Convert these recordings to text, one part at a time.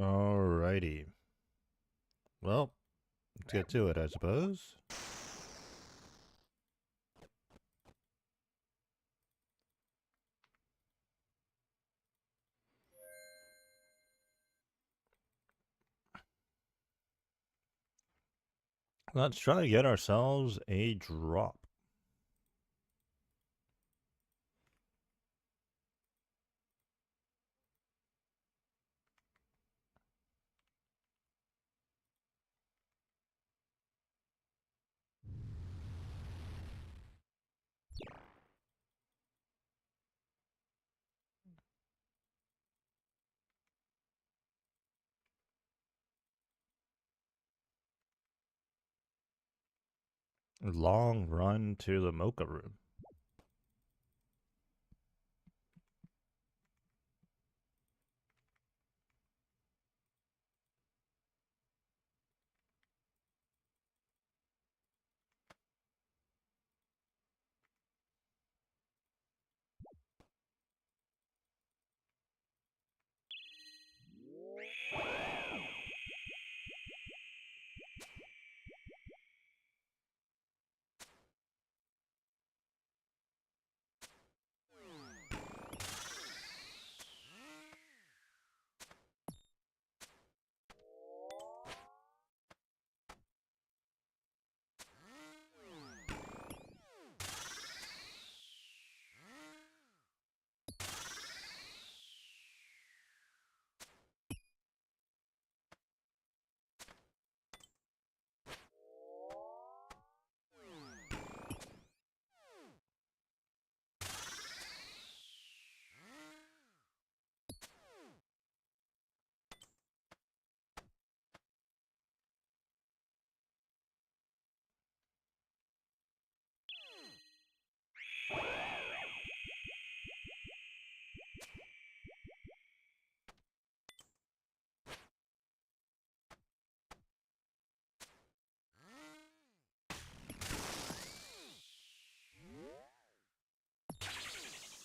Alrighty. Well, let's get to it, I suppose. Let's try to get ourselves a drop. Long run to the mocha room.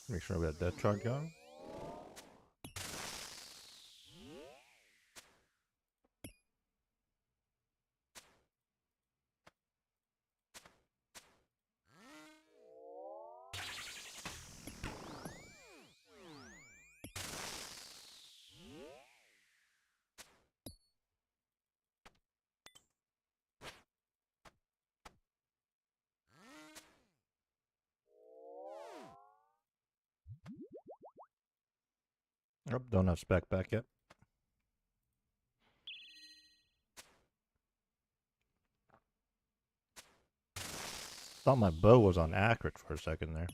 Make sure we got that chart going. Oh, don't have spec back yet. Thought my bow was on accurate for a second there.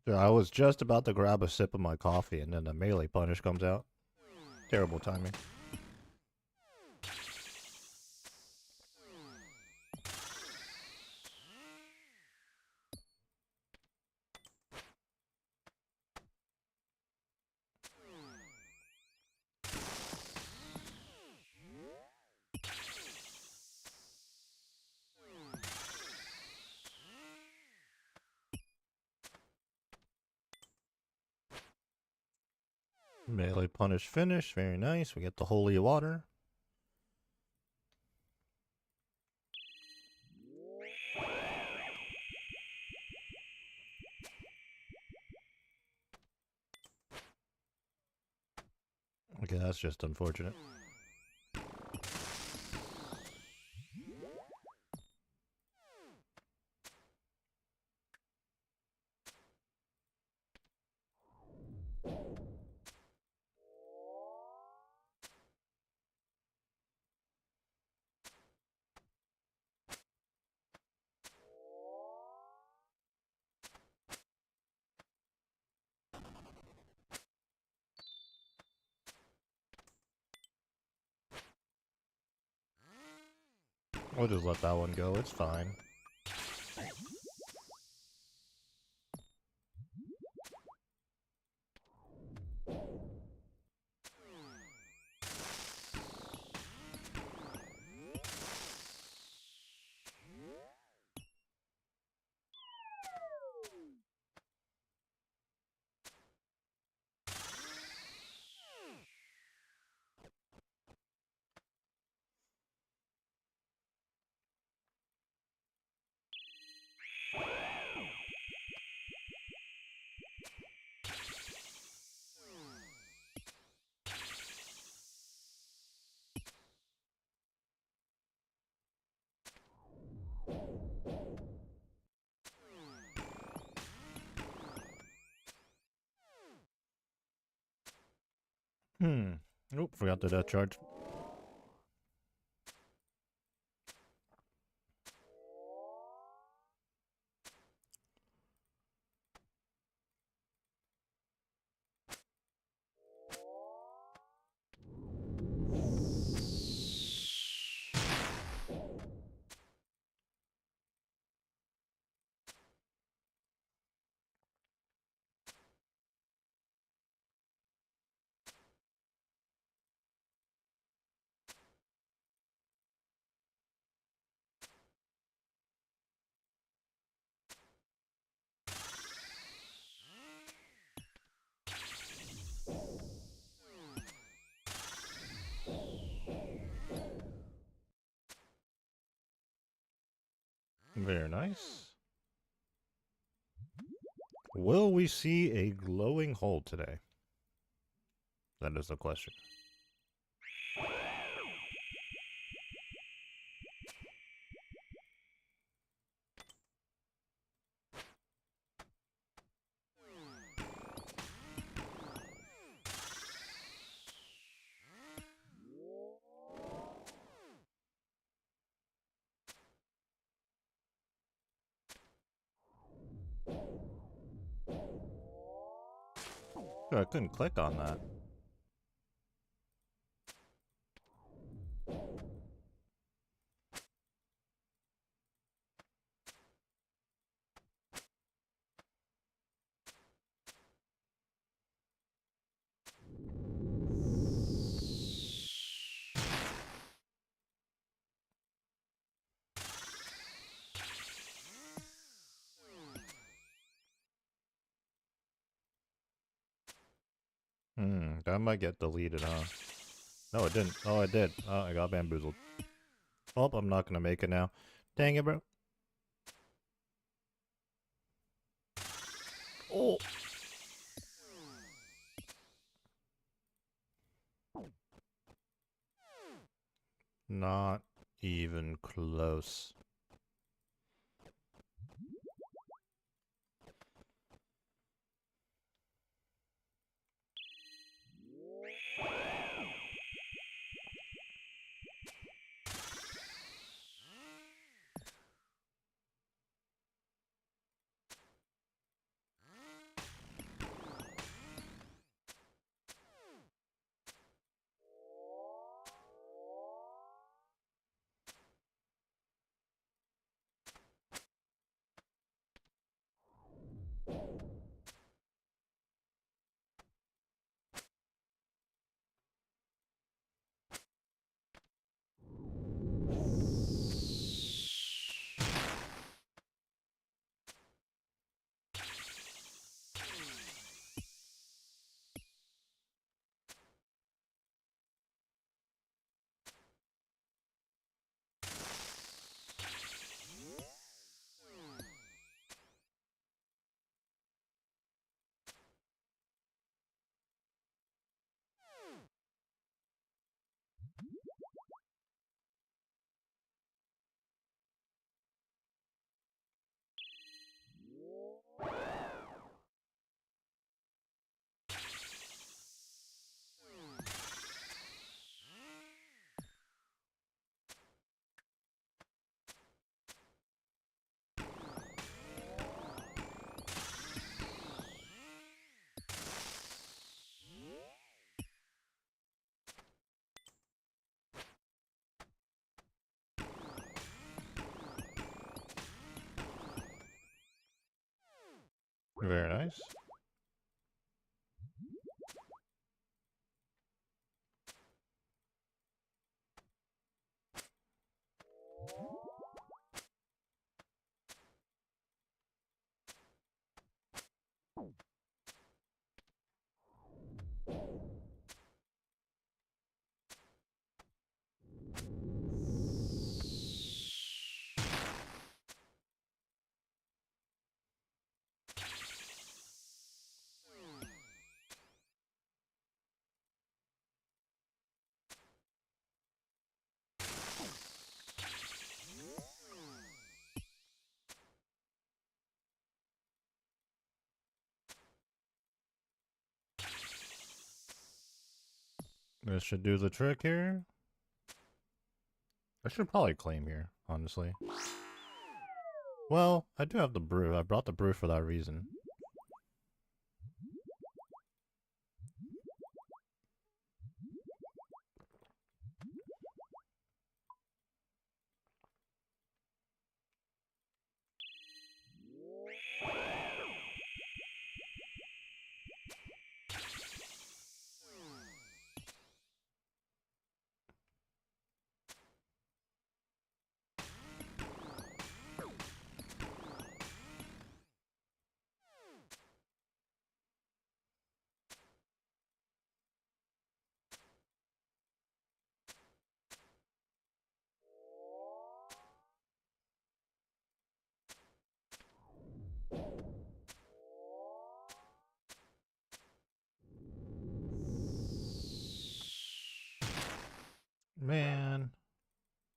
So I was just about to grab a sip of my coffee and then the melee punish comes out. Terrible timing. Melee punish finish. Very nice. We get the holy water. Okay, that's just unfortunate. We'll just let that one go, it's fine. Oop, forgot the death charge. Very nice. Will we see a glowing hole today? That is the question. Oh, I couldn't click on that. That might get deleted, huh? No, it didn't. Oh, it did. Oh, I got bamboozled. Oh, I'm not gonna make it now. Dang it, bro. Oh! Not even close. Very nice. This should do the trick here. I should probably claim here, honestly. Well, I do have the brew. I brought the brew for that reason. Man,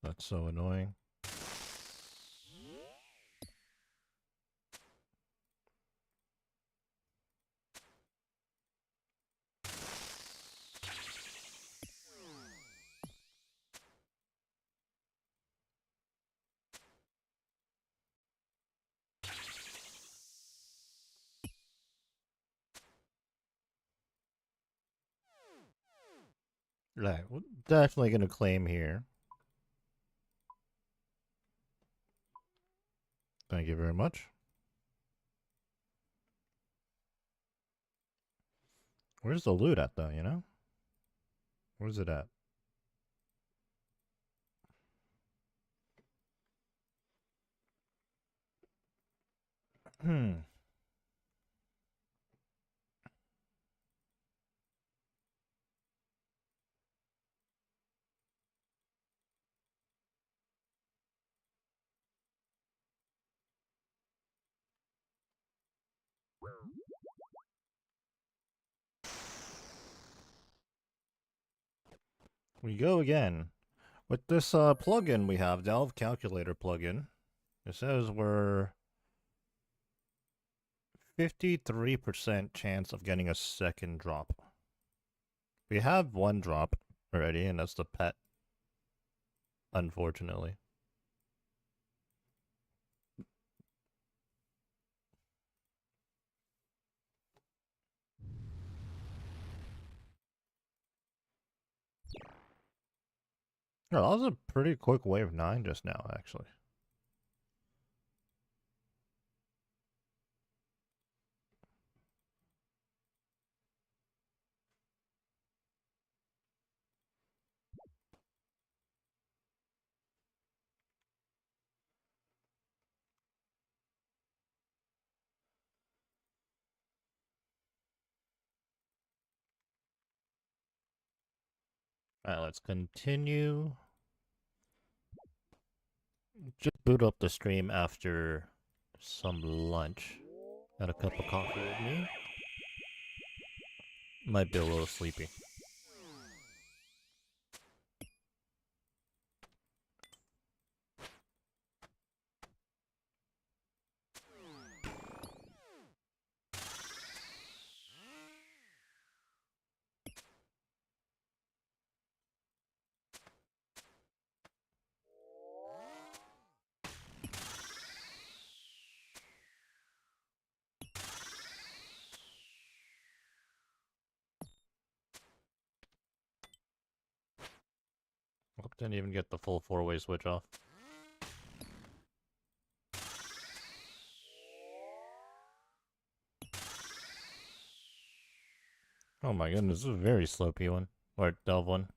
that's so annoying. Right, we're definitely gonna claim here. Thank you very much. Where's the loot at, though, you know? Where's it at? Hmm. We go again. With this plugin we have, Delve Calculator plugin, it says we're 53% chance of getting a second drop. We have one drop already, and that's the pet, unfortunately. Oh, that was a pretty quick wave 9 just now, actually. Alright, let's continue. Just boot up the stream after some lunch. Got a cup of coffee with me. Might be a little sleepy. Oh, didn't even get the full 4-way switch off. Oh my goodness, this is a very slopey one. Or delve one.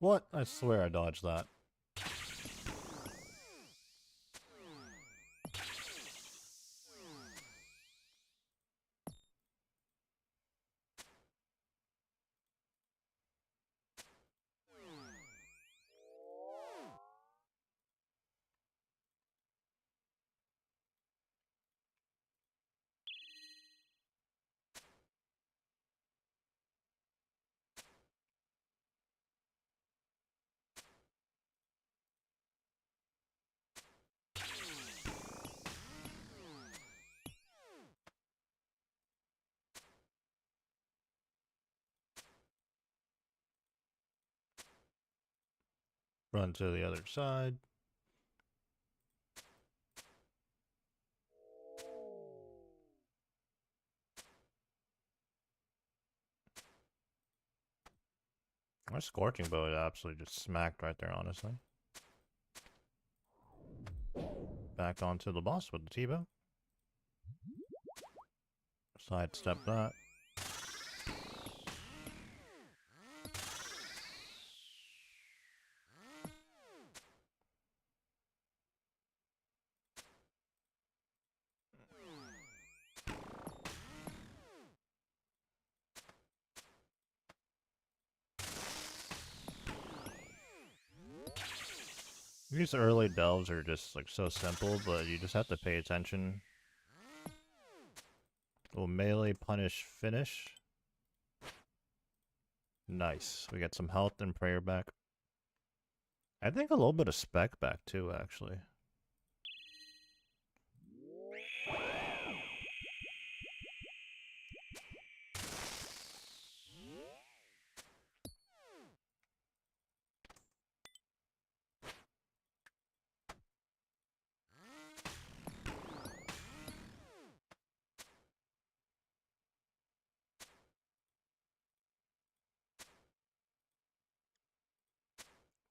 What? I swear I dodged that. Run to the other side. My scorching bow absolutely just smacked right there, honestly. Back onto the boss with the T-bow. Sidestep that. These early delves are just like so simple, but you just have to pay attention. Little melee punish finish. Nice. We got some health and prayer back. I think a little bit of spec back too, actually.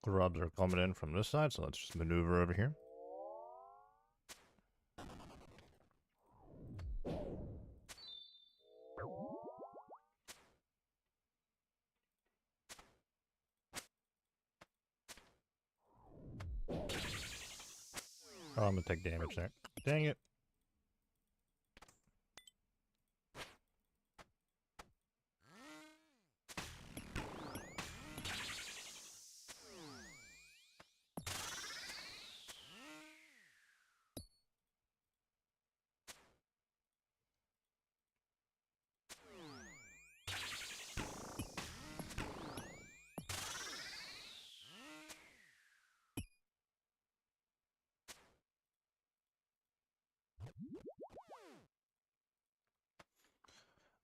Grubs are coming in from this side, so let's just maneuver over here. Oh, I'm gonna take damage there. Dang it.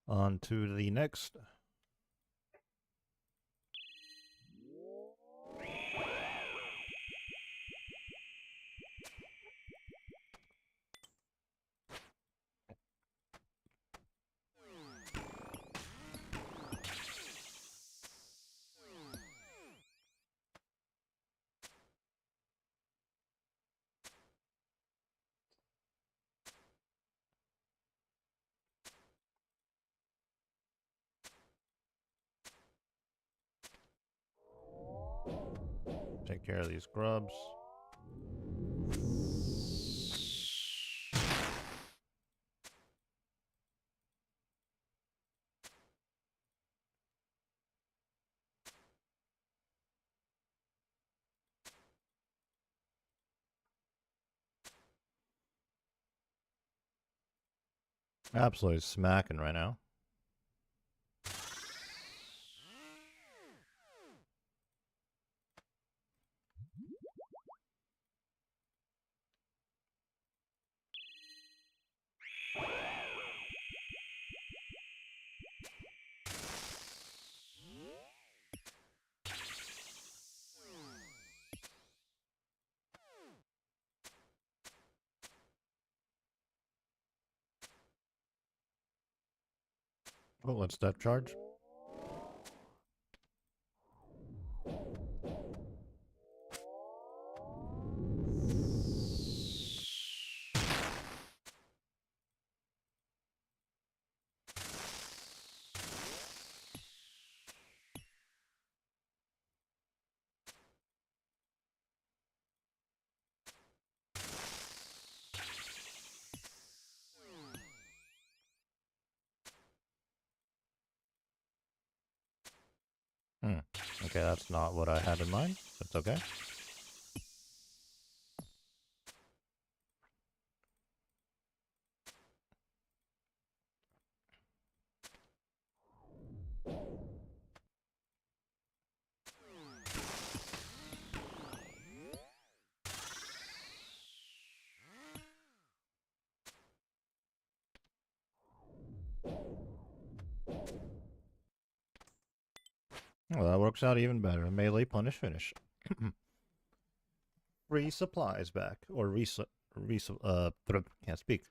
On to the next. Take care of these grubs. Absolutely smacking right now. Oh, let's step charge. Okay, that's not what I had in mind. That's okay. Well, that works out even better. Melee, punish, finish. Free supplies back. Or can't speak.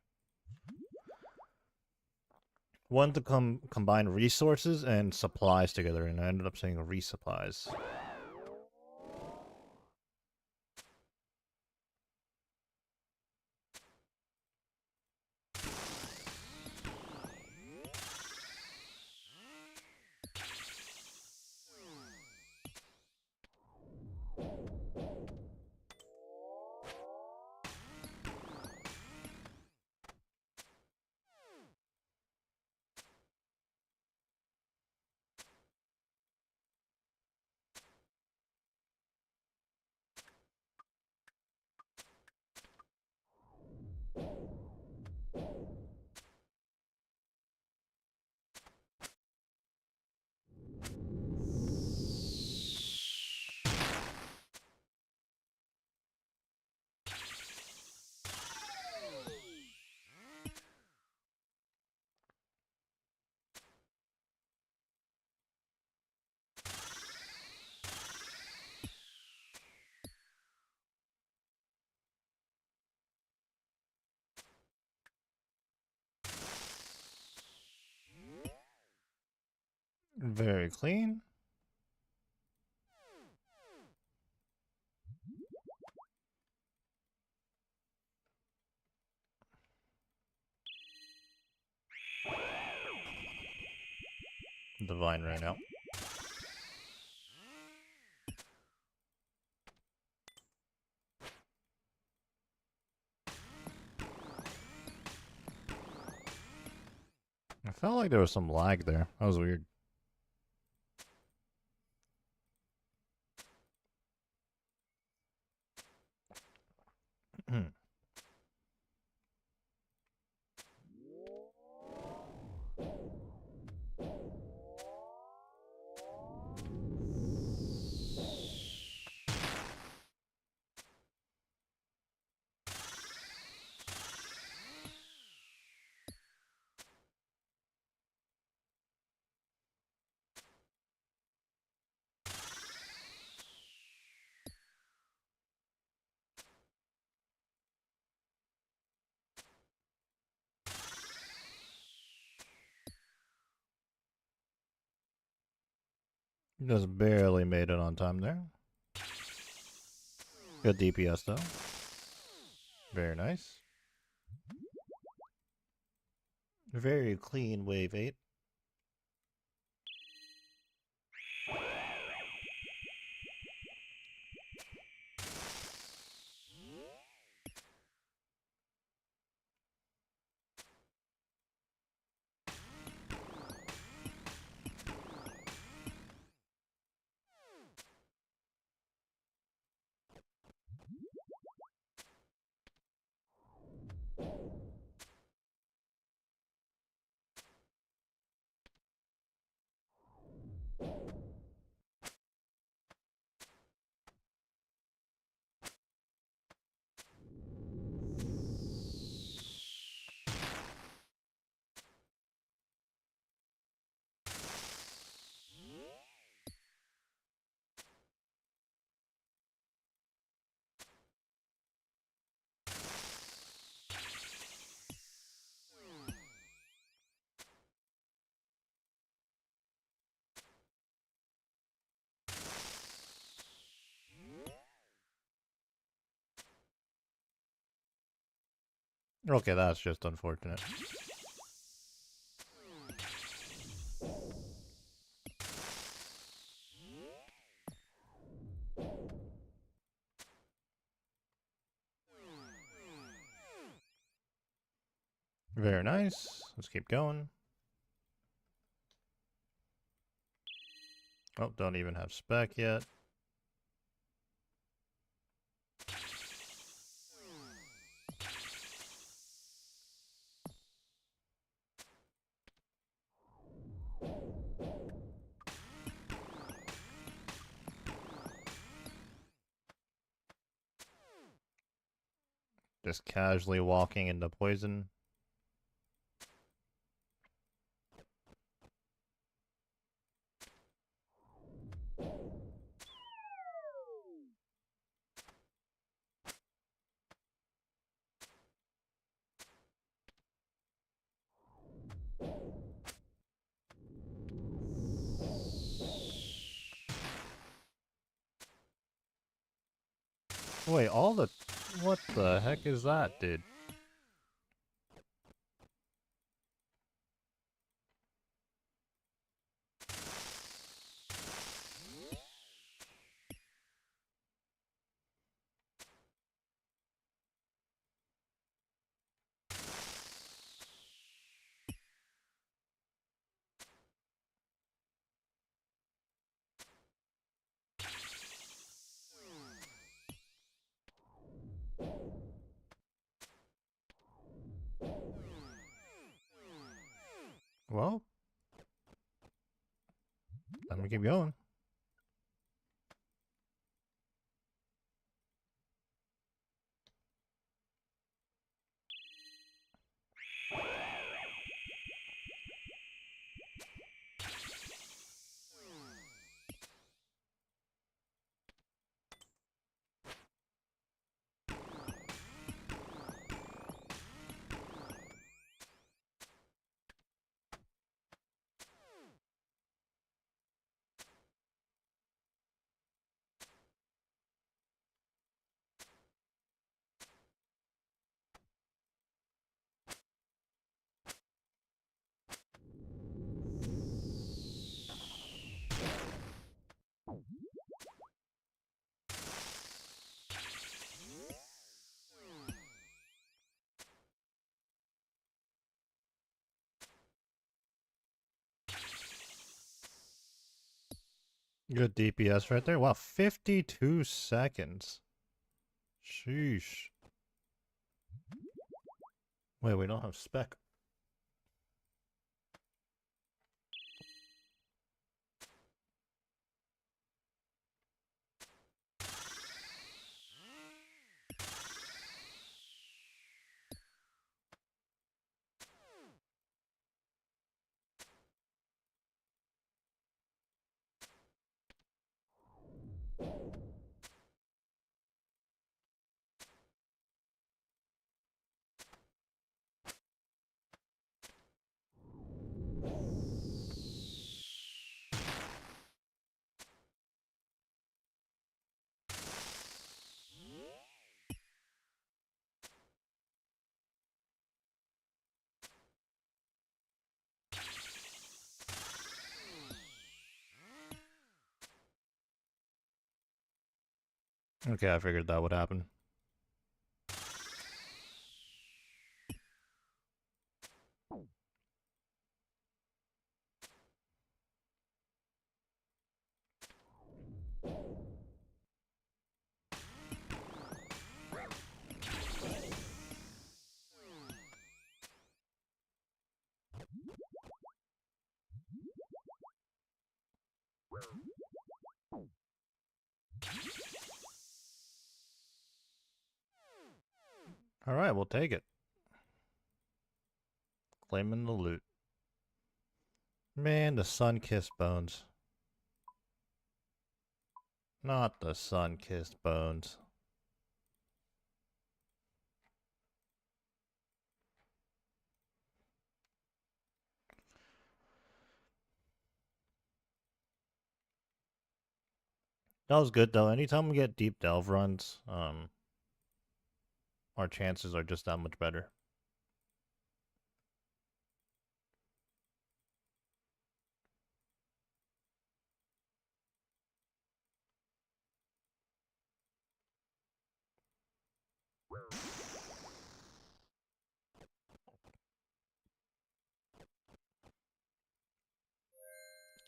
One to combine resources and supplies together, and I ended up saying resupplies. Very clean. Divine ran out. I felt like there was some lag there. That was weird. Just barely made it on time there. Good DPS though. Very nice. Very clean wave 8. Okay, that's just unfortunate. Very nice. Let's keep going. Oh, don't even have spec yet. Just casually walking into poison. Wait, all the... What the heck is that, dude? Well, let me keep going. Good DPS right there. Wow, 52 seconds. Sheesh. Wait, we don't have spec. Okay, I figured that would happen. Alright, we'll take it. Claiming the loot. Man, the sun-kissed bones. Not the sun-kissed bones. That was good though. Anytime we get deep delve runs, our chances are just that much better.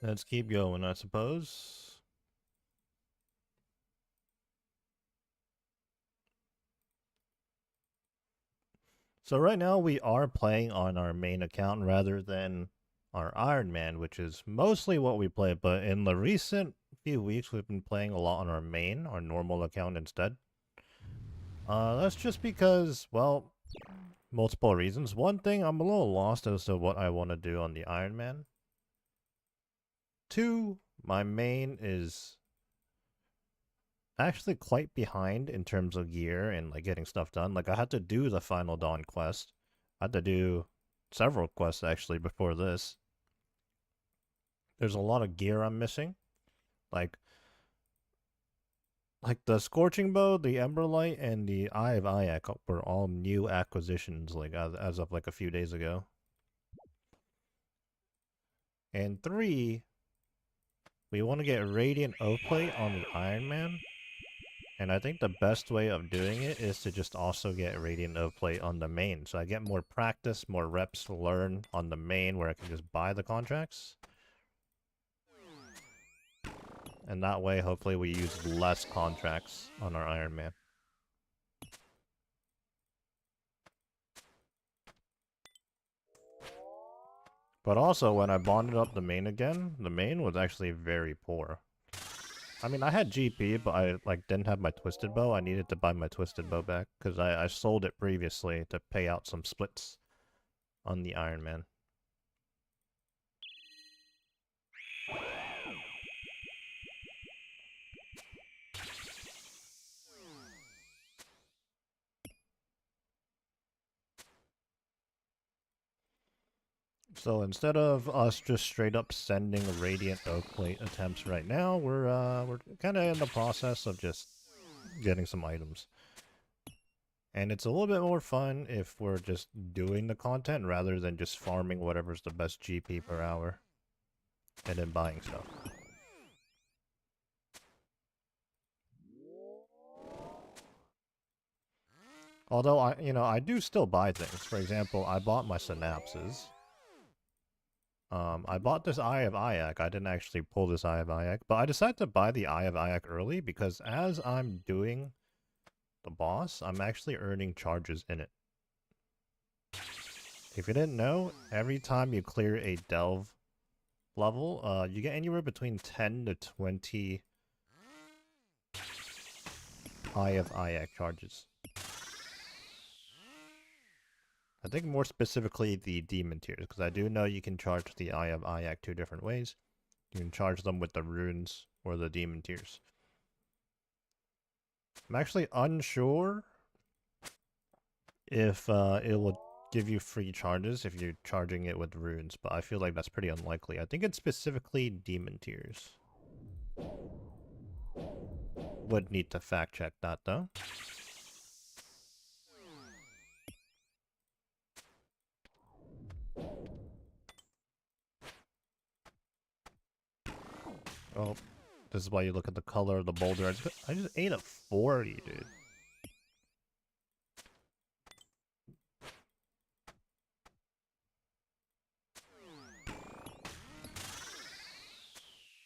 Let's keep going, I suppose. So right now we are playing on our main account rather than our Iron Man, which is mostly what we play, but in the recent few weeks we've been playing a lot on our main, our normal account instead. That's just because, well, multiple reasons. One thing, I'm a little lost as to what I want to do on the Iron Man. Two, my main is actually quite behind in terms of gear and like getting stuff done. Like I had to do the Final Dawn quest. I had to do several quests actually before this. There's a lot of gear I'm missing. Like the Scorching Bow, the Emberlight, and the Eye of Ayak were all new acquisitions like as of like a few days ago. And three, we want to get Radiant O-Plate on the Iron Man. And I think the best way of doing it is to just also get Radiant O-Plate on the main. So I get more practice, more reps to learn on the main where I can just buy the contracts. And that way, hopefully, we use less contracts on our Iron Man. But also, when I bonded up the main again, the main was actually very poor. I mean, I had GP, but I like didn't have my Twisted Bow. I needed to buy my Twisted Bow back, because I sold it previously to pay out some splits on the Iron Man. So instead of us just straight up sending Radiant O-Plate attempts right now, we're kind of in the process of just getting some items. And it's a little bit more fun if we're just doing the content rather than just farming whatever's the best GP per hour and then buying stuff. Although I do still buy things. For example, I bought my synapses. I bought this Eye of Ayak. I didn't actually pull this Eye of Ayak, but I decided to buy the Eye of Ayak early because as I'm doing the boss, I'm actually earning charges in it. If you didn't know, every time you clear a delve level, you get anywhere between 10 to 20 Eye of Ayak charges. I think more specifically the demon tiers, because I do know you can charge the Eye of Ayak two different ways. You can charge them with the runes or the demon tiers. I'm actually unsure if it will give you free charges if you're charging it with runes, but I feel like that's pretty unlikely. I think it's specifically demon tiers. Would need to fact check that though. Oh, this is why you look at the color of the boulder. I just ate a 40, dude.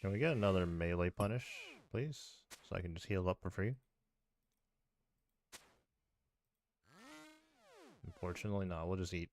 Can we get another melee punish, please? So I can just heal up for free? Unfortunately, no. We'll just eat.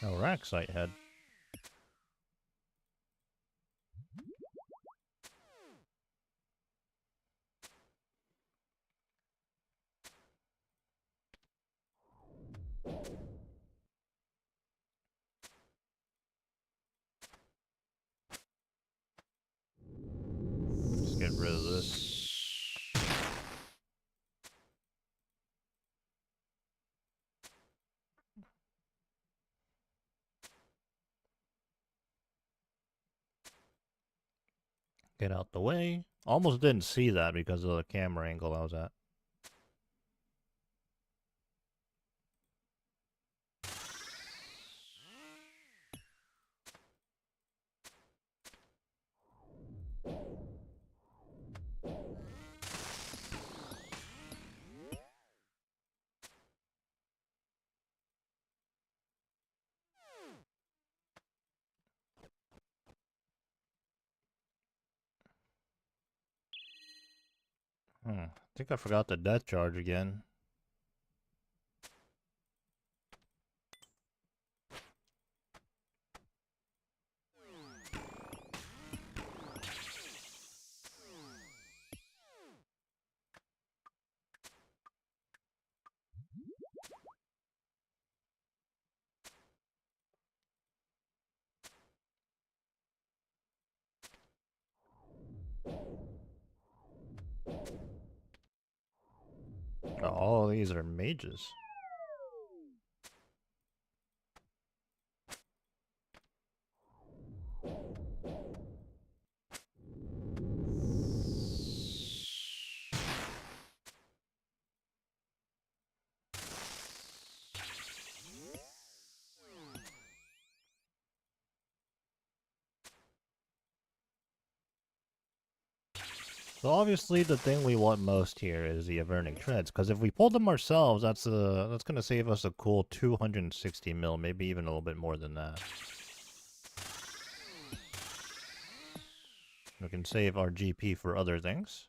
Oh, rack site head. Just get rid of this. Get out the way. Almost didn't see that because of the camera angle I was at. I think I forgot the death charge again. Oh, all of these are mages. So obviously the thing we want most here is the Averting Treads, because if we pull them ourselves, that's gonna save us a cool 260 mil, maybe even a little bit more than that. We can save our GP for other things.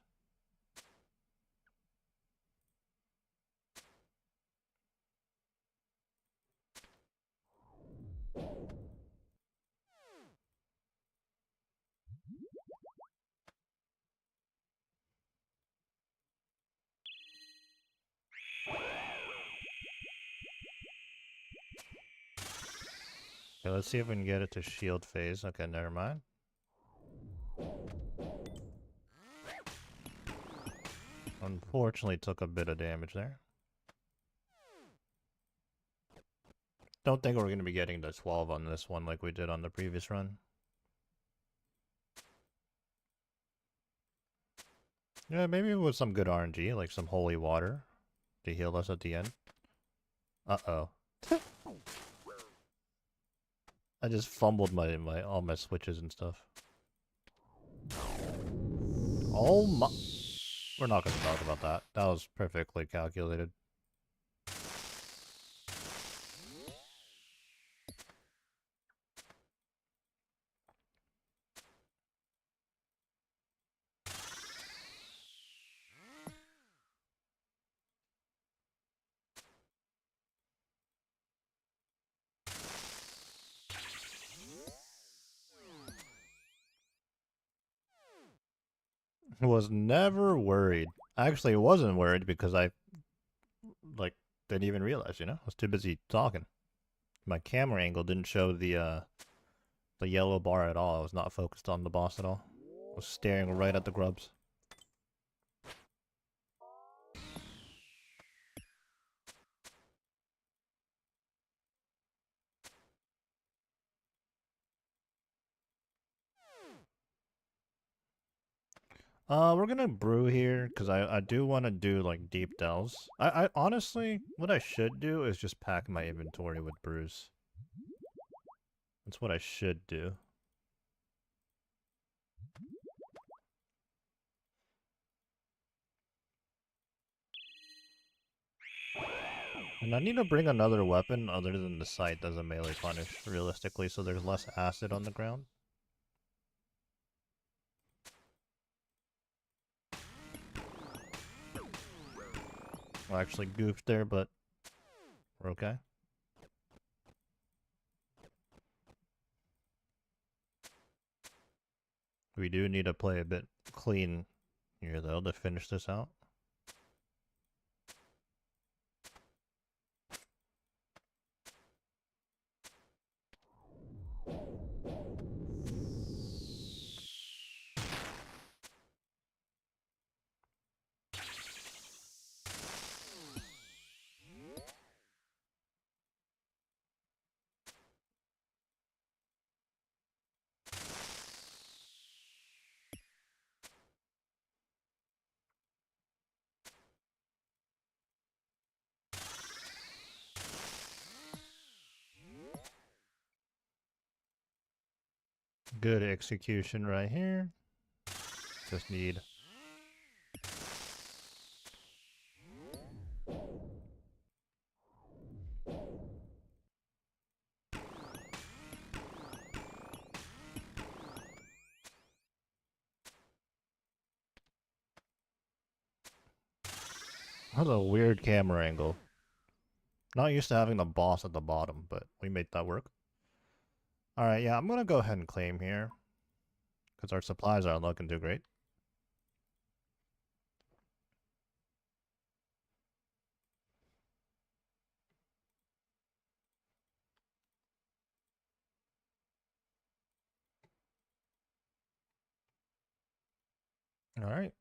Okay, let's see if we can get it to shield phase. Okay, never mind. Unfortunately took a bit of damage there. Don't think we're going to be getting the 12 on this one like we did on the previous run. Yeah, maybe with some good RNG, like some holy water to heal us at the end. Uh-oh. I just fumbled all my switches and stuff. Oh my... We're not going to talk about that. That was perfectly calculated. Was never worried. I actually wasn't worried because I, like, didn't even realize, you know? I was too busy talking. My camera angle didn't show the yellow bar at all. I was not focused on the boss at all. I was staring right at the grubs. We're gonna brew here, because I do want to do, like, deep delves. I honestly, what I should do is just pack my inventory with brews. That's what I should do. And I need to bring another weapon other than the sight as a melee punish, realistically, so there's less acid on the ground. I actually goofed there, but we're okay. We do need to play a bit clean here, though, to finish this out. Good execution right here. Just need... That's a weird camera angle. Not used to having the boss at the bottom, but we made that work. Alright, yeah, I'm gonna go ahead and claim here. Because our supplies aren't looking too great. Alright,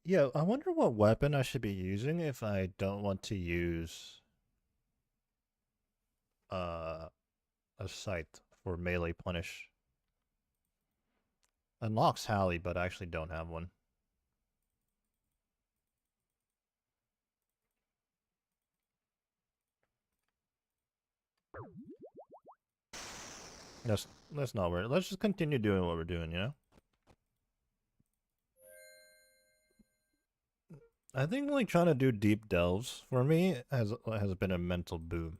yeah, I wonder what weapon I should be using if I don't want to use a scythe for melee punish. Unlocks Hallie, but I actually don't have one. Let's not worry. Let's just continue doing what we're doing, you know? I think like trying to do deep delves for me has been a mental boom.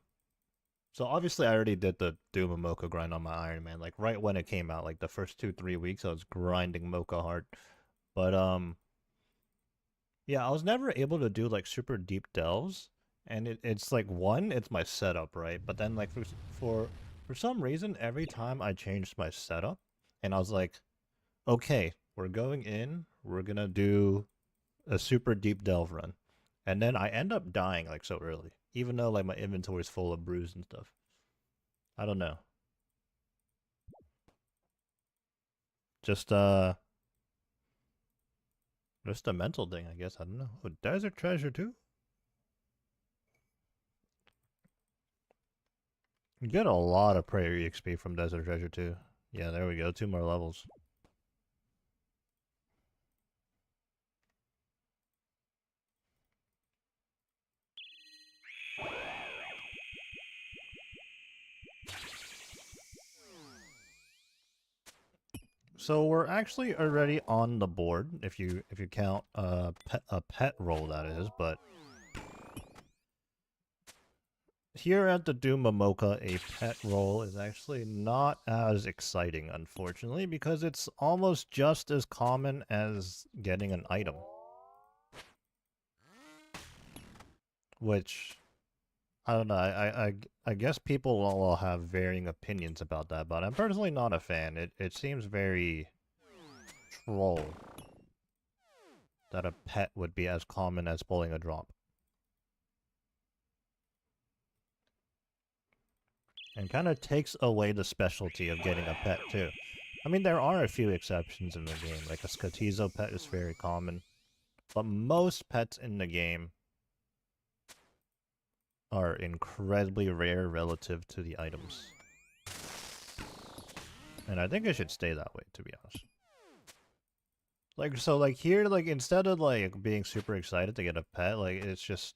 So obviously I already did the Doom and Mocha grind on my Iron Man. Like right when it came out, like the first 2-3 weeks I was grinding Mocha hard. But yeah, I was never able to do like super deep delves. And it's like one, it's my setup, right? But then like for some reason every time I changed my setup and I was like, okay, we're going in, we're gonna do a super deep delve run. And then I end up dying like so early, even though like my inventory is full of brews and stuff. I don't know. Just uh just a mental thing, I guess. I don't know. Oh, desert treasure too? You get a lot of prayer XP from desert treasure too. Yeah, there we go. 2 more levels. So we're actually already on the board if you count a pet roll that is, but here at the Doom Mocha, a pet roll is actually not as exciting, unfortunately, because it's almost just as common as getting an item. Which, I don't know, I guess people will have varying opinions about that, but I'm personally not a fan. It seems very troll that a pet would be as common as pulling a drop. And kind of takes away the specialty of getting a pet, too. I mean, there are a few exceptions in the game, like a Skotizo pet is very common. But most pets in the game are incredibly rare relative to the items. And I think it should stay that way, to be honest. Like, so, like, here, like, instead of, like, being super excited to get a pet, like, it's just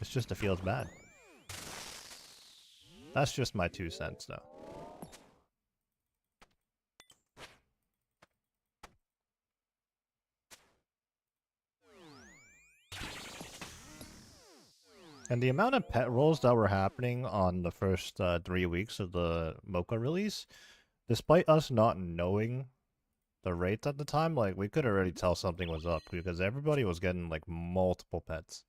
it feels bad. That's just my 2 cents, though. And the amount of pet rolls that were happening on the first 3 weeks of the Mocha release, despite us not knowing the rates at the time, like, we could already tell something was up, because everybody was getting, like, multiple pets.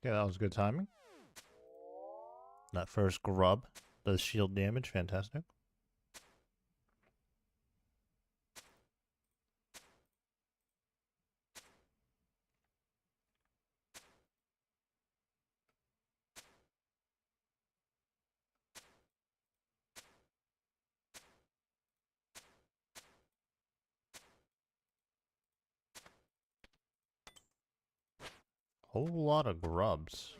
Yeah, that was good timing. That first grub does shield damage. Fantastic. Whole lot of grubs.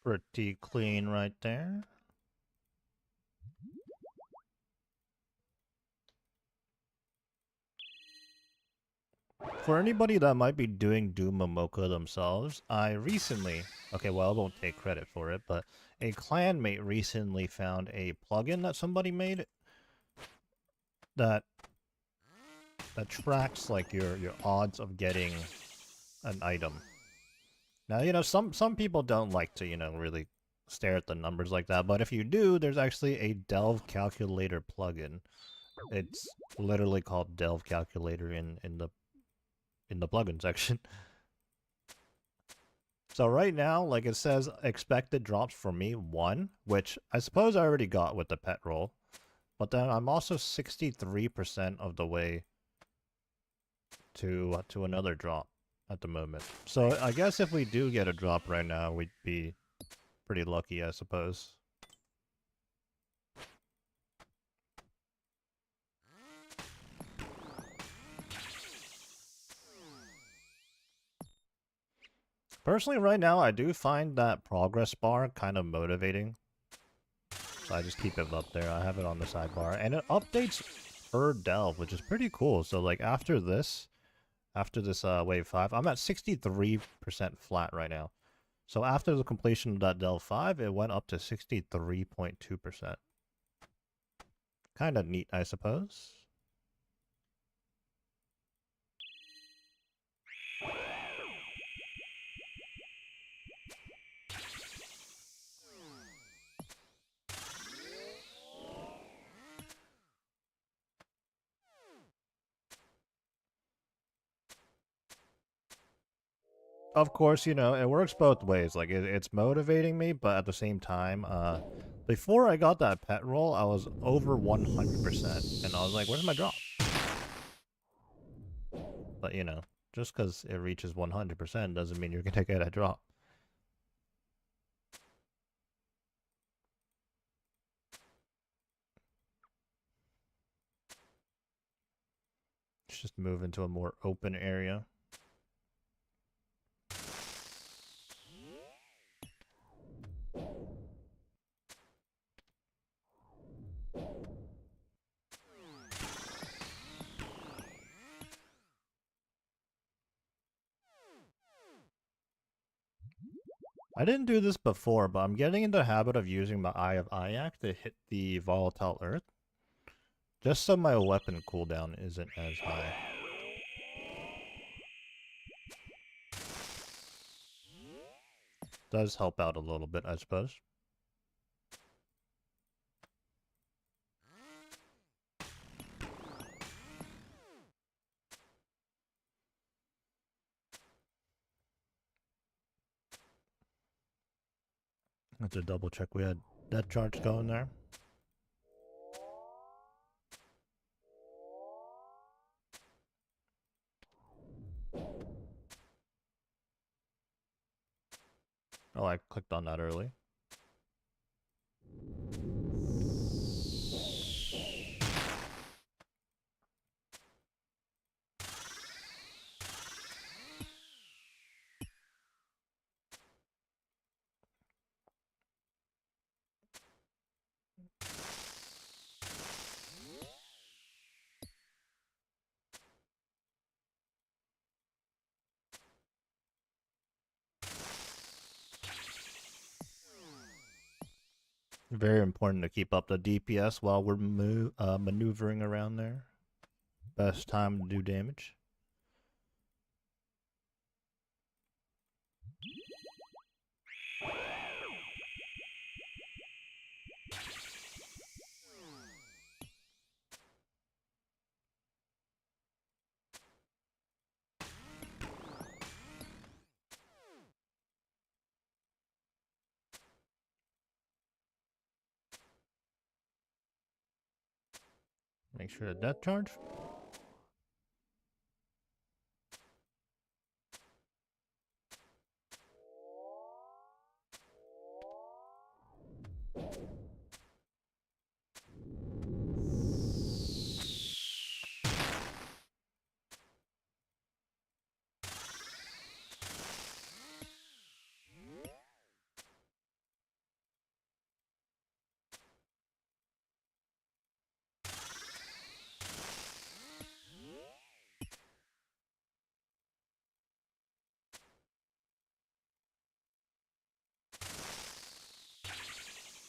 Pretty clean right there. For anybody that might be doing Doom Momoka themselves, I recently, okay, well, I won't take credit for it, but a clanmate recently found a plugin that somebody made that tracks like your odds of getting an item. Now, you know, some people don't like to, you know, really stare at the numbers like that, but if you do, there's actually a Delve Calculator plugin. It's literally called Delve Calculator in the plugin section. So right now, like it says, expected drops for me 1, which I suppose I already got with the pet roll. But then I'm also 63% of the way to another drop at the moment. So I guess if we do get a drop right now, we'd be pretty lucky, I suppose. Personally, right now, I do find that progress bar kind of motivating. So I just keep it up there. I have it on the sidebar. And it updates per delve, which is pretty cool. So like after this wave 5, I'm at 63% flat right now. So after the completion of that delve 5, it went up to 63.2%. Kind of neat, I suppose. Of course, you know, it works both ways. Like, it's motivating me, but at the same time, before I got that pet roll, I was over 100%. And I was like, where's my drop? But, you know, just because it reaches 100% doesn't mean you're going to get a drop. Let's just move into a more open area. I didn't do this before, but I'm getting into the habit of using my Eye of Ayak to hit the volatile earth. Just so my weapon cooldown isn't as high. Does help out a little bit, I suppose. Let's double check we had that charge going there. Oh, I clicked on that early. Very important to keep up the DPS while we're maneuvering around there. Best time to do damage. Make sure to death charge.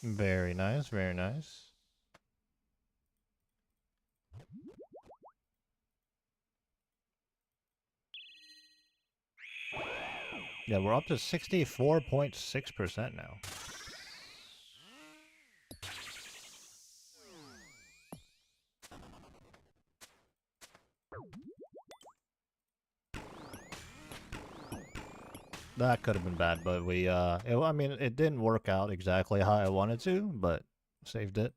Very nice, very nice. Yeah, we're up to 64.6% now. That could have been bad, but I mean, it didn't work out exactly how I wanted to, but saved it.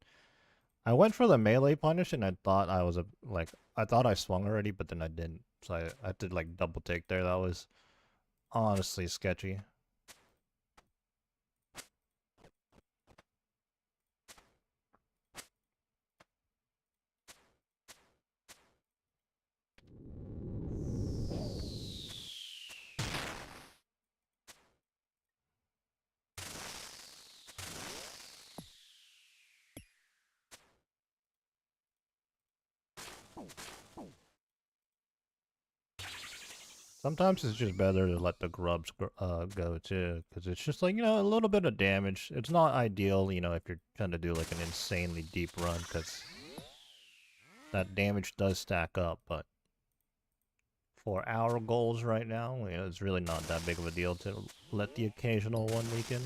I went for the melee punish and I thought I was I thought I swung already, but then I didn't. So I did like double take there. That was honestly sketchy. Sometimes it's just better to let the grubs go too, because it's just like, you know, a little bit of damage. It's not ideal, you know, if you're trying to do like an insanely deep run, because that damage does stack up, but for our goals right now, you know, it's really not that big of a deal to let the occasional one weaken.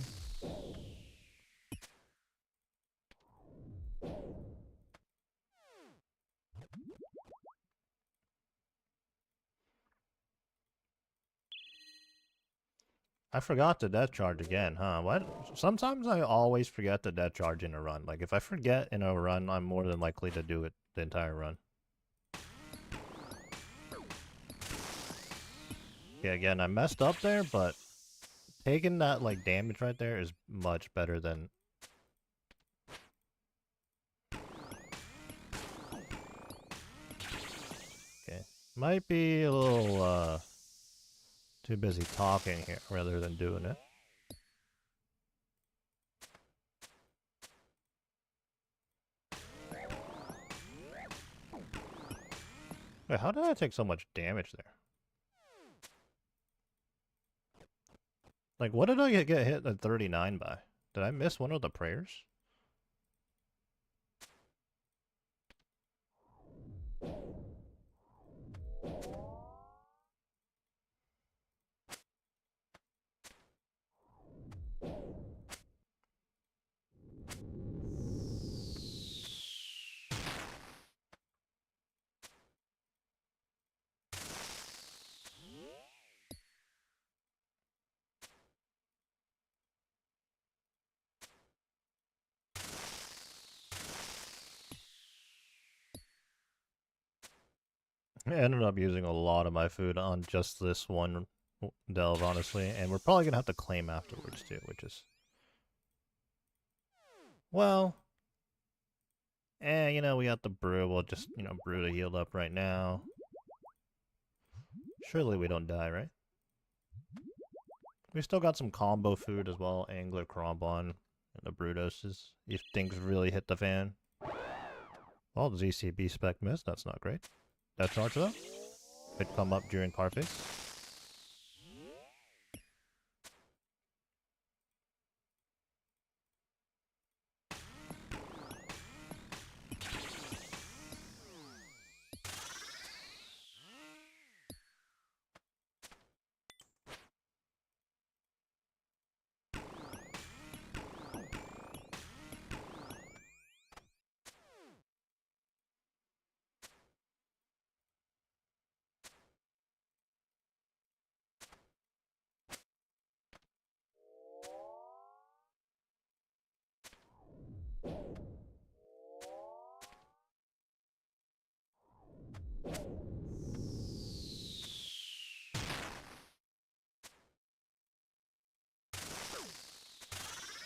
I forgot the death charge again, huh? What? Sometimes I always forget the death charge in a run. Like, if I forget in a run, I'm more than likely to do it the entire run. Yeah, again, I messed up there, but taking that, like, damage right there is much better than... Okay. Might be a little, too busy talking here rather than doing it. Wait, how did I take so much damage there? Like, what did I get hit at 39 by? Did I miss one of the prayers? I ended up using a lot of my food on just this one delve, honestly, and we're probably gonna have to claim afterwards too, which is... Well... you know, we got the brew, we'll just, you know, brew to heal up right now. Surely we don't die, right? We still got some combo food as well, Angler Cronbon and the Brutoses, if things really hit the fan. Well, the ZCB spec missed, that's not great. Death charge though? Could come up during car phase.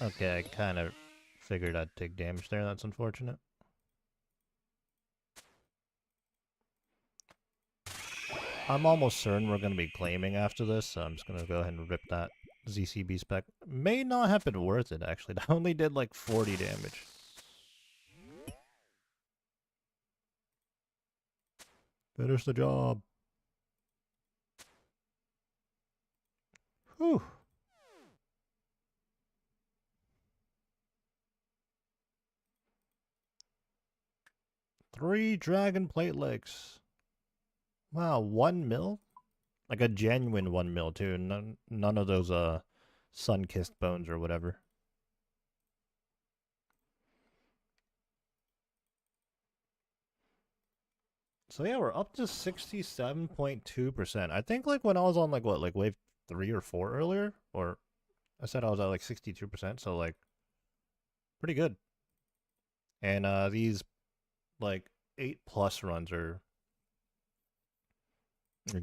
Okay, I kind of figured I'd take damage there. That's unfortunate. I'm almost certain we're going to be claiming after this, so I'm just going to go ahead and rip that ZCB spec. May not have been worth it, actually. That only did like 40 damage. Finish the job. Whew. Three dragon platelets. Wow, 1 mil? Like a genuine 1 mil too. None of those sun-kissed bones or whatever. So yeah, we're up to 67.2%. I think like when I was on like what, like wave 3 or 4 earlier, or I said I was at like 62%, so like pretty good. And these like 8+ runs are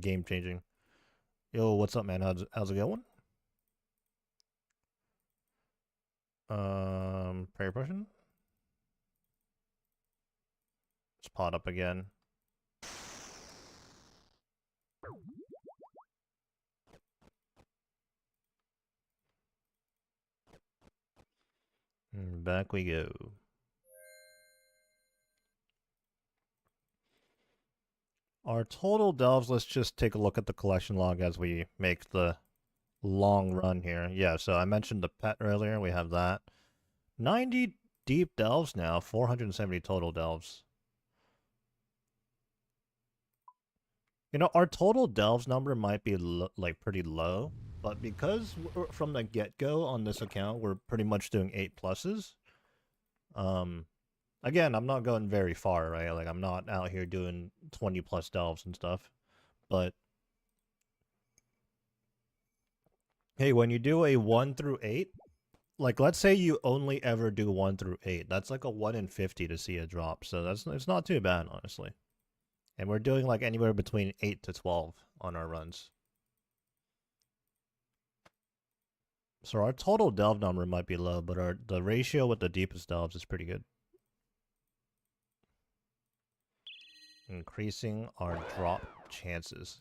game changing. Yo, what's up, man? How's it going? Prayer potion. It's pot up again. And back we go. Our total delves, let's just take a look at the collection log as we make the long run here. Yeah, so I mentioned the pet earlier. We have that. 90 deep delves now, 470 total delves. You know, our total delves number might be like pretty low, but because from the get-go on this account, we're pretty much doing 8+s. Again, I'm not going very far, right? Like, I'm not out here doing 20+ delves and stuff, but hey, when you do a 1 through 8, like let's say you only ever do 1 through 8, that's like a 1 in 50 to see a drop, so it's not too bad, honestly. And we're doing like anywhere between 8 to 12 on our runs. So our total delve number might be low, but the ratio with the deepest delves is pretty good. Increasing our drop chances.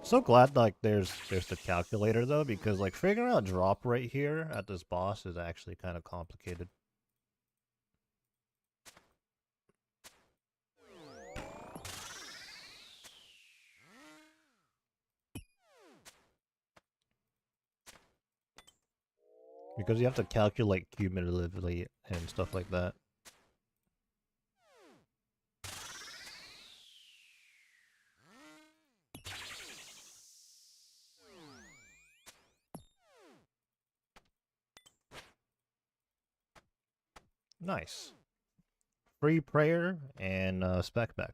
So glad like there's the calculator though, because like figuring out drop rate here at this boss is actually kind of complicated. Because you have to calculate cumulatively and stuff like that. Nice. Free prayer and spec back.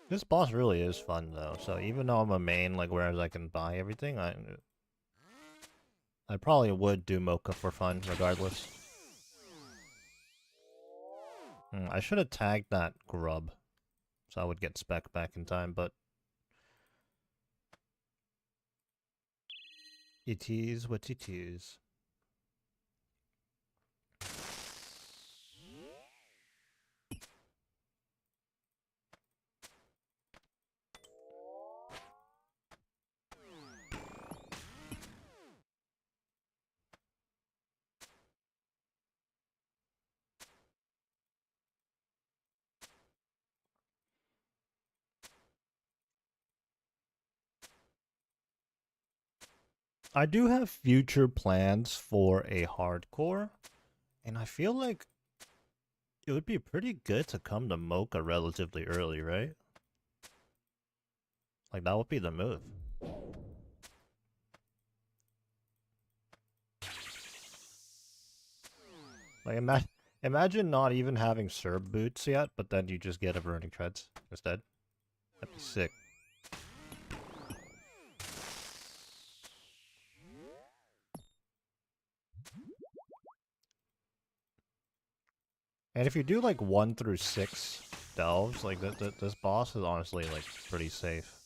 This boss really is fun though, so even though I'm a main, like whereas I can buy everything, I probably would do Mocha for fun regardless. I should have tagged that grub, so I would get spec back in time, but it is what it is. I do have future plans for a hardcore, and I feel like it would be pretty good to come to Mocha relatively early, right? Like, that would be the move. Like, Imagine not even having Serb boots yet, but then you just get a burning treads instead. That'd be sick. And if you do like 1 through 6 delves, like this boss is honestly like pretty safe.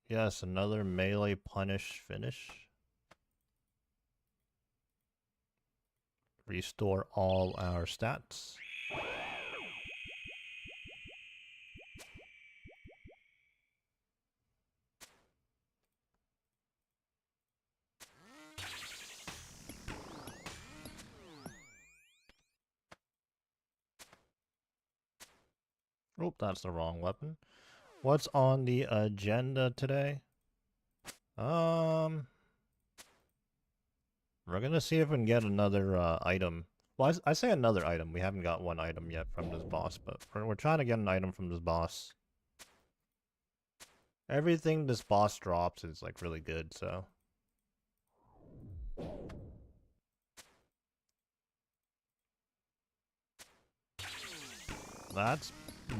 Yes, another melee punish finish. Restore all our stats. Oh, that's the wrong weapon. What's on the agenda today? We're gonna see if we can get another item. Well, I say another item. We haven't got one item yet from this boss, but we're trying to get an item from this boss. Everything this boss drops is like really good, so. That's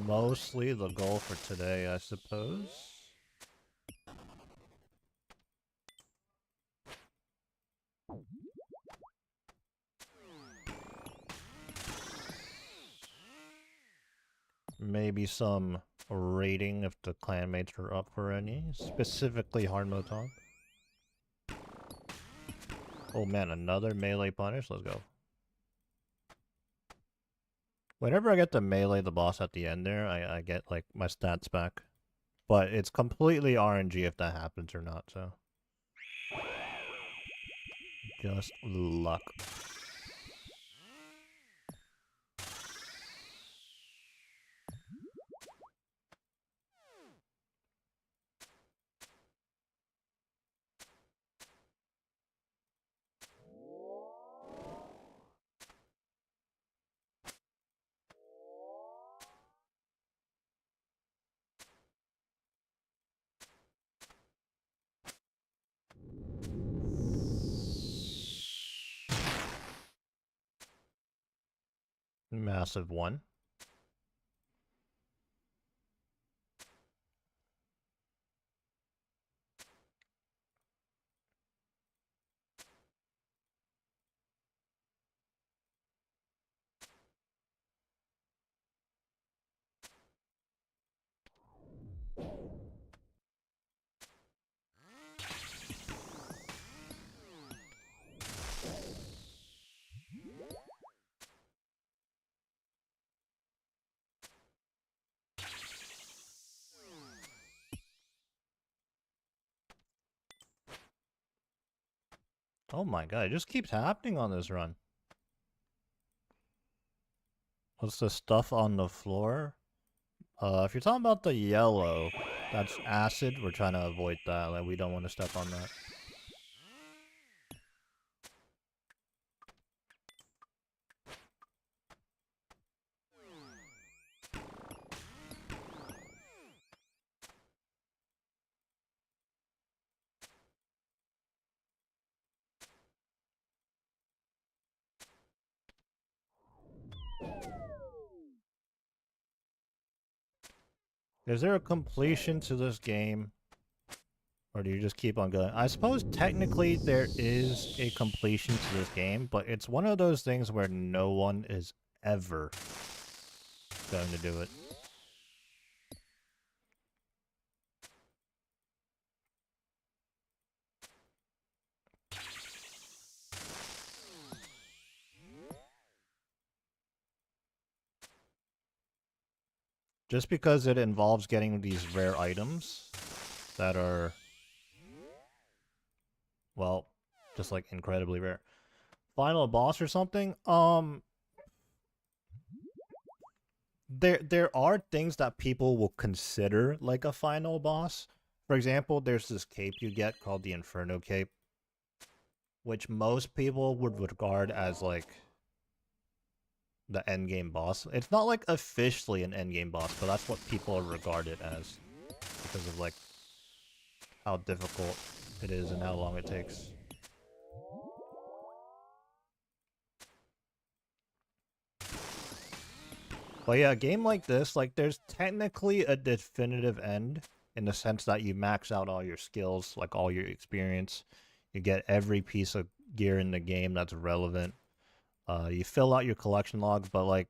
mostly the goal for today, I suppose. Maybe some raiding if the clanmates are up for any, specifically hard mode top. Oh man, another melee punish, let's go. Whenever I get to melee the boss at the end there, I get like my stats back. But it's completely RNG if that happens or not, so. Just luck. Massive one. Oh my god, it just keeps happening on this run. What's the stuff on the floor? If you're talking about the yellow, that's acid. We're trying to avoid that. Like, we don't want to step on that. Is there a completion to this game? Or do you just keep on going? I suppose technically there is a completion to this game, but it's one of those things where no one is ever going to do it. Just because it involves getting these rare items that are, well, just like incredibly rare. Final boss or something? There are things that people will consider like a final boss. For example, there's this cape you get called the Inferno Cape, which most people would regard as like the endgame boss. It's not like officially an endgame boss, but that's what people regard it as because of like how difficult it is and how long it takes. But yeah, a game like this, like, there's technically a definitive end in the sense that you max out all your skills, like all your experience. You get every piece of gear in the game that's relevant. You fill out your collection log, but like,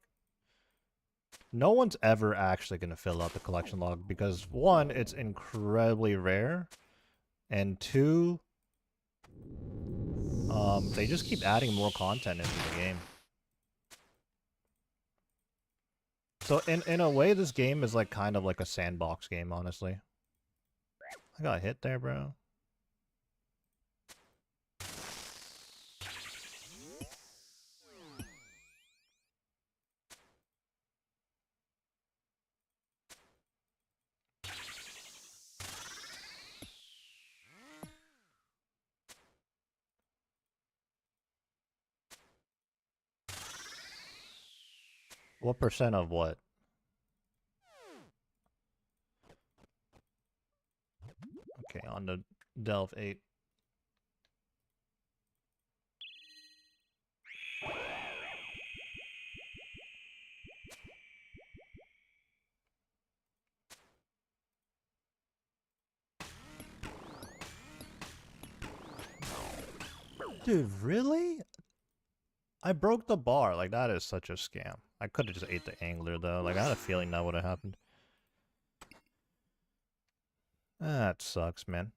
no one's ever actually going to fill out the collection log because one, it's incredibly rare, and two, they just keep adding more content into the game. So in a way, this game is like kind of like a sandbox game, honestly. I got hit there, bro. What percent of what? Okay, on the Delve 8. Dude, really? I broke the bar. Like, that is such a scam. I could have just ate the angler, though. Like, I had a feeling that would have happened. That sucks, man.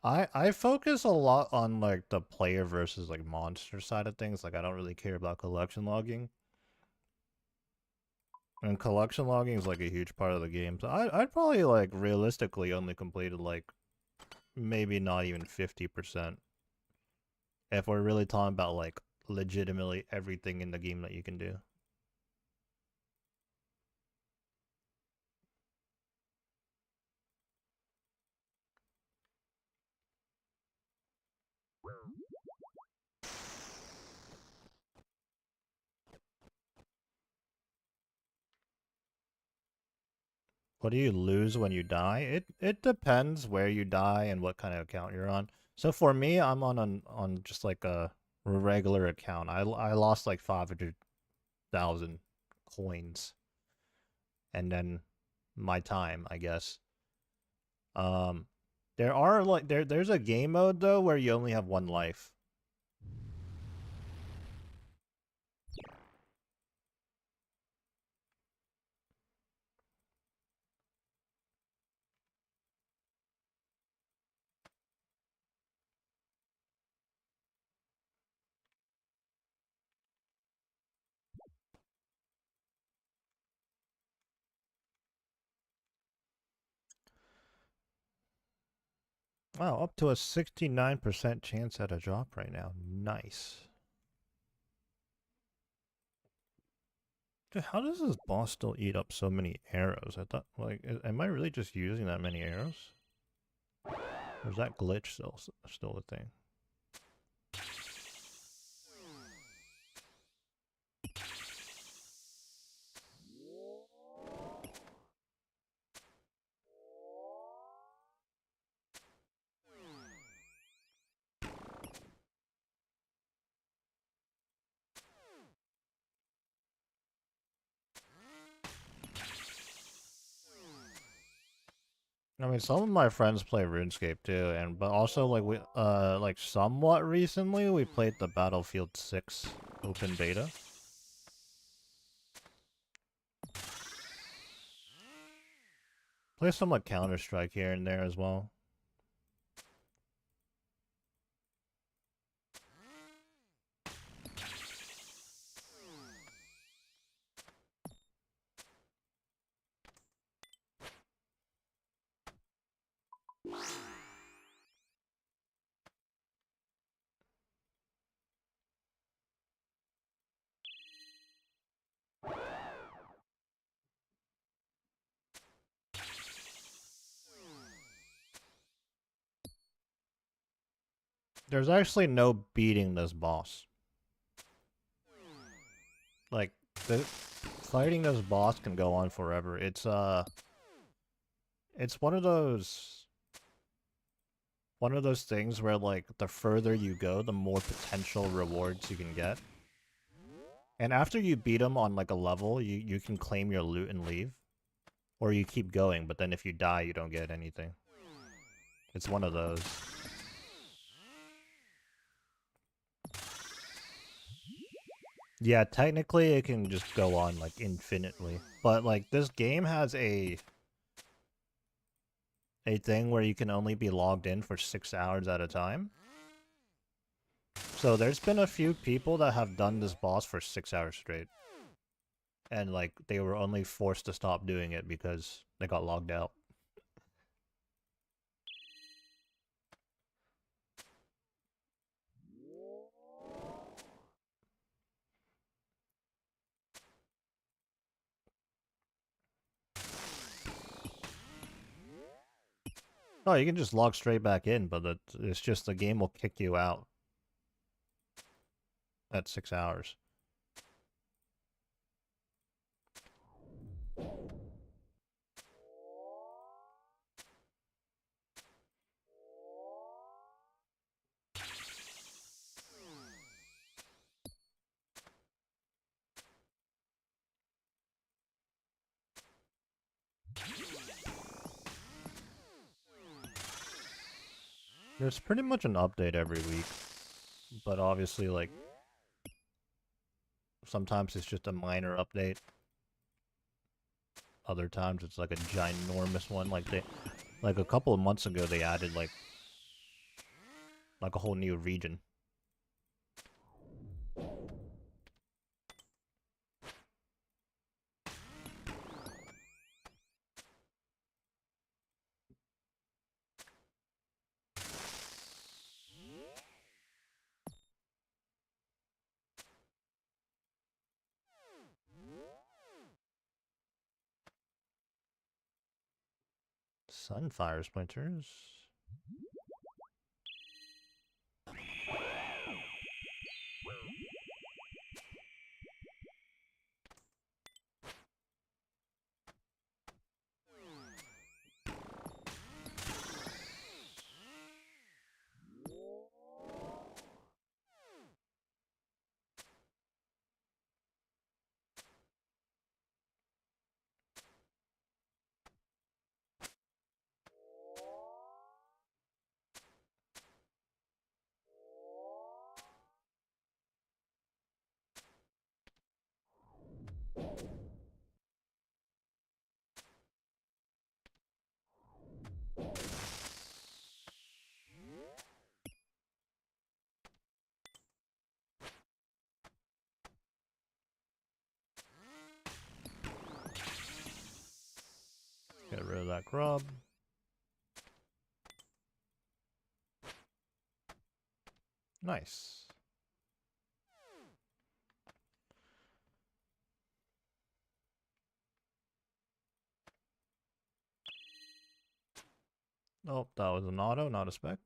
I focus a lot on, like, the player versus, like, monster side of things. Like, I don't really care about collection logging. And collection logging is, like, a huge part of the game. So I'd probably, like, realistically only completed, like, maybe not even 50%. If we're really talking about, like, legitimately everything in the game that you can do. What do you lose when you die? It depends where you die and what kind of account you're on. So for me, I'm on just like a regular account. I lost like 500,000 coins, and then my time, I guess. Um, there are like there's a game mode though where you only have one life. Wow, up to a 69% chance at a drop right now. Nice. Dude, how does this boss still eat up so many arrows? I thought, like, am I really just using that many arrows? Or is that glitch still a thing? I mean, some of my friends play RuneScape too, and but also like we like somewhat recently we played the Battlefield 6 open beta. Play some like Counter-Strike here and there as well. There's actually no beating this boss. Like, fighting this boss can go on forever. It's one of those things where, like, the further you go, the more potential rewards you can get. And after you beat them on, like, a level, you can claim your loot and leave. Or you keep going, but then if you die, you don't get anything. It's one of those. Yeah, technically it can just go on, like, infinitely. But, like, this game has a thing where you can only be logged in for 6 hours at a time. So there's been a few people that have done this boss for 6 hours straight. And, like, they were only forced to stop doing it because they got logged out. Oh, you can just log straight back in, but it's just the game will kick you out at 6 hours. There's pretty much an update every week, but obviously, like, sometimes it's just a minor update. Other times it's like a ginormous one. Like a couple of months ago, they added like a whole new region. Sunfire splinters. Get rid of that grub. Nice. Oh, that was an auto, not a spec.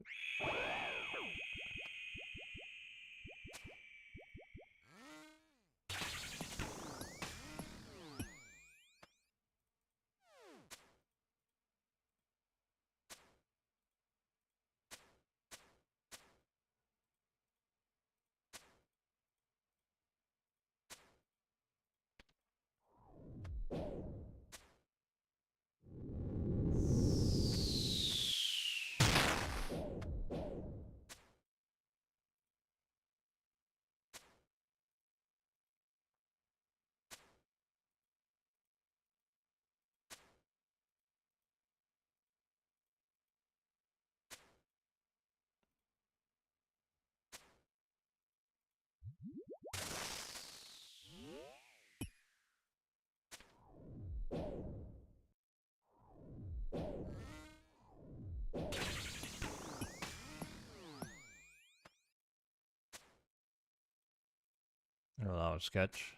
Oh, that was sketch.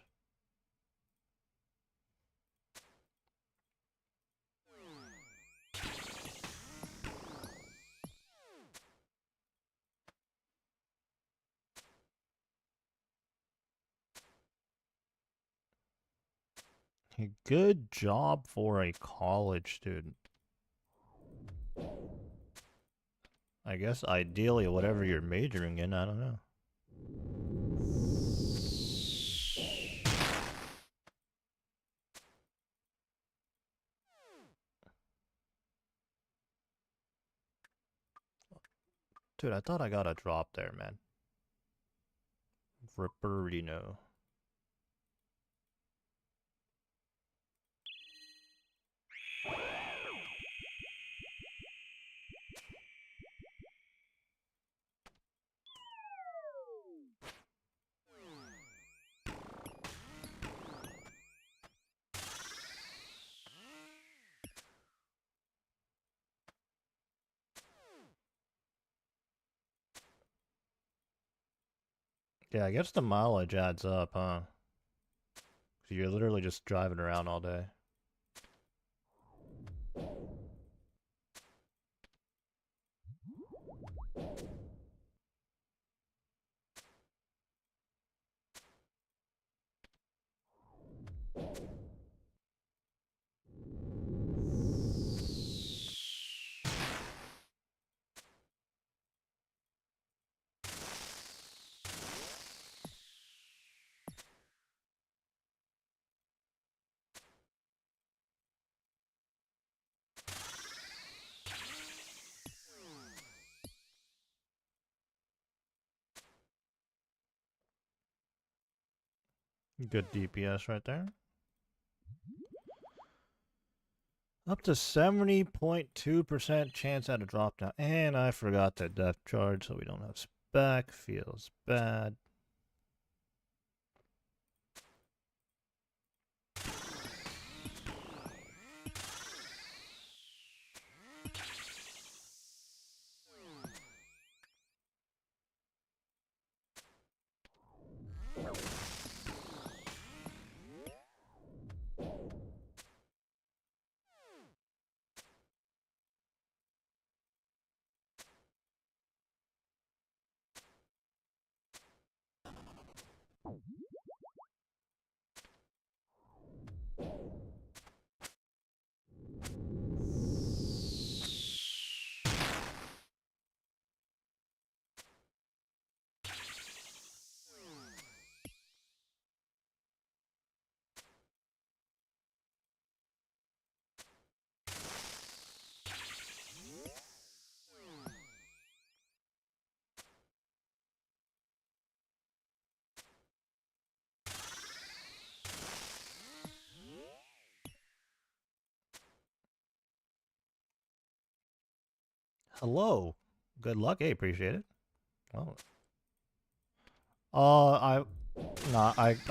Good job for a college student. I guess ideally whatever you're majoring in, I don't know. Dude, I thought I got a drop there, man. Ripperino. Yeah, I guess the mileage adds up, huh? 'Cause you're literally just driving around all day. Good DPS right there. Up to 70.2% chance at a drop down. And I forgot that depth charge, so we don't have spec. Feels bad. Hello. Good luck. Hey, appreciate it. Oh. I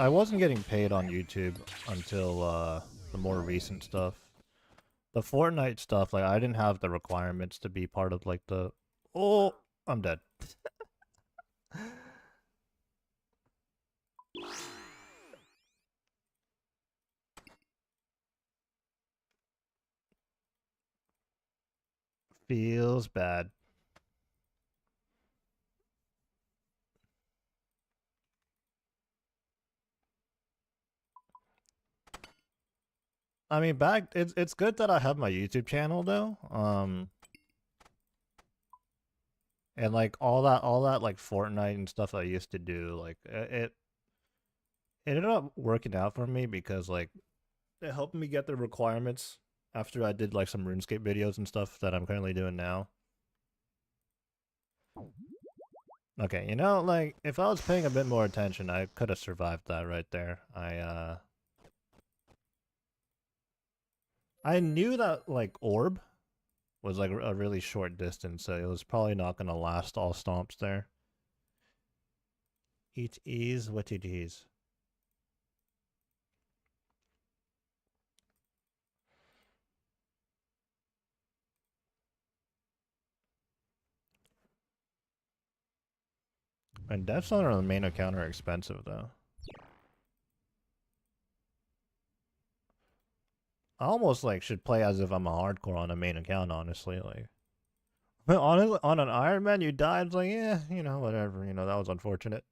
wasn't getting paid on YouTube until the more recent stuff. The Fortnite stuff, like I didn't have the requirements to be part of like the oh, I'm dead. Feels bad. I mean, it's good that I have my YouTube channel though. And like all that like Fortnite and stuff I used to do, like it ended up working out for me because like it helped me get the requirements after I did like some RuneScape videos and stuff that I'm currently doing now. Okay, you know, like if I was paying a bit more attention, I could have survived that right there. I knew that like orb was like a really short distance, so it was probably not gonna last all stomps there. It is what it is. And deaths on the main account are expensive though. I almost like should play as if I'm a hardcore on a main account, honestly. Like, honestly, on an Iron Man, you died. It's like, yeah, you know, whatever. You know, that was unfortunate.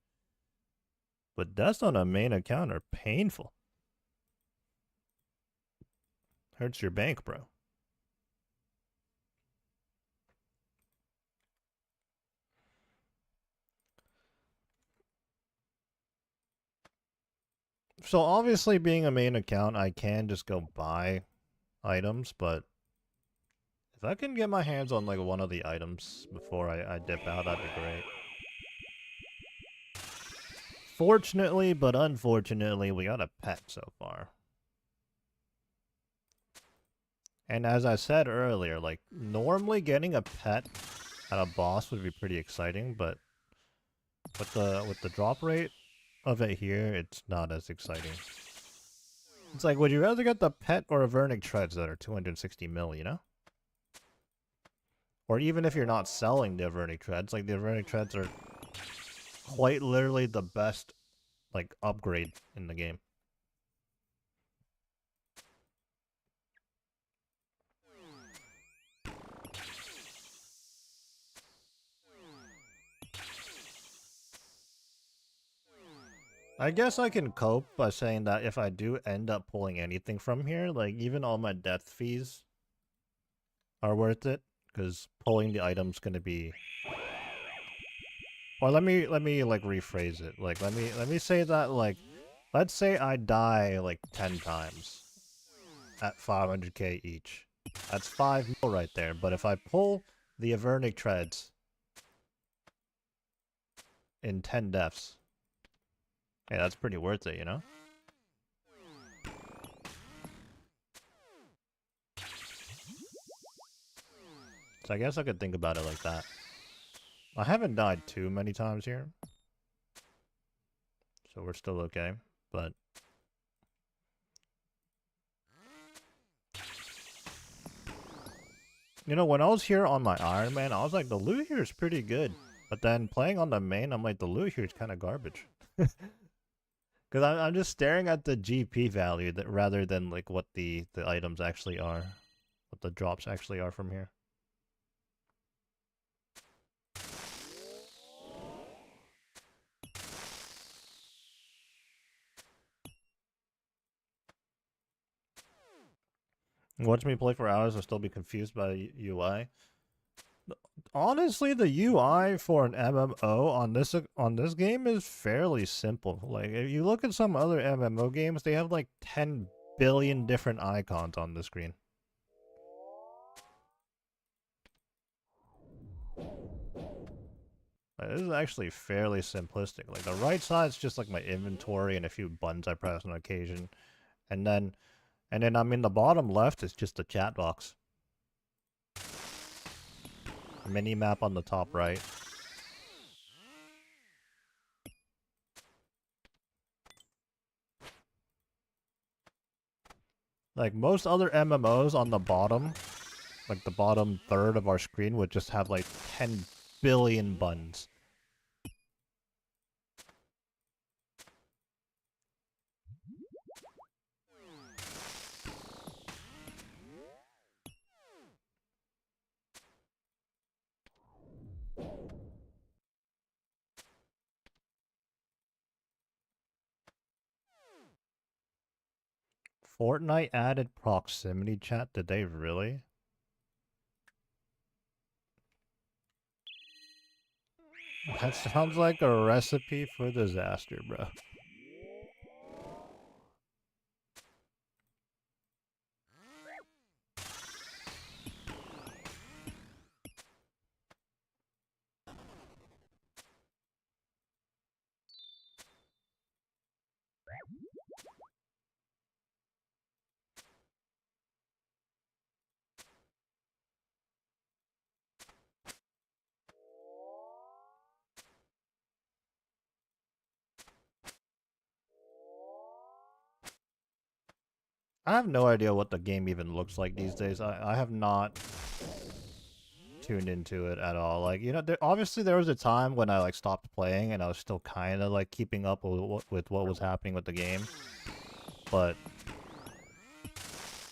But deaths on a main account are painful. Hurts your bank, bro. So obviously being a main account, I can just go buy items, but if I can get my hands on like one of the items before I dip out, that'd be great. Fortunately, but unfortunately, we got a pet so far. And as I said earlier, like, normally getting a pet at a boss would be pretty exciting, but with the drop rate of it here, it's not as exciting. It's like, would you rather get the pet or Avernic Treads that are 260 mil, you know? Or even if you're not selling the Avernic Treads, like, the Avernic Treads are quite literally the best, like, upgrade in the game. I guess I can cope by saying that if I do end up pulling anything from here, like, even all my death fees are worth it, because pulling the item's gonna be... Or let me like rephrase it. Like let me say that, like, let's say I die like 10 times at 500k each. That's 5 mil right there. But if I pull the Avernic Treads in 10 deaths, hey, that's pretty worth it, you know? So I guess I could think about it like that. I haven't died too many times here, so we're still okay, but... You know, when I was here on my Iron Man, I was like, the loot here is pretty good. But then playing on the main, I'm like, the loot here is kind of garbage. Because I'm just staring at the GP value that rather than like what the items actually are. What the drops actually are from here. Watch me play for hours and still be confused by UI. Honestly, the UI for an MMO on this game is fairly simple. Like, if you look at some other MMO games, they have like 10 billion different icons on the screen. Like, this is actually fairly simplistic. Like, the right side's just like my inventory and a few buttons I press on occasion. And then I mean, the bottom left is just a chat box. Mini map on the top right. Like, most other MMOs on the bottom, like the bottom third of our screen, would just have like 10 billion buttons. Fortnite added proximity chat? Did they really? That sounds like a recipe for disaster, bro. I have no idea what the game even looks like these days. I have not tuned into it at all. Like, you know, obviously there was a time when I like stopped playing and I was still kind of like keeping up with what was happening with the game. But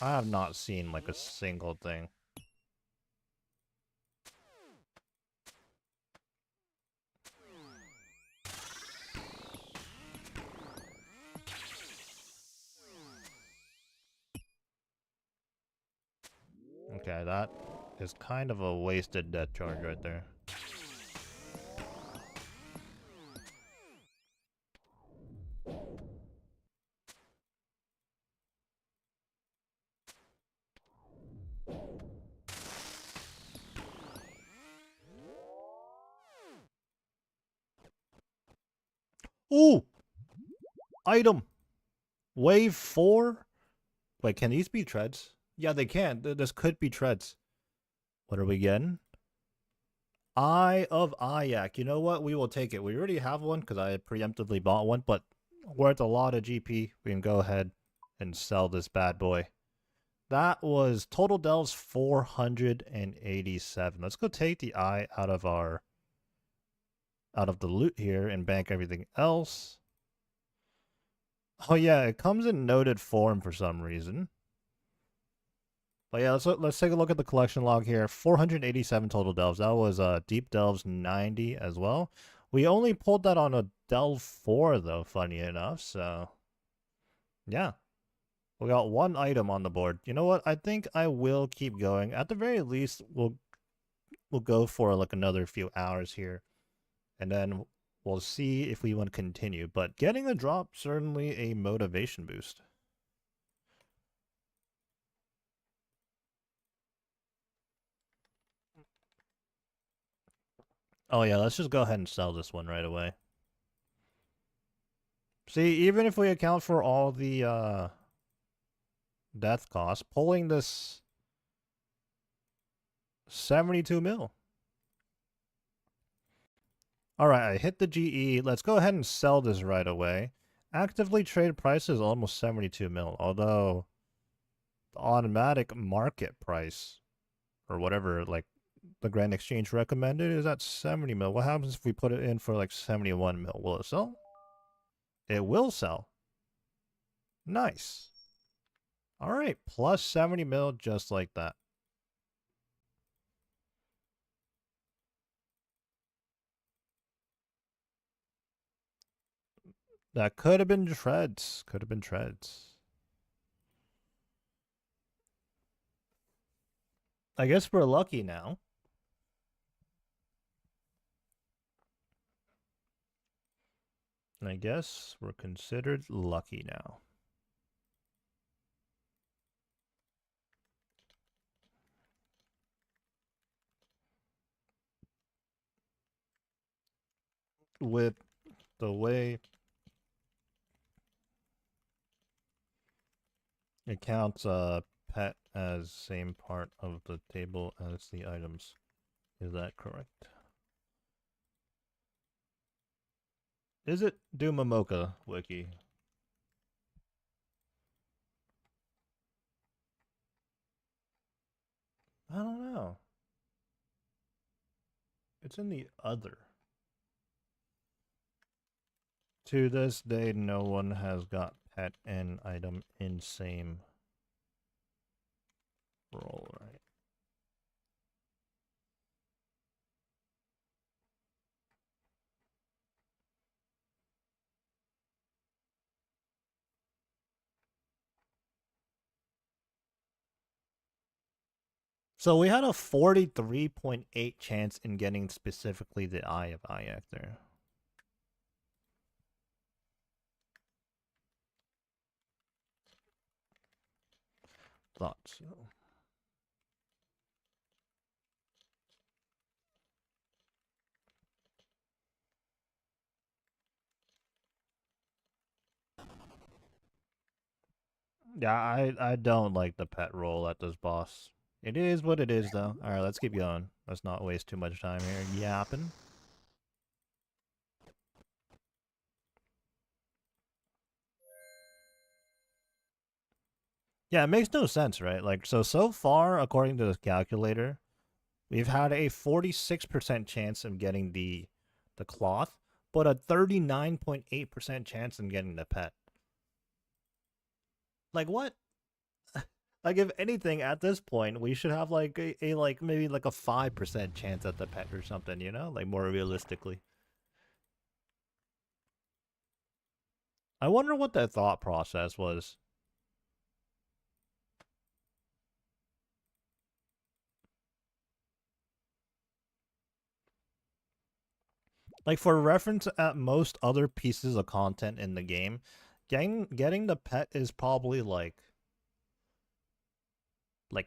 I have not seen like a single thing. Yeah, that is kind of a wasted death charge right there. Ooh! Item! Wave 4? Wait, can these be treads? Yeah, they can. This could be treads. What are we getting? Eye of Ayak. You know what? We will take it. We already have one because I preemptively bought one, but worth a lot of GP. We can go ahead and sell this bad boy. That was total delves 487. Let's go take the eye out of the loot here and bank everything else. Oh yeah, it comes in noted form for some reason. But yeah, let's take a look at the collection log here. 487 total delves. That was deep delves 90 as well. We only pulled that on a delve 4 though, funny enough. So yeah. We got one item on the board. You know what? I think I will keep going. At the very least, we'll go for like another few hours here. And then we'll see if we want to continue. But getting a drop, certainly a motivation boost. Oh yeah, let's just go ahead and sell this one right away. See, even if we account for all the death costs, pulling this 72 mil. Alright, I hit the GE. Let's go ahead and sell this right away. Actively trade price is almost 72 mil, although the automatic market price, or whatever, like, the Grand Exchange recommended is at 70 mil. What happens if we put it in for, like, 71 mil? Will it sell? It will sell. Nice. Alright, plus 70 mil just like that. That could have been treads. Could have been treads. I guess we're lucky now. I guess we're considered lucky now. With the way it counts pet as same part of the table as the items. Is that correct? Is it Dumamoka wiki? I don't know. It's in the other. To this day, no one has got pet and item in same role, right? So we had a 43.8 chance in getting specifically the Eye of Ayak there. Thought so. Yeah, I don't like the pet roll at this boss. It is what it is, though. Alright, let's keep going. Let's not waste too much time here yapping. Yeah, it makes no sense, right? Like, so far, according to this calculator, we've had a 46% chance of getting the cloth, but a 39.8% chance in getting the pet. Like, what? Like, if anything, at this point, we should have like a like maybe like a 5% chance at the pet or something, you know? Like, more realistically. I wonder what that thought process was. Like for reference, at most other pieces of content in the game, getting the pet is probably like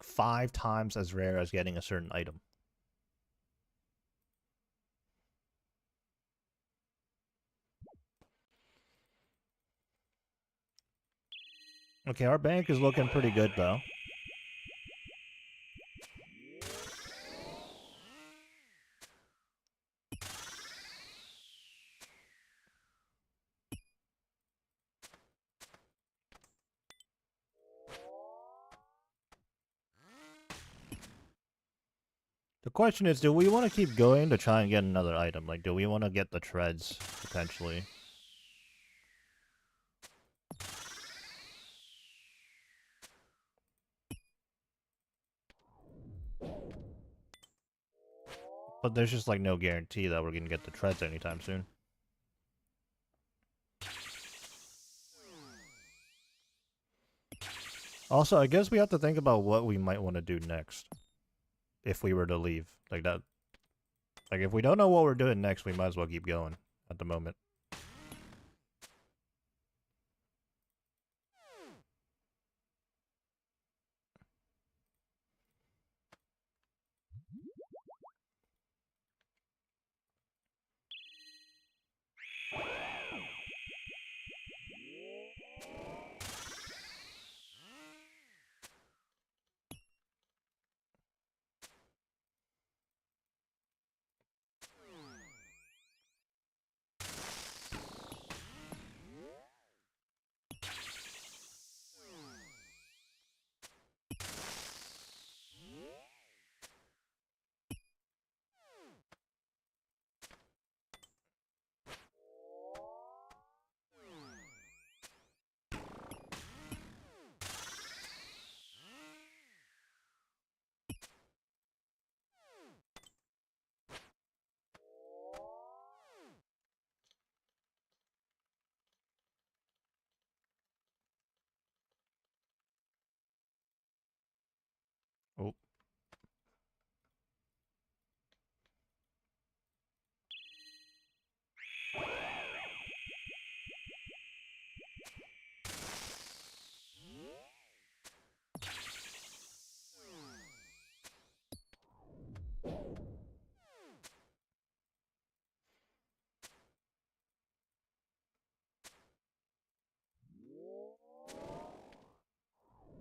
5 times as rare as getting a certain item. Okay, our bank is looking pretty good though. The question is, do we want to keep going to try and get another item? Like, do we want to get the treads, potentially? But there's just, like, no guarantee that we're going to get the treads anytime soon. Also, I guess we have to think about what we might want to do next. If we were to leave. Like, that... Like, if we don't know what we're doing next, we might as well keep going at the moment. Oh.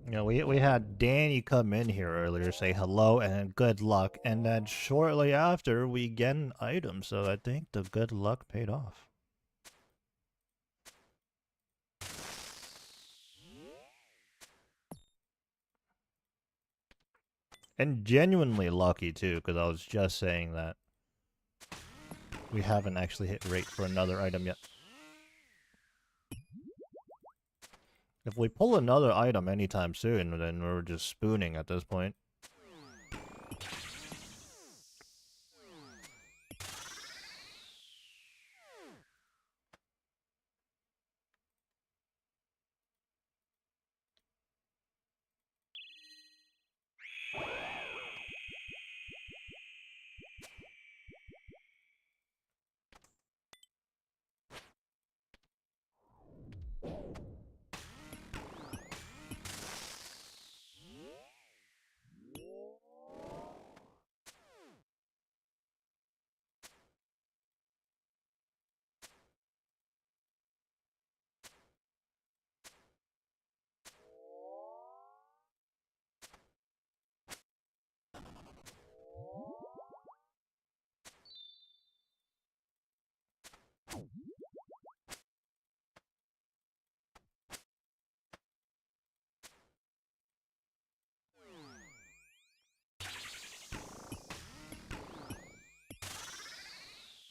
You know, we had Danny come in here earlier, say hello and good luck, and then shortly after we get an item, so I think the good luck paid off. And genuinely lucky too, because I was just saying that we haven't actually hit rate for another item yet. If we pull another item anytime soon, then we're just spooning at this point.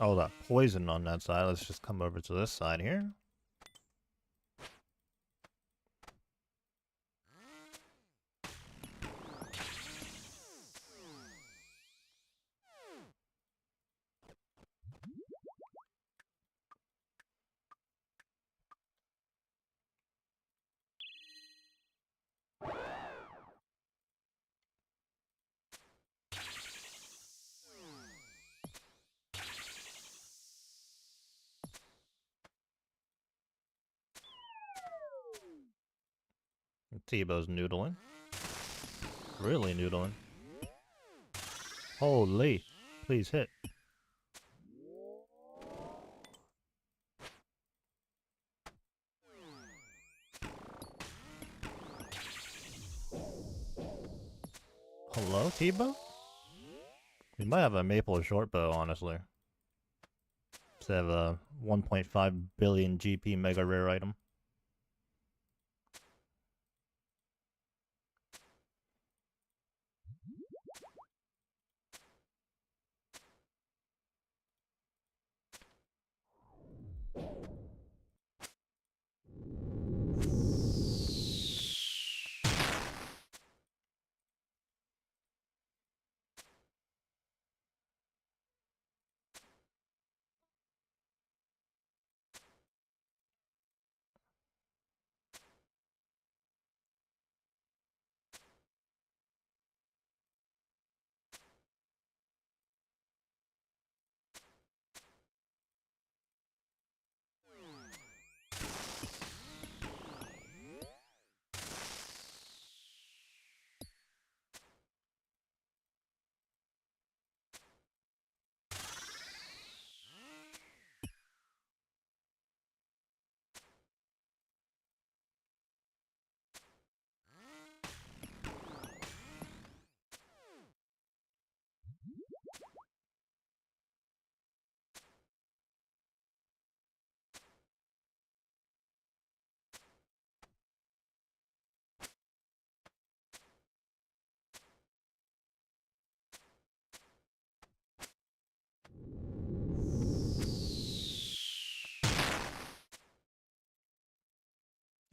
Oh, that poison on that side. Let's just come over to this side here. T-Bow's noodling. Really noodling. Holy. Please hit. Hello, T-Bow? We might have a maple short bow, honestly. Instead of a 1.5 billion GP mega rare item.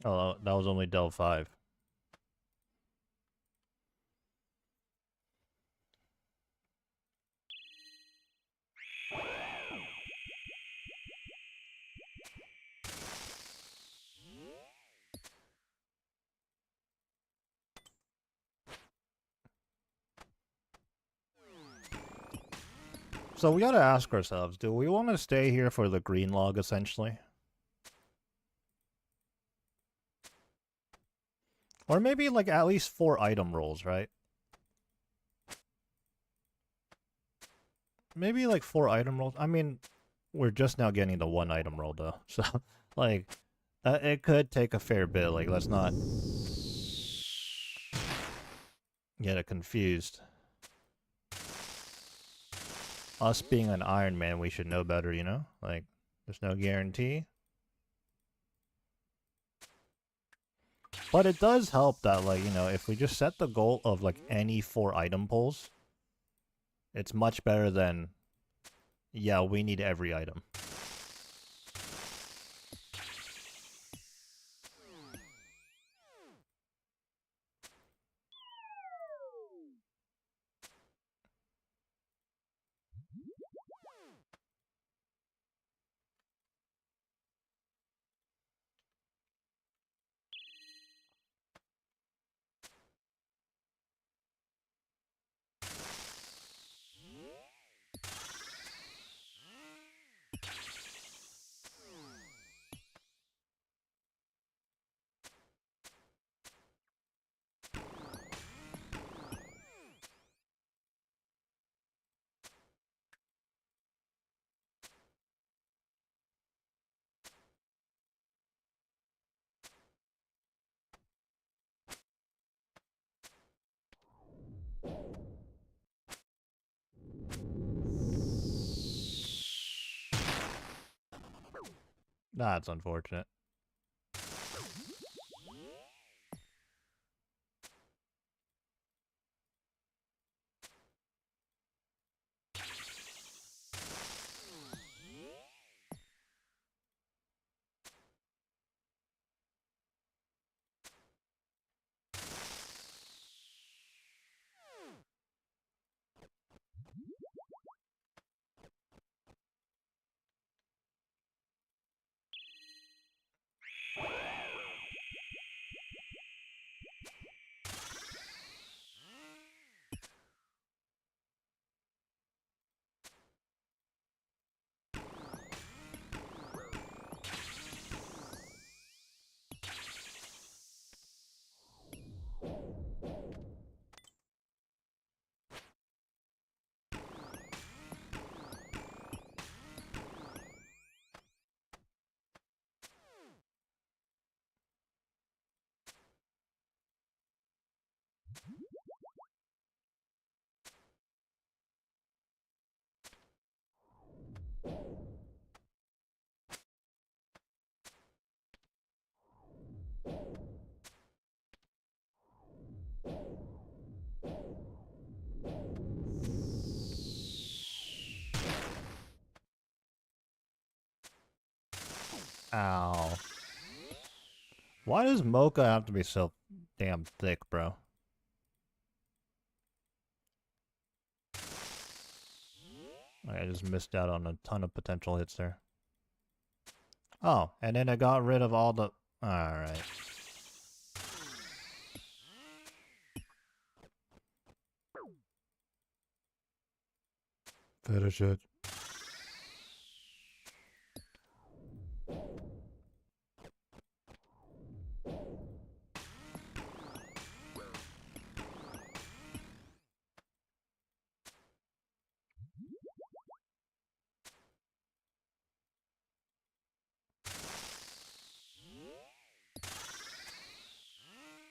Oh, that was only Del 5. So we gotta ask ourselves, do we want to stay here for the green log, essentially? Or maybe, like, at least 4 item rolls, right? Maybe, like, 4 item rolls. I mean, we're just now getting the 1 item roll, though. So, like, it could take a fair bit. Like, let's not get it confused. Us being an Iron Man, we should know better, you know? Like, there's no guarantee. But it does help that, like, you know, if we just set the goal of, like, any 4 item pulls, it's much better than, yeah, we need every item. That's unfortunate. Ow. Why does Mocha have to be so damn thick, bro? I just missed out on a ton of potential hits there. Oh, and then I got rid of all the... Alright. Finish it.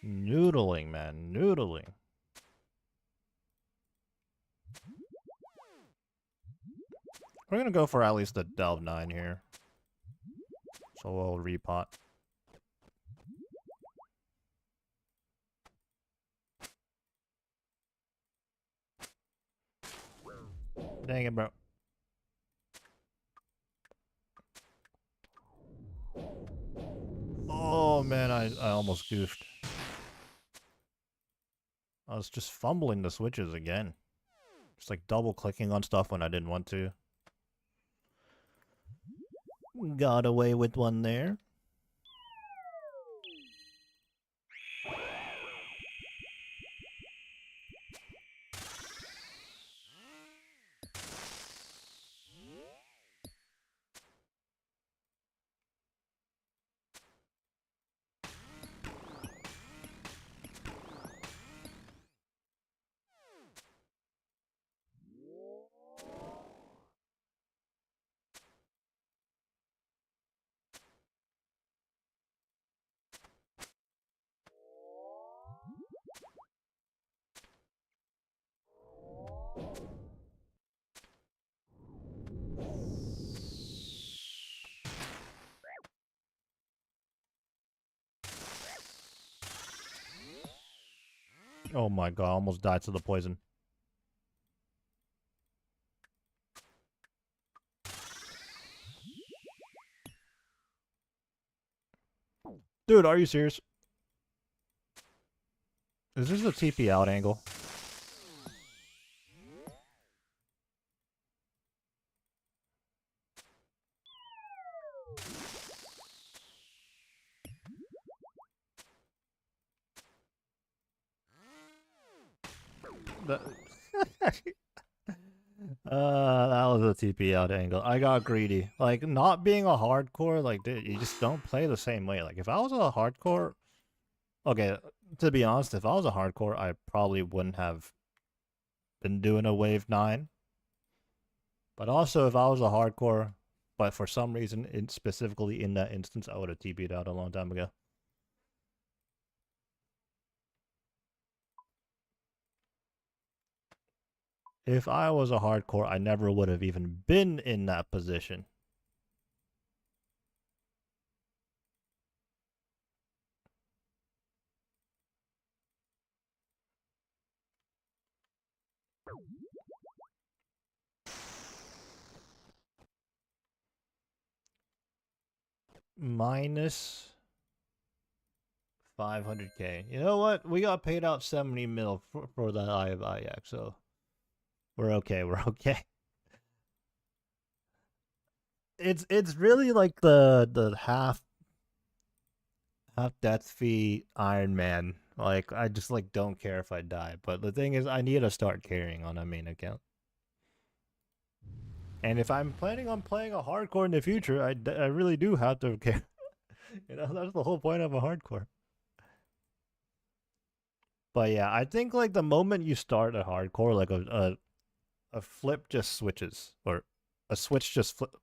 Noodling, man. Noodling. We're gonna go for at least a Delve 9 here. So we'll repot. Dang it, bro. Oh, man, I almost goofed. I was just fumbling the switches again. Just like double clicking on stuff when I didn't want to. Got away with one there. Oh my god, I almost died to the poison. Dude, are you serious? Is this a TP out angle? That that was a TP out angle. I got greedy. Like, not being a hardcore, like, dude, you just don't play the same way. Like, if I was a hardcore... Okay, to be honest, if I was a hardcore, I probably wouldn't have been doing a wave 9. But also, if I was a hardcore, but for some reason, specifically in that instance, I would have TP'd out a long time ago. If I was a hardcore, I never would have even been in that position. Minus 500k. You know what? We got paid out 70 mil for that Eye of Ayak, so we're okay. We're okay. It's really like the half death fee Iron Man. Like, I just like don't care if I die. But the thing is, I need to start carrying on a main account. And if I'm planning on playing a hardcore in the future, I really do have to care. You know, that's the whole point of a hardcore. But yeah, I think like the moment you start a hardcore, like a flip just switches, or a switch just flip.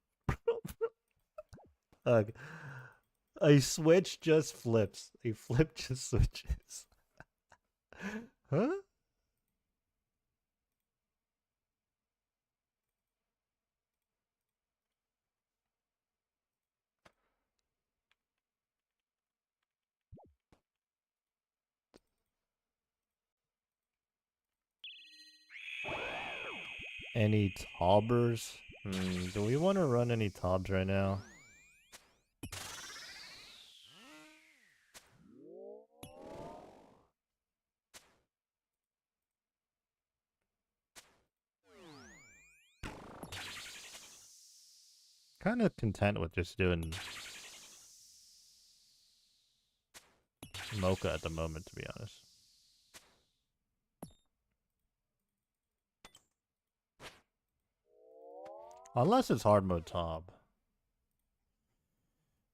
A switch just flips. A flip just switches. Huh? Any tobbers? Do we want to run any tobs right now? Kind of content with just doing Mocha at the moment, to be honest. Unless it's hard mode top.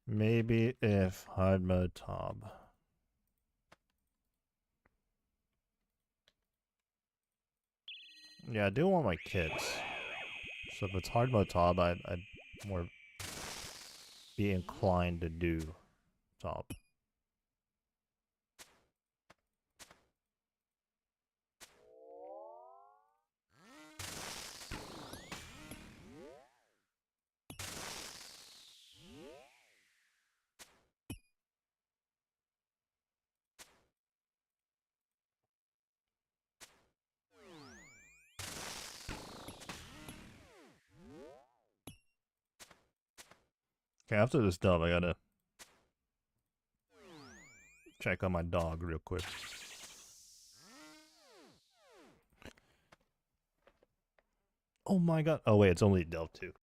Maybe if hard mode top. Yeah, I do want my kits. So if it's hard mode top, I'd more be inclined to do top. Okay, after this dub, I gotta check on my dog real quick. Oh my god. Oh wait, it's only Delve 2.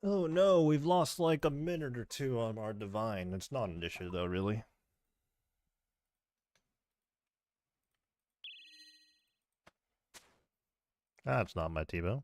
Oh no, we've lost like a minute or two on our divine. It's not an issue though, really. That's not my T-bow.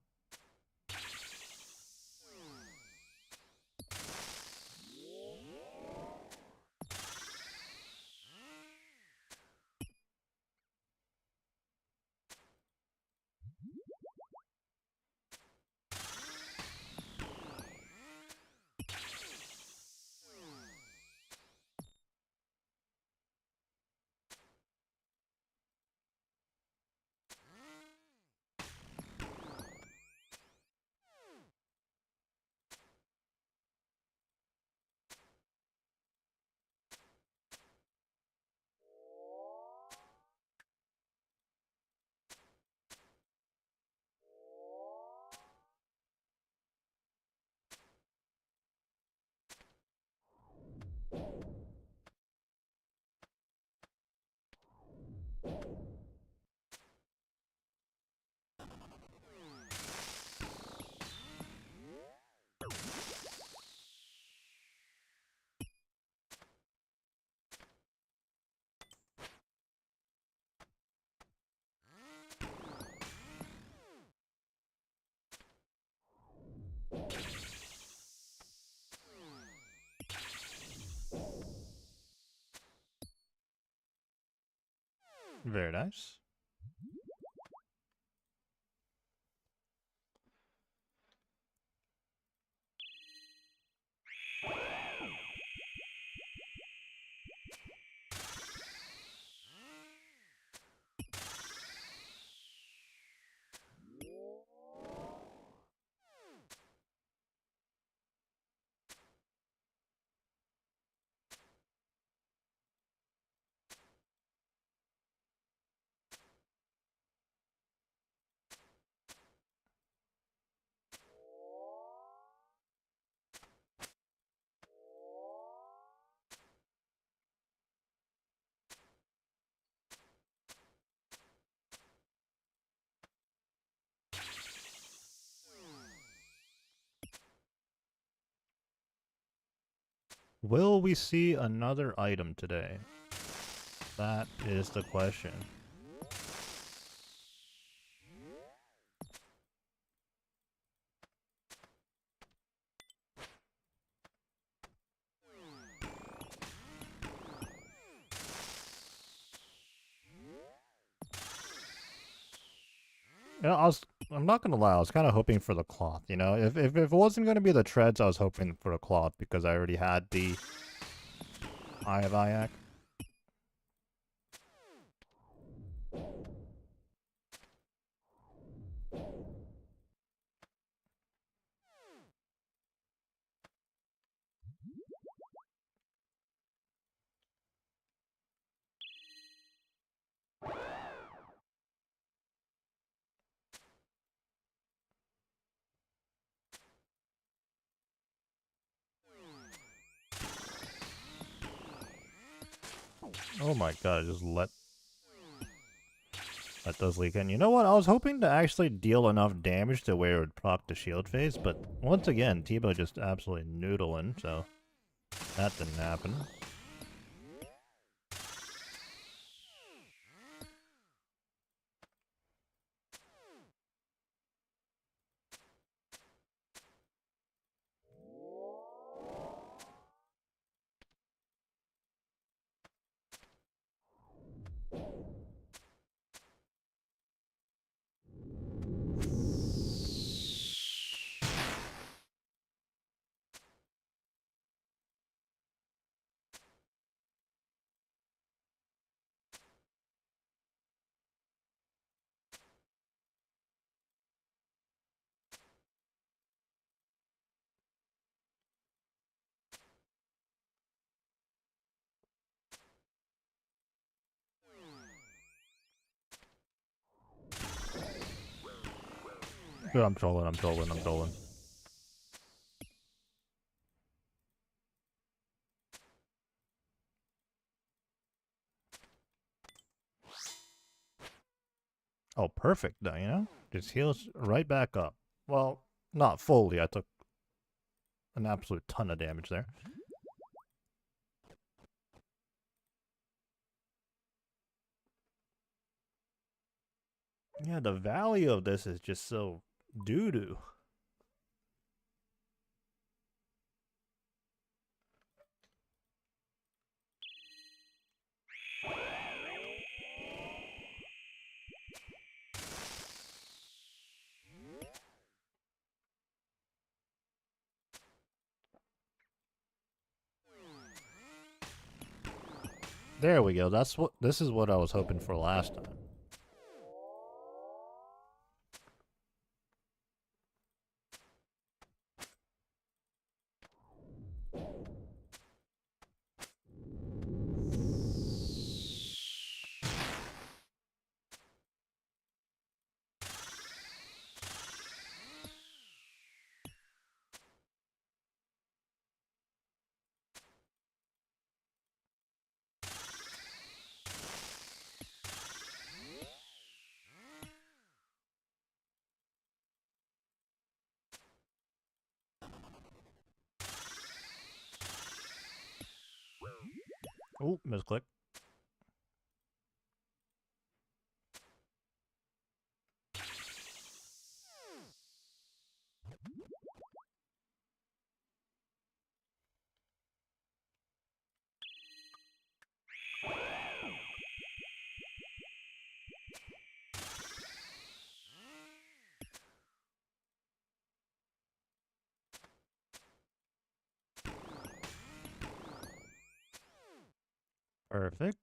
Very nice. Will we see another item today? That is the question. You know, I'm not gonna lie, I was kind of hoping for the cloth. You know, if it wasn't gonna be the treads, I was hoping for the cloth because I already had the Eye of Ayak. Oh my god, just let those leak in. You know what? I was hoping to actually deal enough damage to where it would proc the shield phase, but once again, Tebow just absolutely noodling, so that didn't happen. Good, I'm trolling. Oh, perfect, though, you know? Just heals right back up. Well, not fully. I took an absolute ton of damage there. Yeah, the value of this is just so doo-doo. There we go. This is what I was hoping for last time. Oh, misclick. Perfect.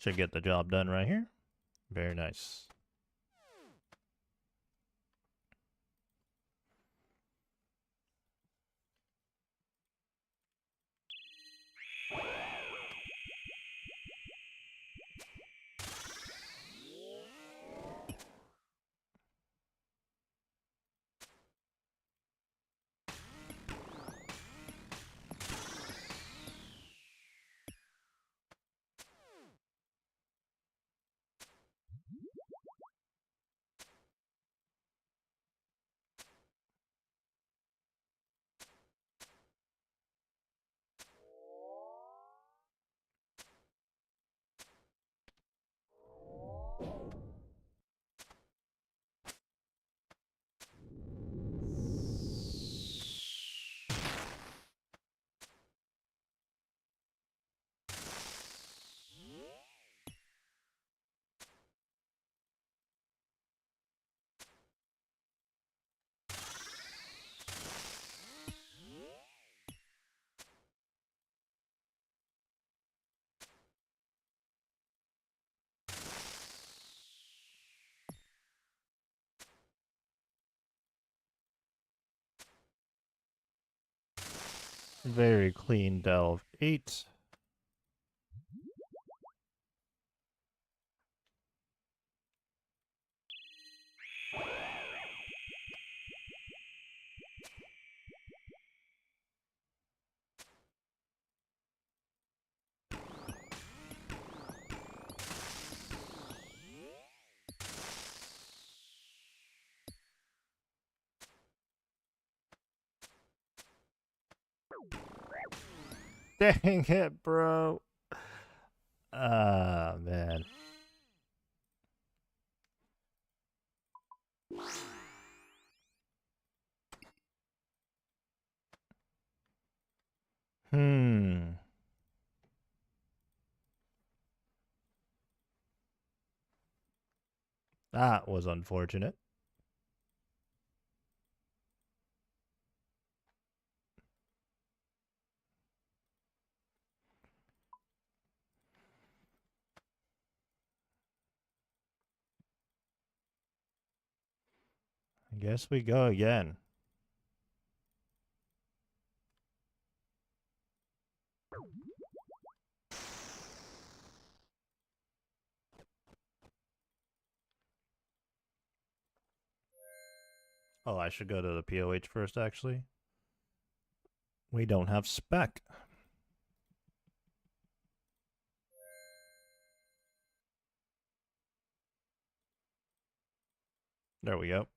Should get the job done right here. Very nice. Very clean delve. 8. Dang it, bro. Ah, man. Hmm. That was unfortunate. I guess we go again. Oh, I should go to the POH first, actually. We don't have spec. There we go.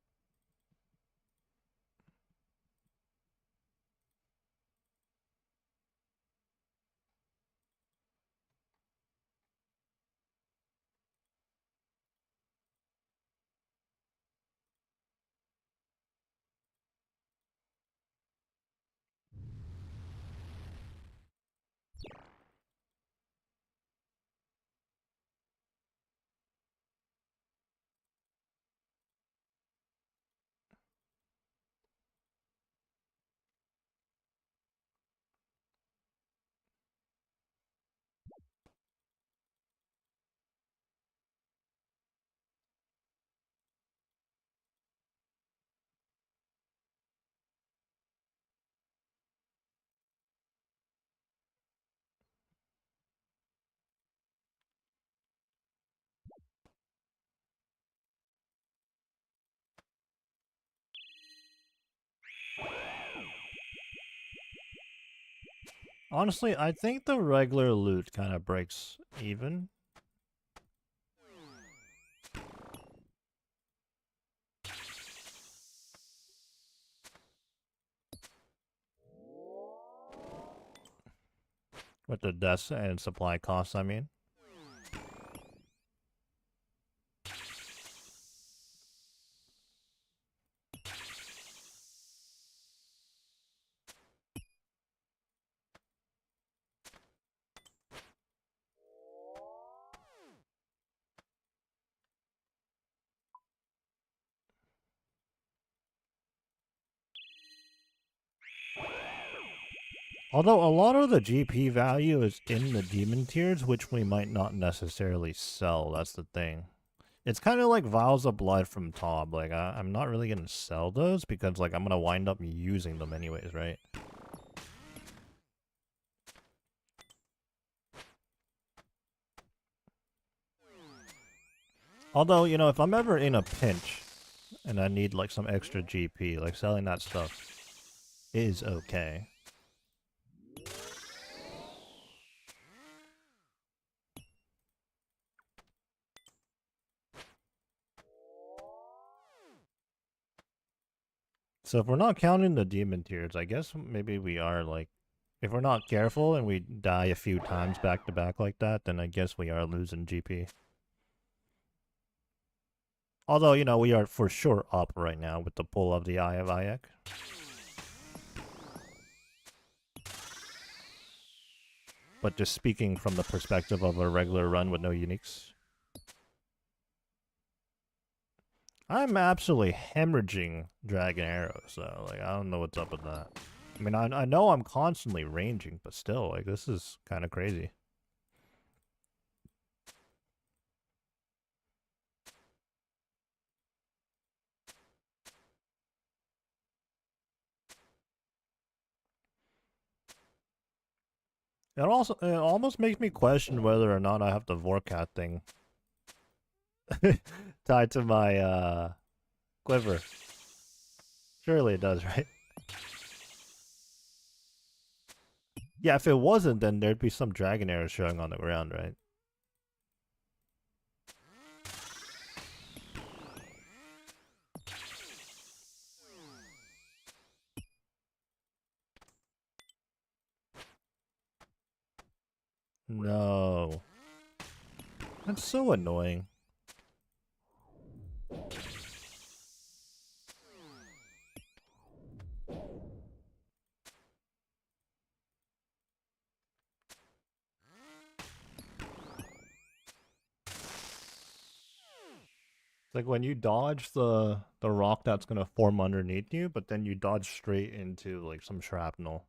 Honestly, I think the regular loot kind of breaks even. With the deaths and supply costs, I mean. Although a lot of the GP value is in the demon tiers, which we might not necessarily sell, that's the thing. It's kind of like Vials of Blood from Tob. Like, I'm not really going to sell those because, like, I'm going to wind up using them anyways, right? Although, you know, if I'm ever in a pinch and I need, like, some extra GP, like, selling that stuff is okay. So if we're not counting the demon tiers, I guess maybe we are, like, if we're not careful and we die a few times back to back like that, then I guess we are losing GP. Although, you know, we are for sure up right now with the pull of the Eye of Ayek. But just speaking from the perspective of a regular run with no uniques. I'm absolutely hemorrhaging Dragon Arrows, so, like, I don't know what's up with that. I mean, I know I'm constantly ranging, but still, like, this is kind of crazy. It almost makes me question whether or not I have the Vorkat thing tied to my quiver. Surely it does, right? Yeah, if it wasn't, then there'd be some dragon arrows showing on the ground, right? No. That's so annoying. It's like when you dodge the rock that's gonna form underneath you, but then you dodge straight into like some shrapnel.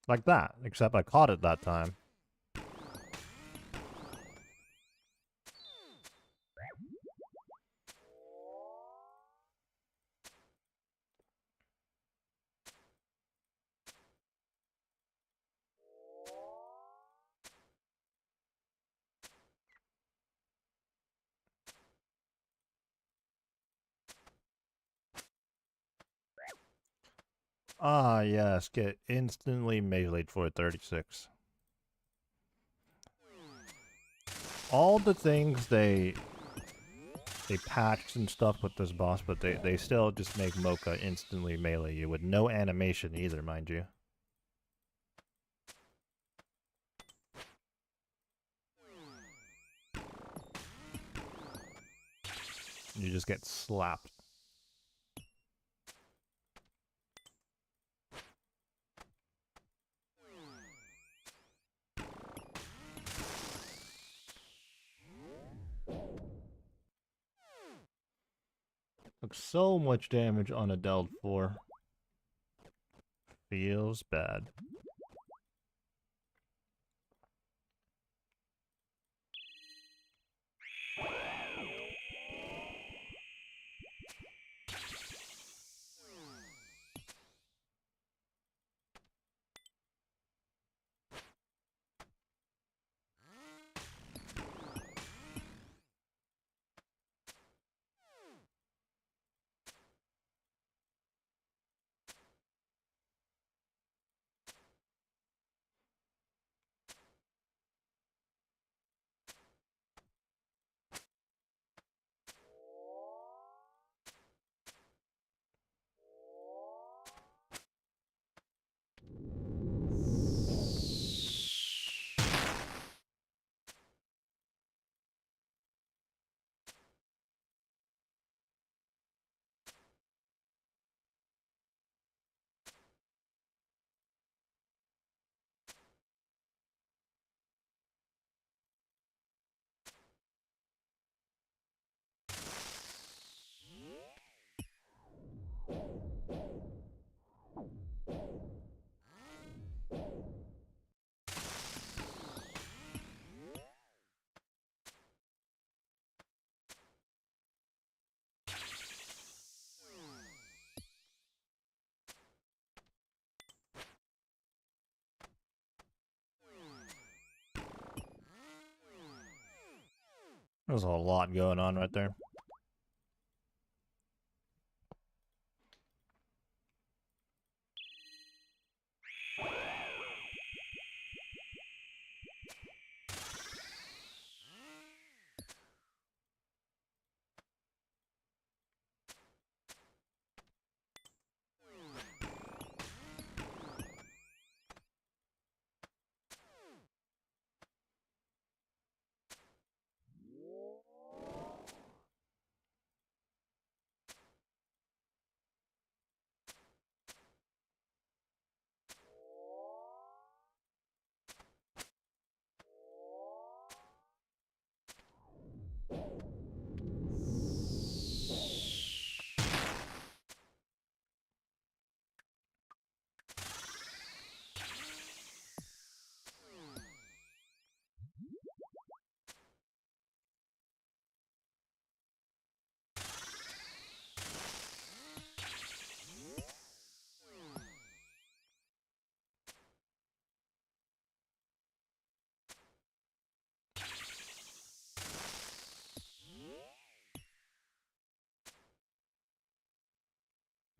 Like that, except I caught it that time. Ah, yes, get instantly meleeed for 36. All the things they patched and stuff with this boss, but they still just make Mocha instantly melee you with no animation either, mind you. You just get slapped. Took so much damage on a Deld 4. Feels bad. There's a lot going on right there.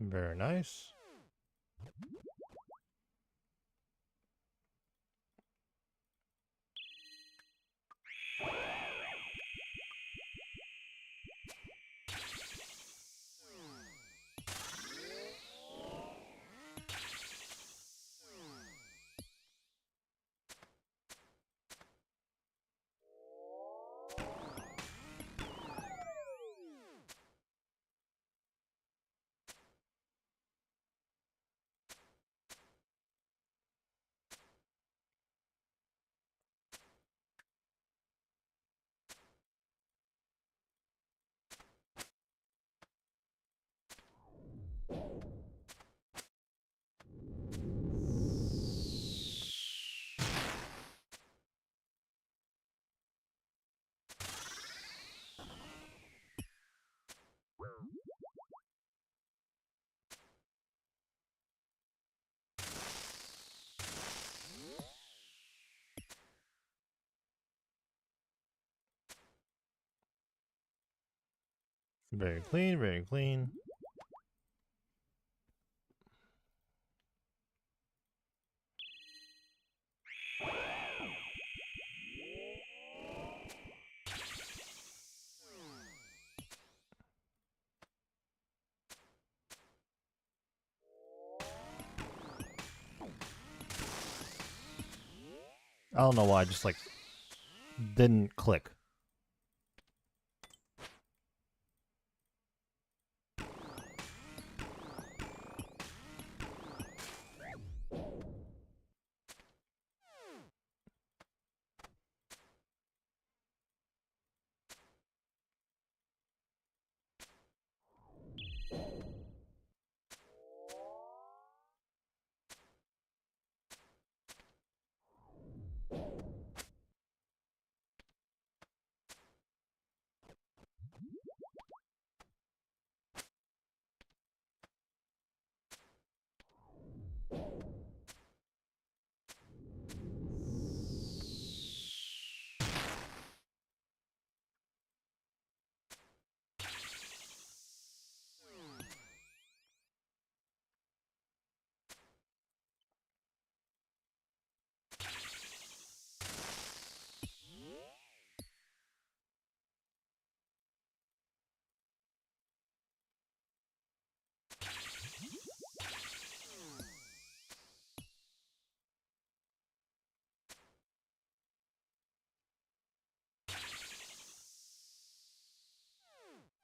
Very nice. Very clean, very clean. I don't know why, I just like didn't click.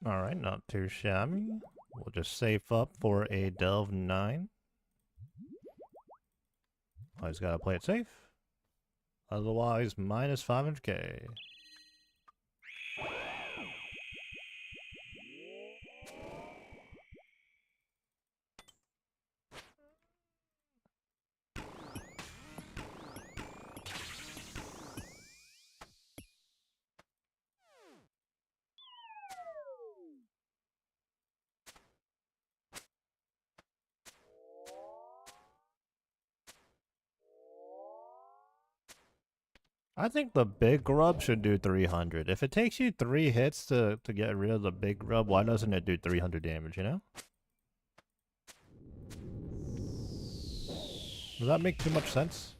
Alright, not too shabby. We'll just save up for a Delve 9. Always gotta play it safe. Otherwise, minus 500k. I think the big grub should do 300. If it takes you 3 hits to get rid of the big grub, why doesn't it do 300 damage, you know? Does that make too much sense?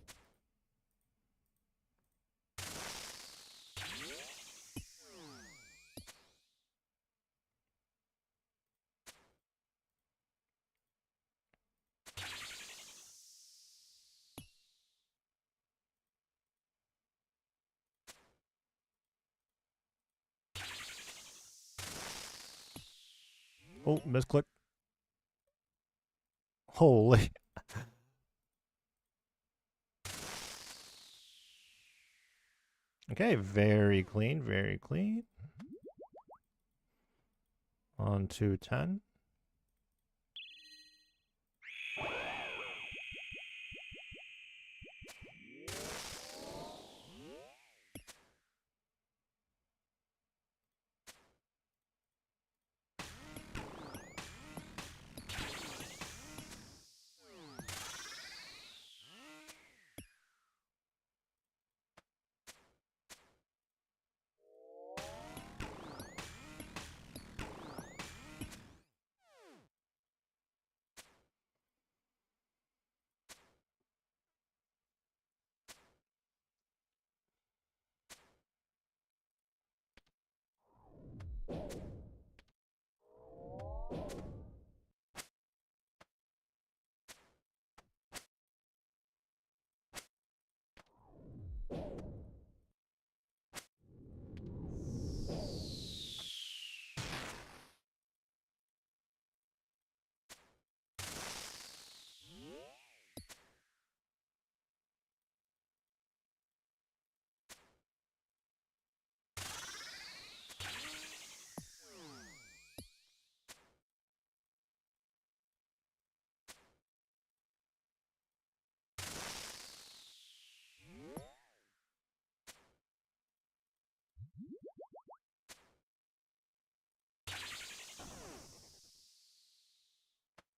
Oh, misclick. Holy. Okay, very clean, very clean. On to 10.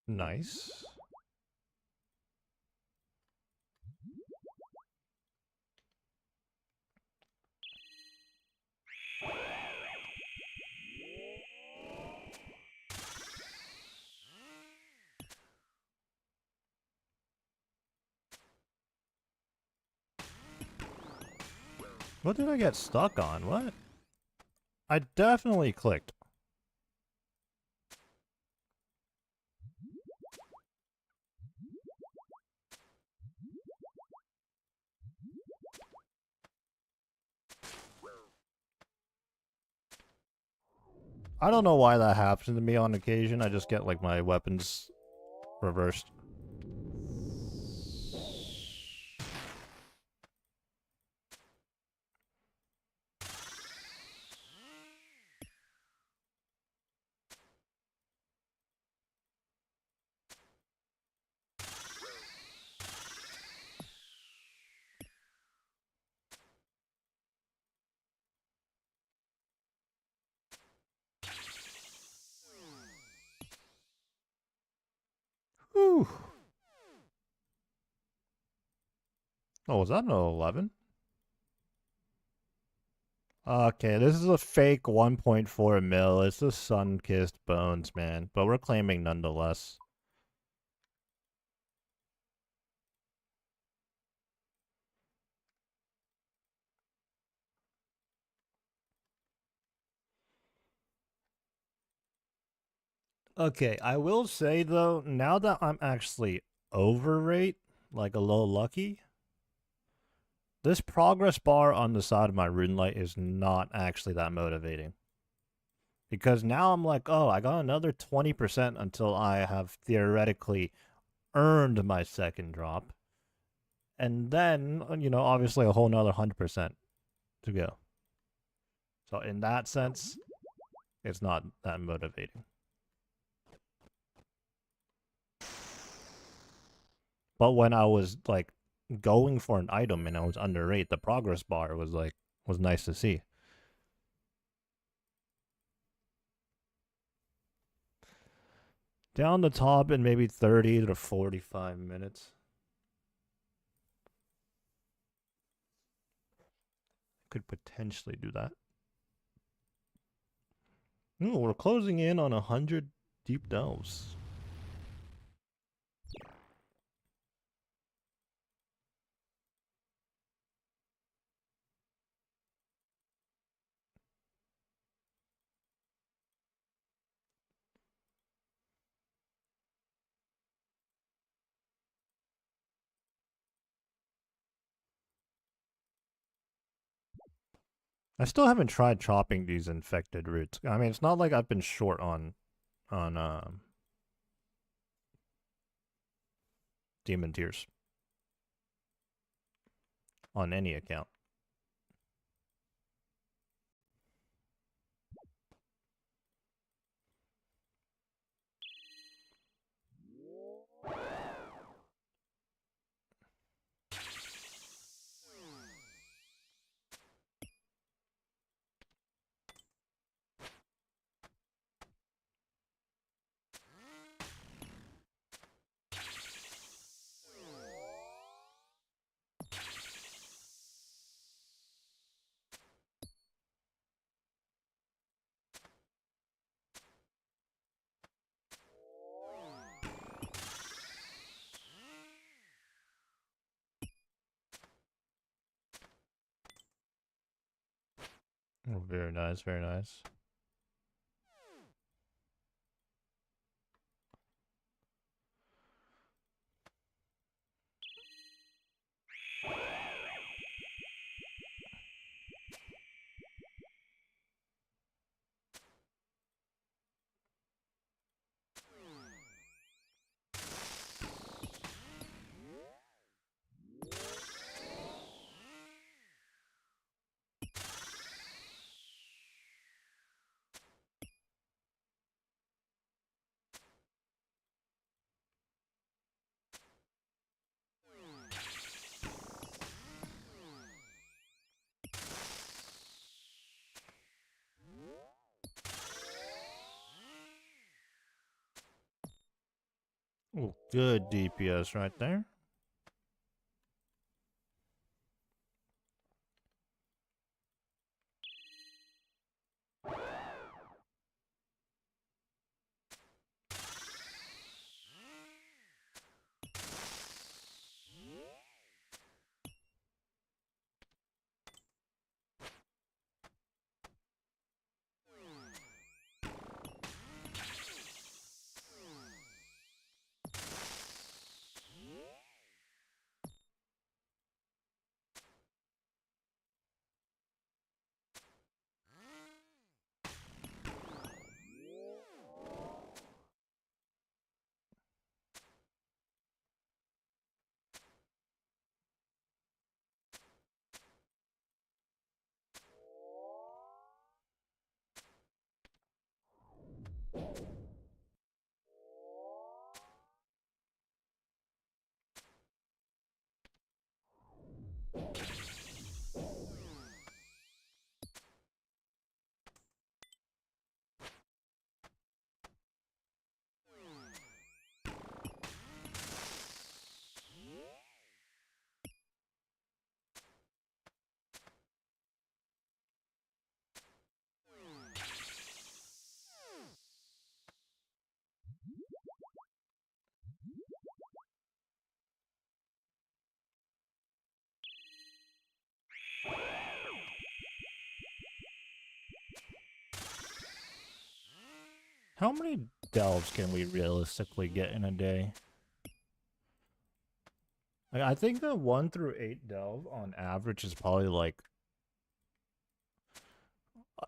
Nice. What did I get stuck on? What? I definitely clicked. I don't know why that happens to me on occasion. I just get like my weapons reversed. Whew. Oh, was that an 11? Okay, this is a fake 1.4 mil. It's the sun-kissed bones, man. But we're claiming nonetheless. Okay, I will say though, now that I'm actually overrate, like a little lucky, this progress bar on the side of my rune light is not actually that motivating. Because now I'm like, oh, I got another 20% until I have theoretically earned my second drop. And then, you know, obviously a whole nother 100% to go. So in that sense, it's not that motivating. But when I was like going for an item and I was underrate, the progress bar was like was nice to see. Down the top in maybe 30 to 45 minutes. could potentially do that. Ooh, we're closing in on 100 deep delves. I still haven't tried chopping these infected roots. I mean, it's not like I've been short on demon tears on any account. Oh, very nice, very nice. Oh, good DPS right there. How many delves can we realistically get in a day? Like, I think the 1 through 8 delve on average is probably like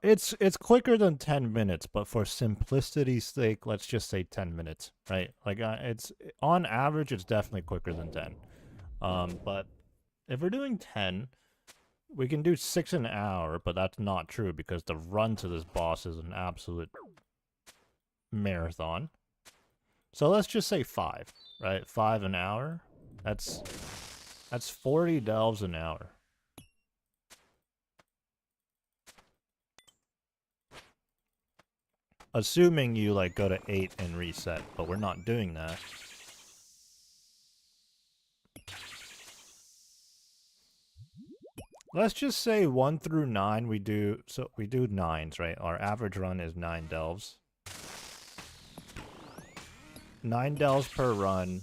it's quicker than 10 minutes, but for simplicity's sake, let's just say 10 minutes, right? Like it's on average it's definitely quicker than 10. But if we're doing 10, we can do 6 an hour, but that's not true because the run to this boss is an absolute marathon. So let's just say 5, right? 5 an hour. That's 40 delves an hour. Assuming you like go to 8 and reset, but we're not doing that. Let's just say 1 through 9 we do 9s, right? Our average run is 9 delves. 9 delves per run,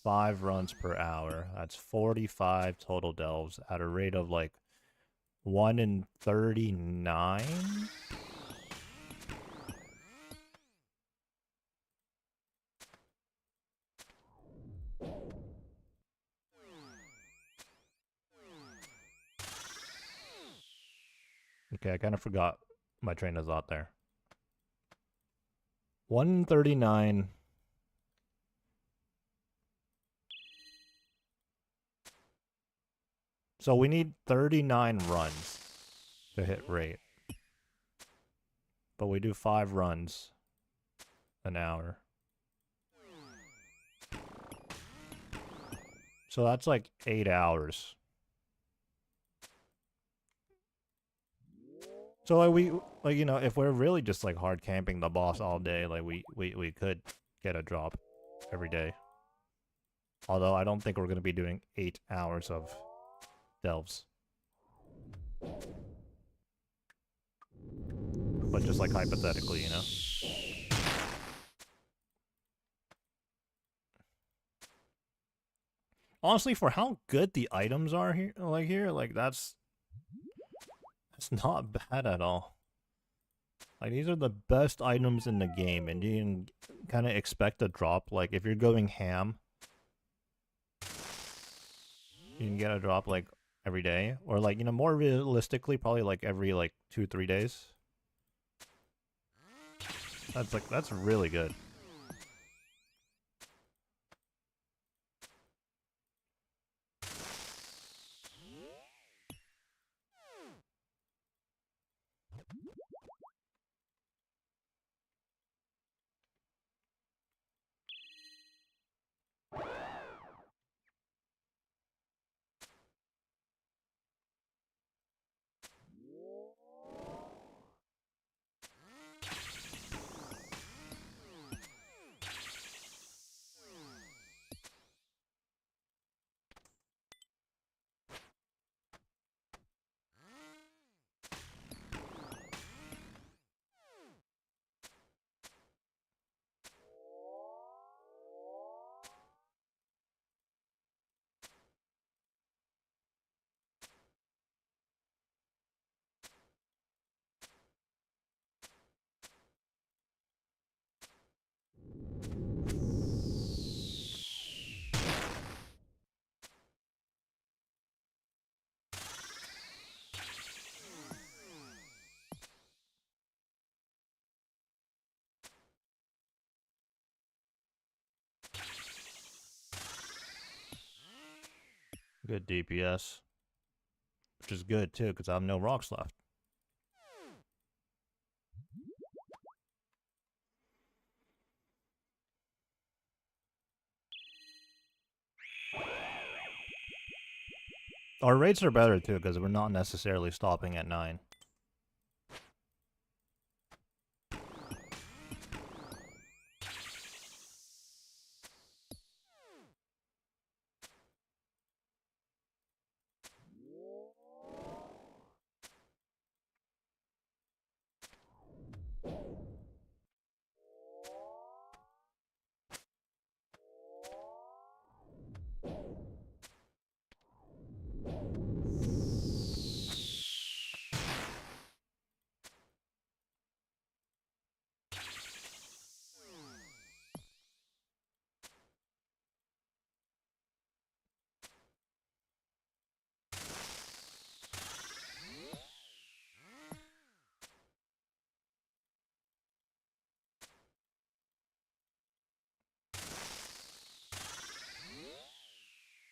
5 runs per hour. That's 45 total delves at a rate of like 1 in 39. Okay, I kind of forgot my train of thought there. 1 in 39. So we need 39 runs to hit rate. But we do 5 runs an hour. So that's like 8 hours. So like you know, if we're really just like hard camping the boss all day, like we could get a drop every day. Although I don't think we're gonna be doing 8 hours of delves. But just like hypothetically, you know? Honestly, for how good the items are here, like that's not bad at all. Like these are the best items in the game, and you can kind of expect a drop. Like if you're going ham, you can get a drop like every day, or like, you know, more realistically, probably like every like 2-3 days. That's really good. Good DPS. Which is good too, because I have no rocks left. Our rates are better too, because we're not necessarily stopping at 9.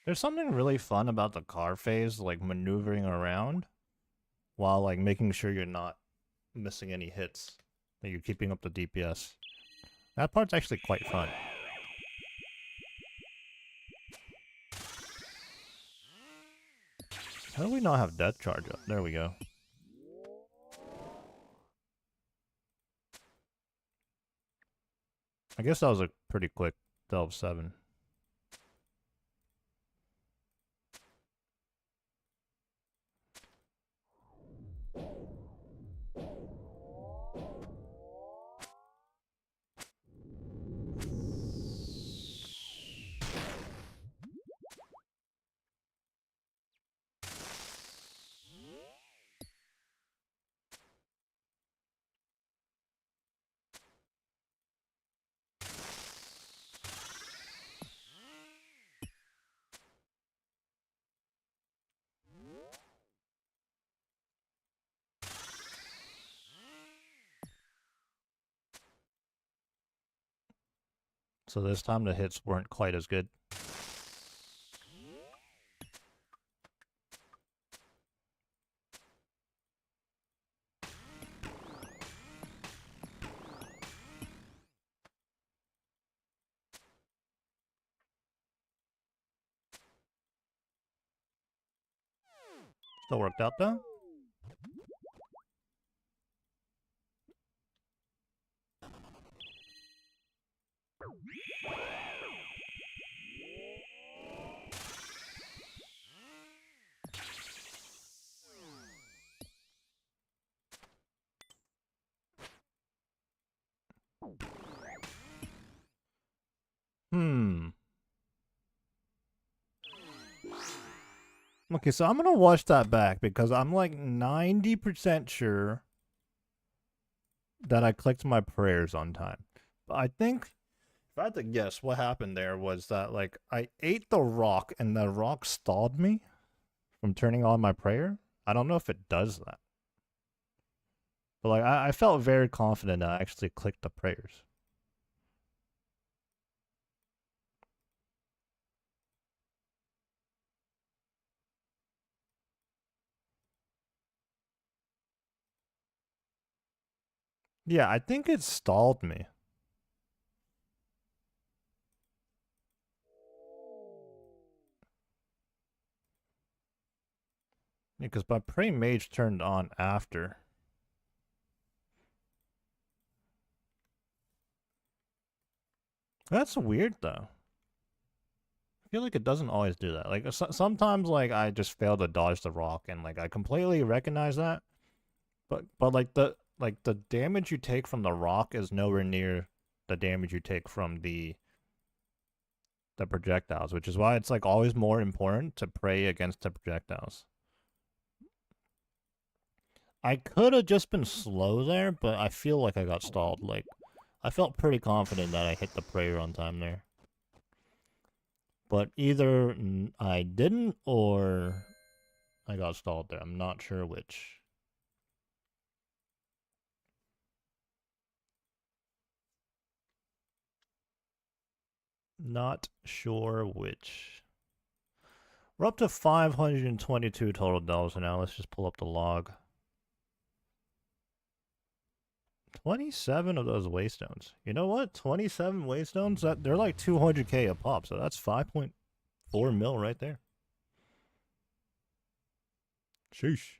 There's something really fun about the car phase, like maneuvering around while like making sure you're not missing any hits, that you're keeping up the DPS. That part's actually quite fun. How do we not have death charge up? There we go. I guess that was a pretty quick delve 7. So this time the hits weren't quite as good. Still worked out though. Okay, so I'm gonna watch that back because I'm like 90% sure that I clicked my prayers on time. But I think if I had to guess, what happened there was that like I ate the rock and the rock stalled me from turning on my prayer. I don't know if it does that. But like I felt very confident that I actually clicked the prayers. Yeah, I think it stalled me. Because my pray mage turned on after. That's weird though. I feel like it doesn't always do that. Like sometimes like I just fail to dodge the rock and like I completely recognize that. But like the damage you take from the rock is nowhere near the damage you take from the projectiles, which is why it's like always more important to pray against the projectiles. I could have just been slow there, but I feel like I got stalled. Like I felt pretty confident that I hit the prayer on time there. But either I didn't or I got stalled there. I'm not sure which. Not sure which. We're up to 522 total dollars now. Let's just pull up the log. 27 of those waystones. You know what? 27 waystones, they're like 200k a pop, so that's 5.4 mil right there. Sheesh.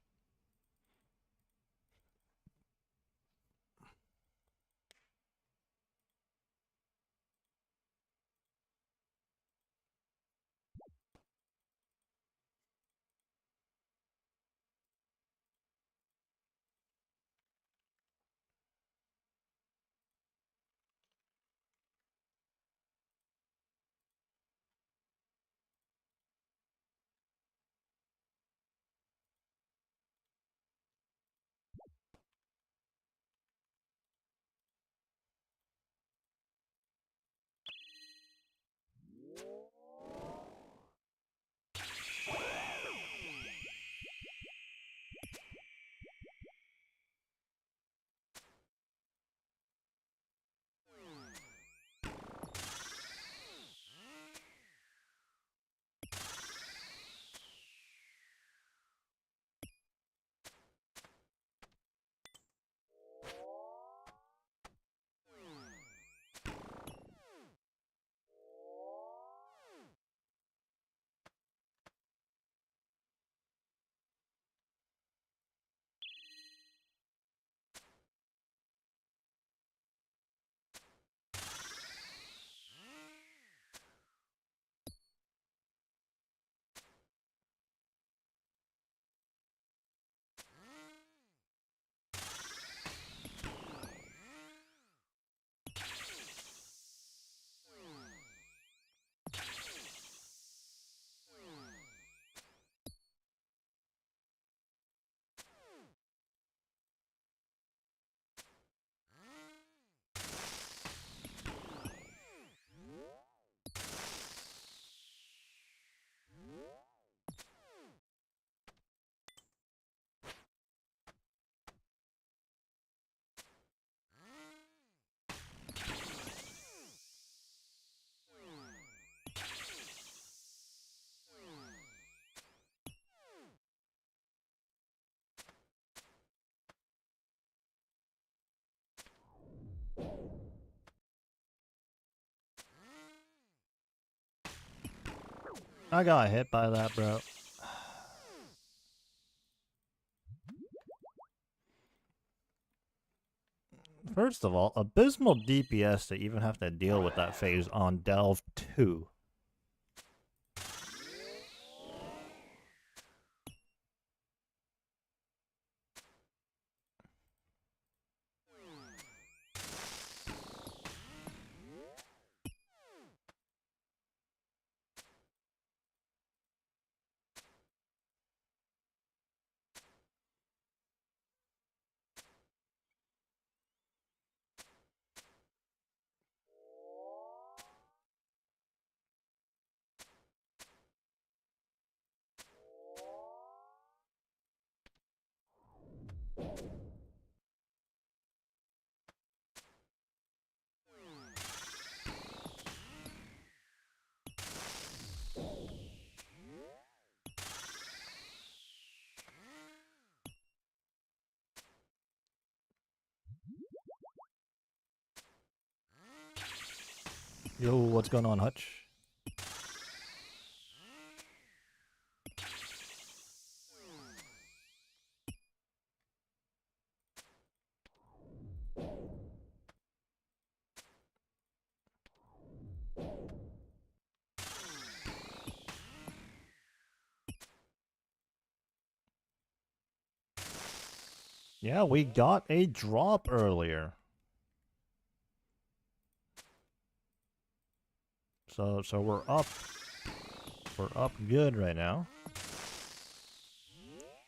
I got hit by that, bro. First of all, abysmal DPS to even have to deal with that phase on Delve 2. Yo, what's going on, Hutch? Yeah, we got a drop earlier. So we're up. We're up good right now.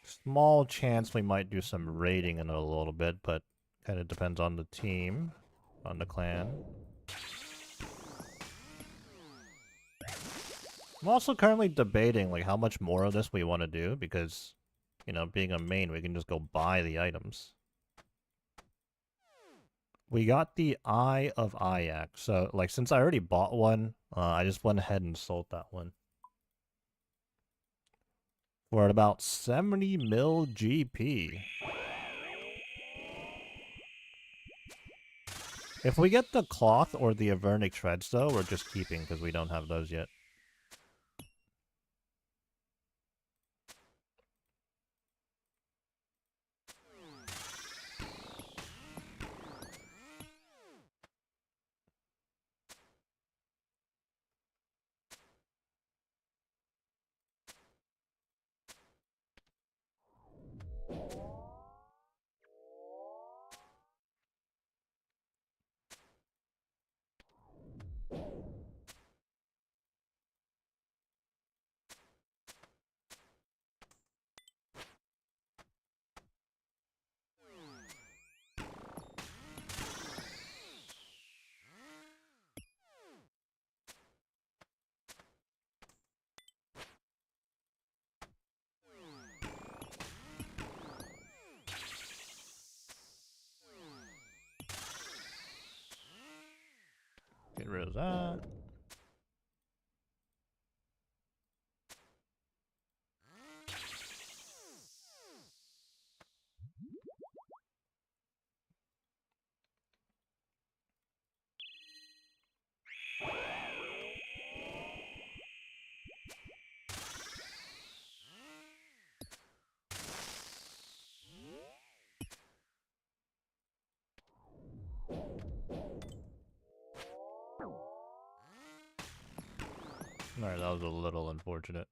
Small chance we might do some raiding in a little bit, but kind of depends on the team, on the clan. I'm also currently debating like how much more of this we want to do because, you know, being a main, we can just go buy the items. We got the Eye of Ayak, so like since I already bought one, I just went ahead and sold that one. We're at about 70 mil GP. If we get the cloth or the Avernic shreds though, we're just keeping because we don't have those yet. Get rid of that. Alright, that was a little unfortunate.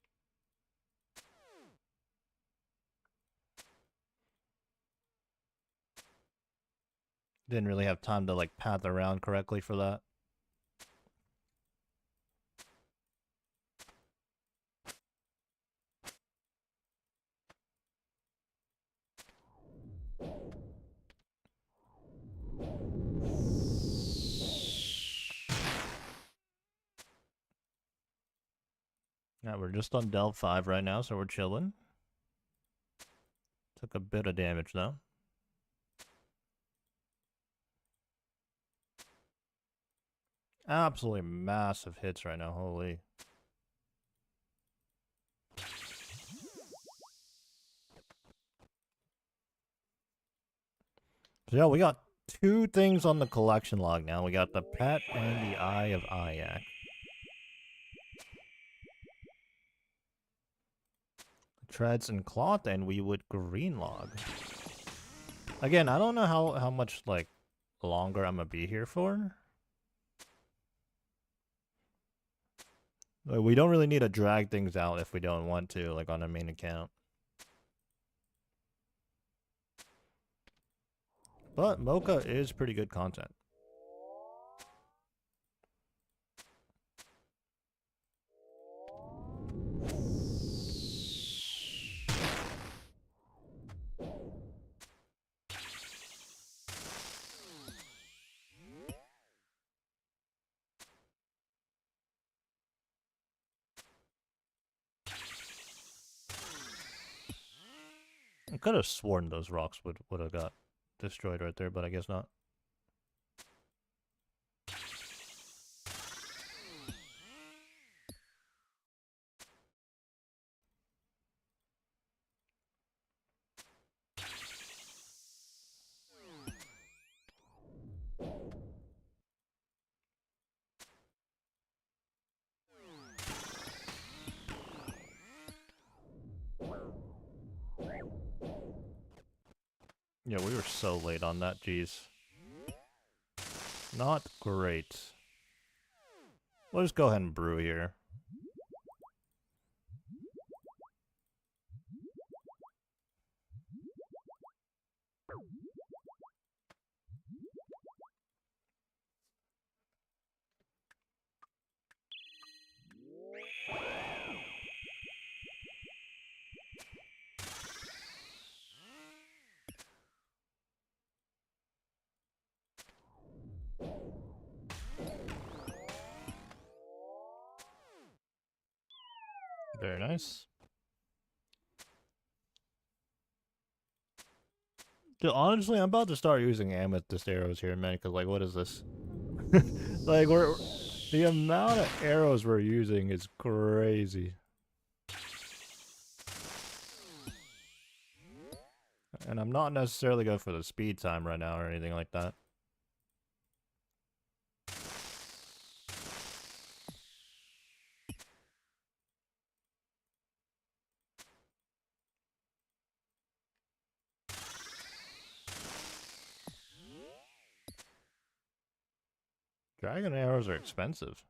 Didn't really have time to like path around correctly for that. Yeah, we're just on Delve 5 right now, so we're chilling. Took a bit of damage though. Absolutely massive hits right now, holy. So yeah, we got two things on the collection log now. We got the pet and the Eye of Ayak. treads and cloth, and we would green log. Again, I don't know how much, like, longer I'm gonna be here for. Like, we don't really need to drag things out if we don't want to, like, on a main account. But Mocha is pretty good content. I could have sworn those rocks would have got destroyed right there, but I guess not. Yeah, we were so late on that, jeez. Not great. We'll just go ahead and brew here. Very nice. Dude, honestly, I'm about to start using amethyst arrows here, man, because, like, what is this? Like, the amount of arrows we're using is crazy. And I'm not necessarily going for the speed time right now or anything like that. Dragon arrows are expensive.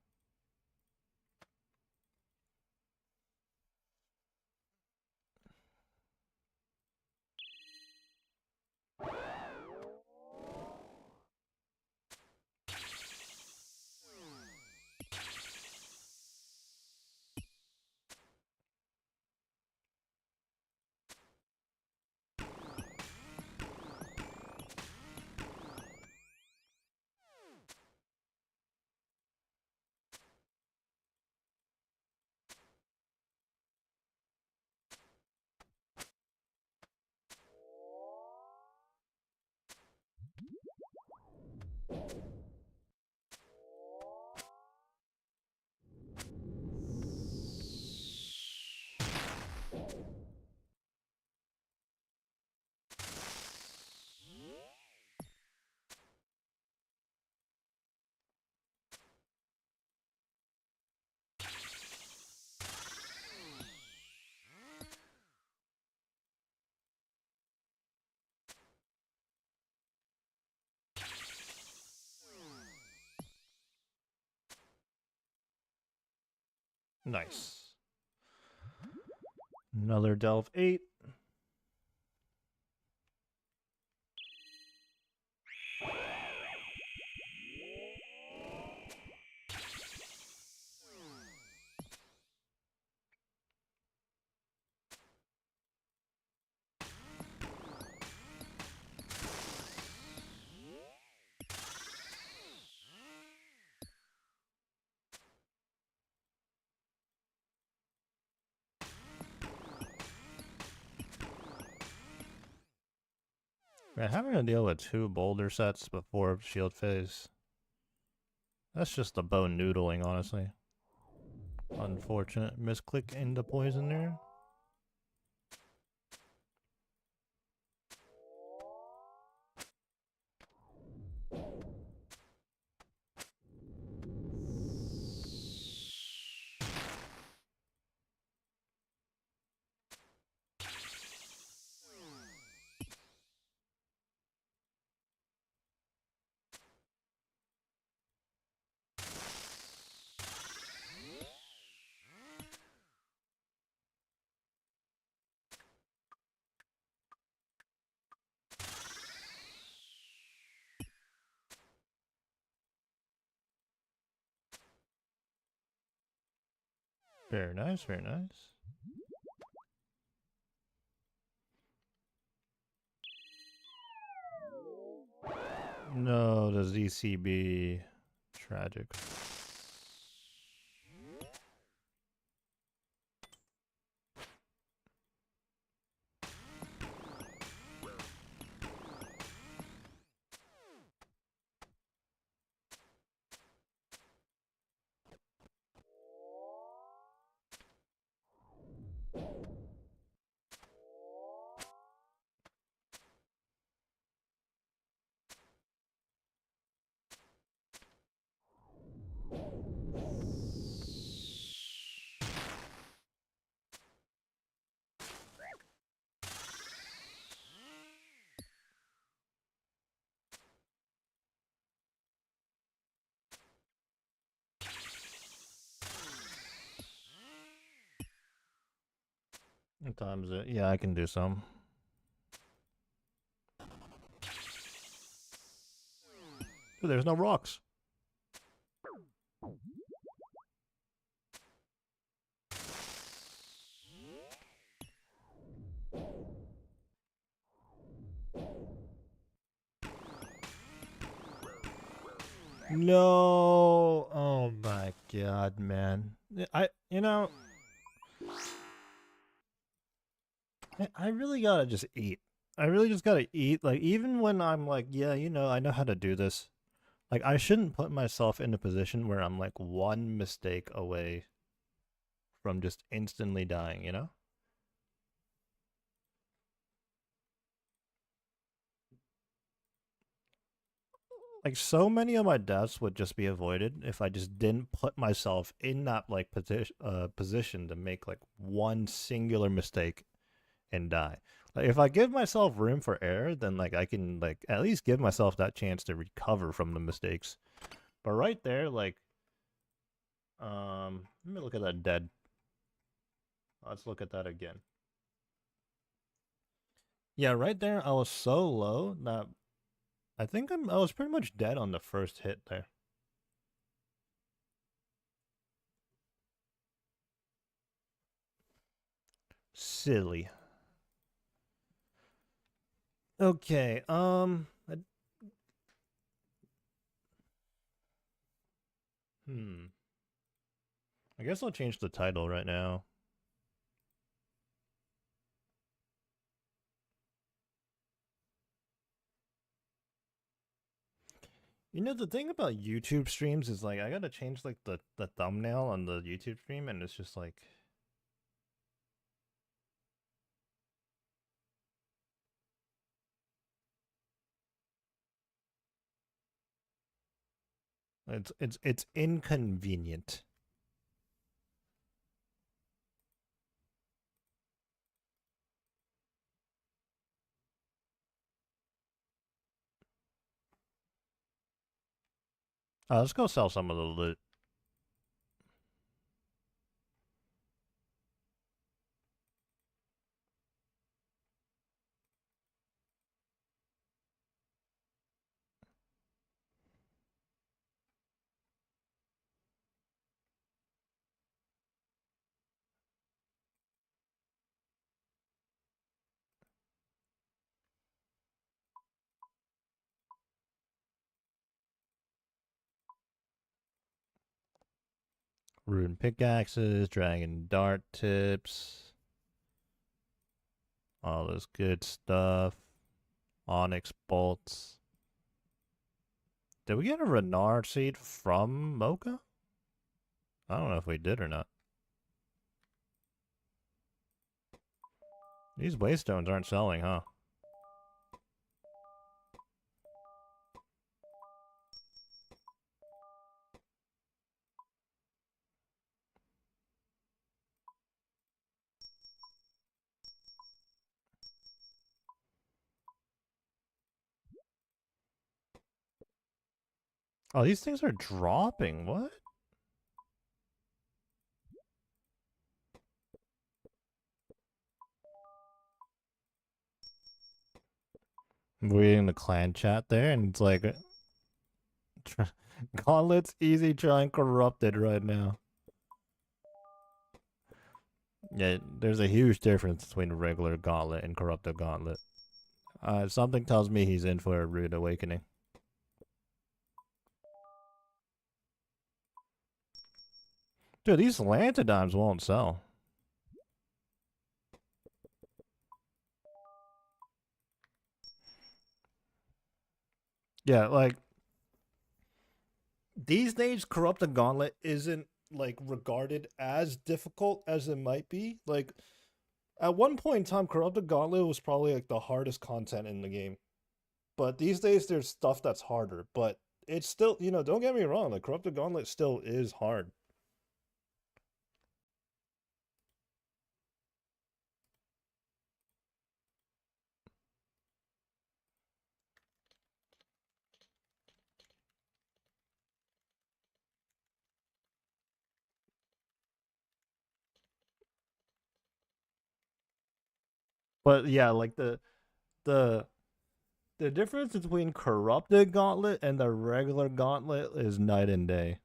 Nice. Another Delve 8. Man, having to deal with 2 boulder sets before shield phase. That's just the bone noodling, honestly. Unfortunate misclick into poison there. Very nice, very nice. No, the ZCB. Tragic. What time is it? Yeah, I can do some. Dude, there's no rocks. No. Oh my god, man. You know, I really gotta just eat. I really just gotta eat. Like, even when I'm like, yeah, you know, I know how to do this. Like, I shouldn't put myself in a position where I'm like one mistake away from just instantly dying, you know? Like, so many of my deaths would just be avoided if I just didn't put myself in that like position to make like one singular mistake and die. Like, if I give myself room for error, then like I can like at least give myself that chance to recover from the mistakes. But right there, like, let me look at that dead. Let's look at that again. Yeah, right there, I was so low that I think I was pretty much dead on the first hit there. Silly. Okay, I guess I'll change the title right now. You know, the thing about YouTube streams is like I gotta change like the thumbnail on the YouTube stream, and it's just like it's inconvenient. Let's go sell some of the loot. Rune pickaxes, dragon dart tips, all this good stuff. Onyx bolts. Did we get a Renard seed from Mocha? I don't know if we did or not. These waystones aren't selling, huh? Oh, these things are dropping. What? I'm reading the clan chat there, and it's like Gauntlet's easy trying corrupted right now. Yeah, there's a huge difference between regular gauntlet and corrupted gauntlet. Something tells me he's in for a rude awakening. Dude, these Lantodimes won't sell. Yeah, like these days, corrupted gauntlet isn't like regarded as difficult as it might be. Like at one point in time, corrupted gauntlet was probably like the hardest content in the game. But these days, there's stuff that's harder. But it's still, don't get me wrong, like corrupted gauntlet still is hard. But yeah, like the the difference between corrupted gauntlet and the regular gauntlet is night and day.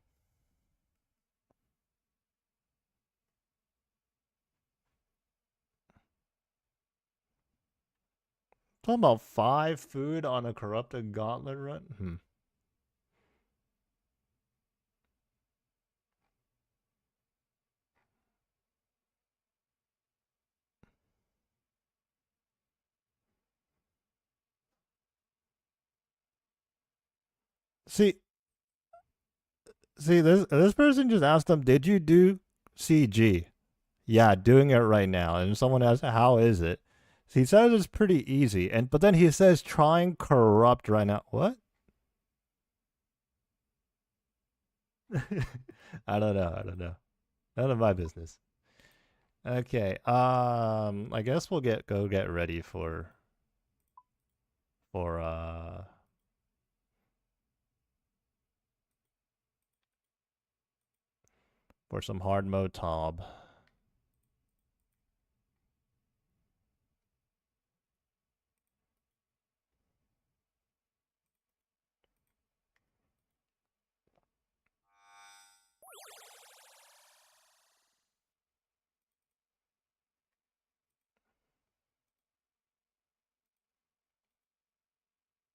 Talking about 5 food on a corrupted gauntlet run. See, this person just asked him, "Did you do CG?" Yeah, doing it right now. And someone asks, "How is it?" He says it's pretty easy, but then he says trying corrupt right now. What? I don't know. I don't know. None of my business. Okay. I guess we'll go get ready for for some hard mode Tob.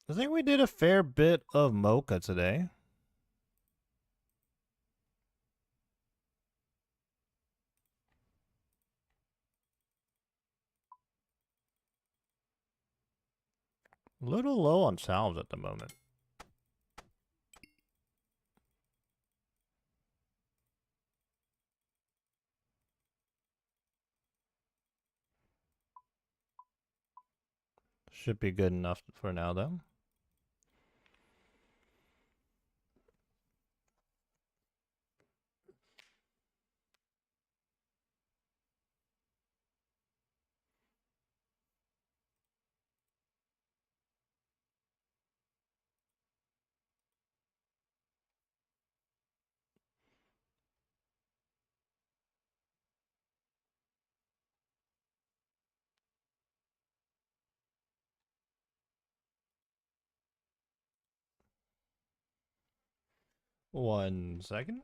I think we did a fair bit of Mocha today. A little low on salves at the moment. Should be good enough for now, though. One second.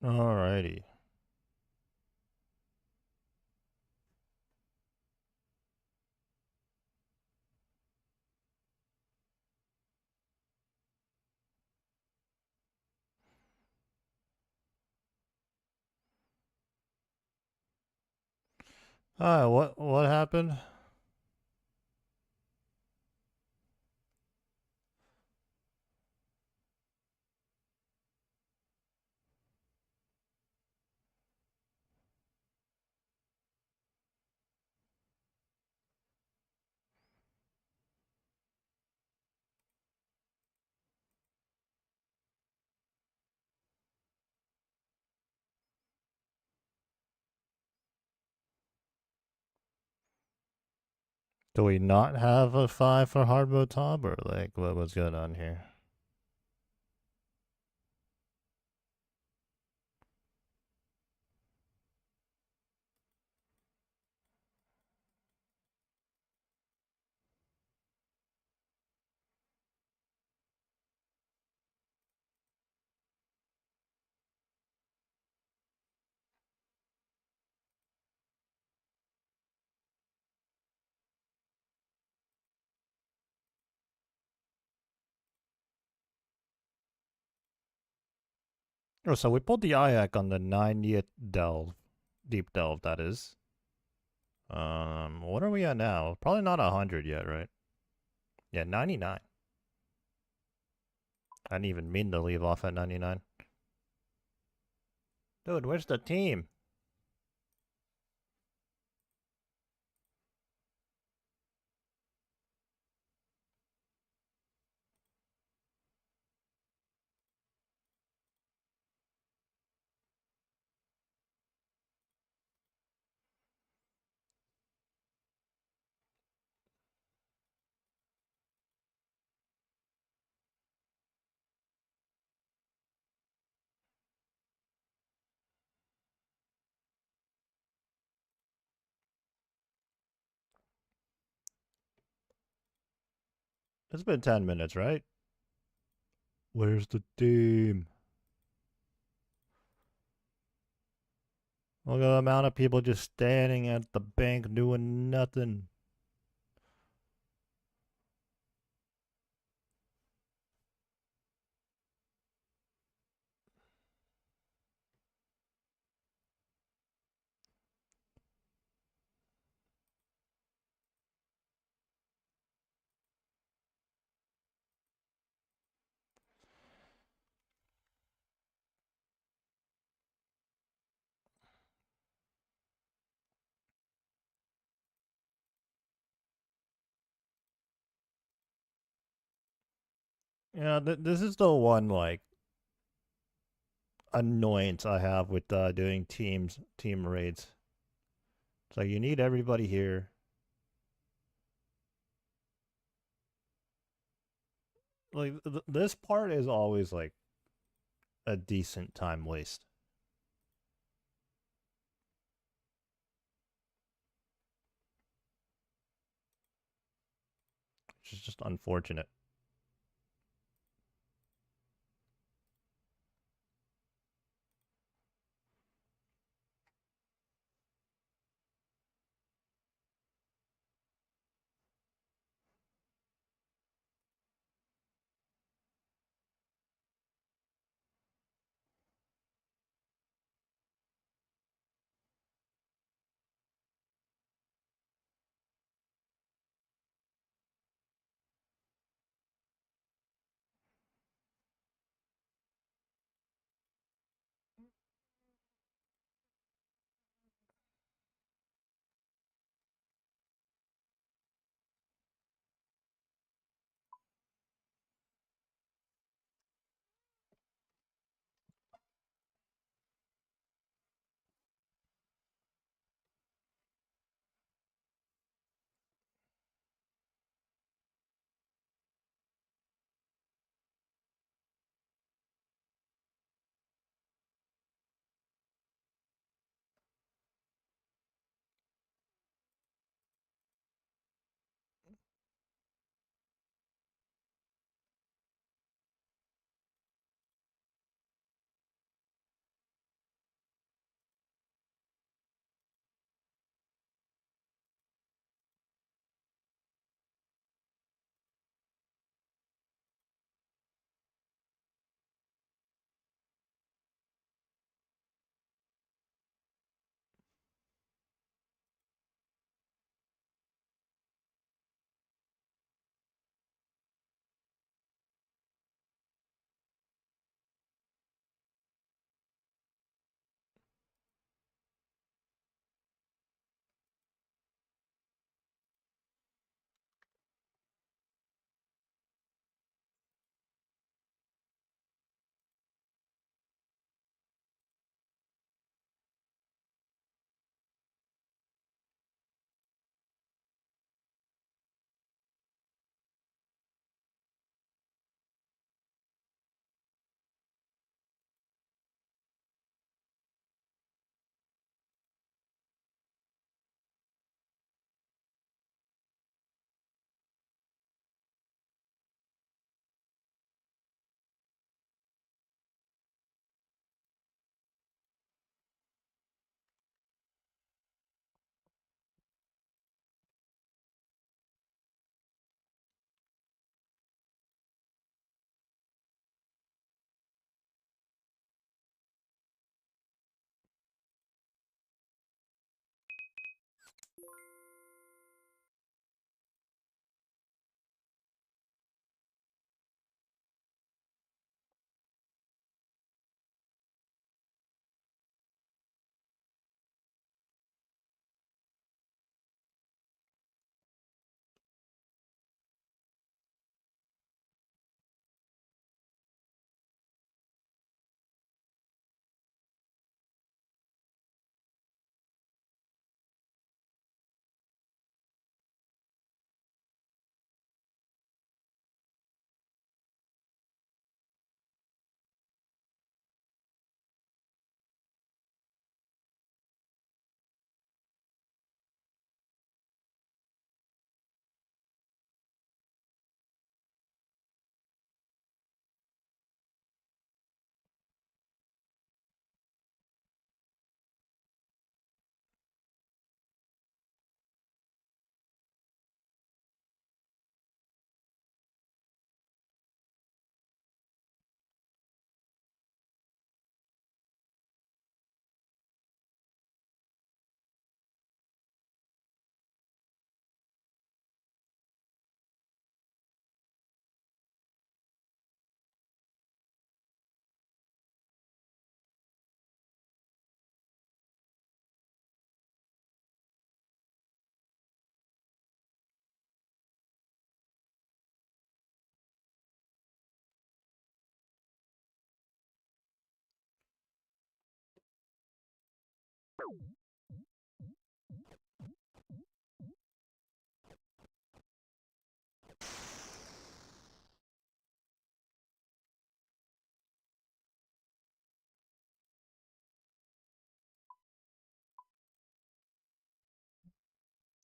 Alrighty. Alright, what happened? Do we not have a 5 for hard mode top, or like what's going on here? Oh, so we pulled the IAC on the 90th delve, deep delve that is. What are we at now? Probably not 100 yet, right? Yeah, 99. I didn't even mean to leave off at 99. Dude, where's the team? It's been 10 minutes, right? Where's the team? Look at the amount of people just standing at the bank doing nothing. Yeah, this is the one like annoyance I have with doing team raids. It's like you need everybody here. Like this part is always like a decent time waste. Which is just unfortunate.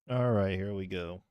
All right, here we go.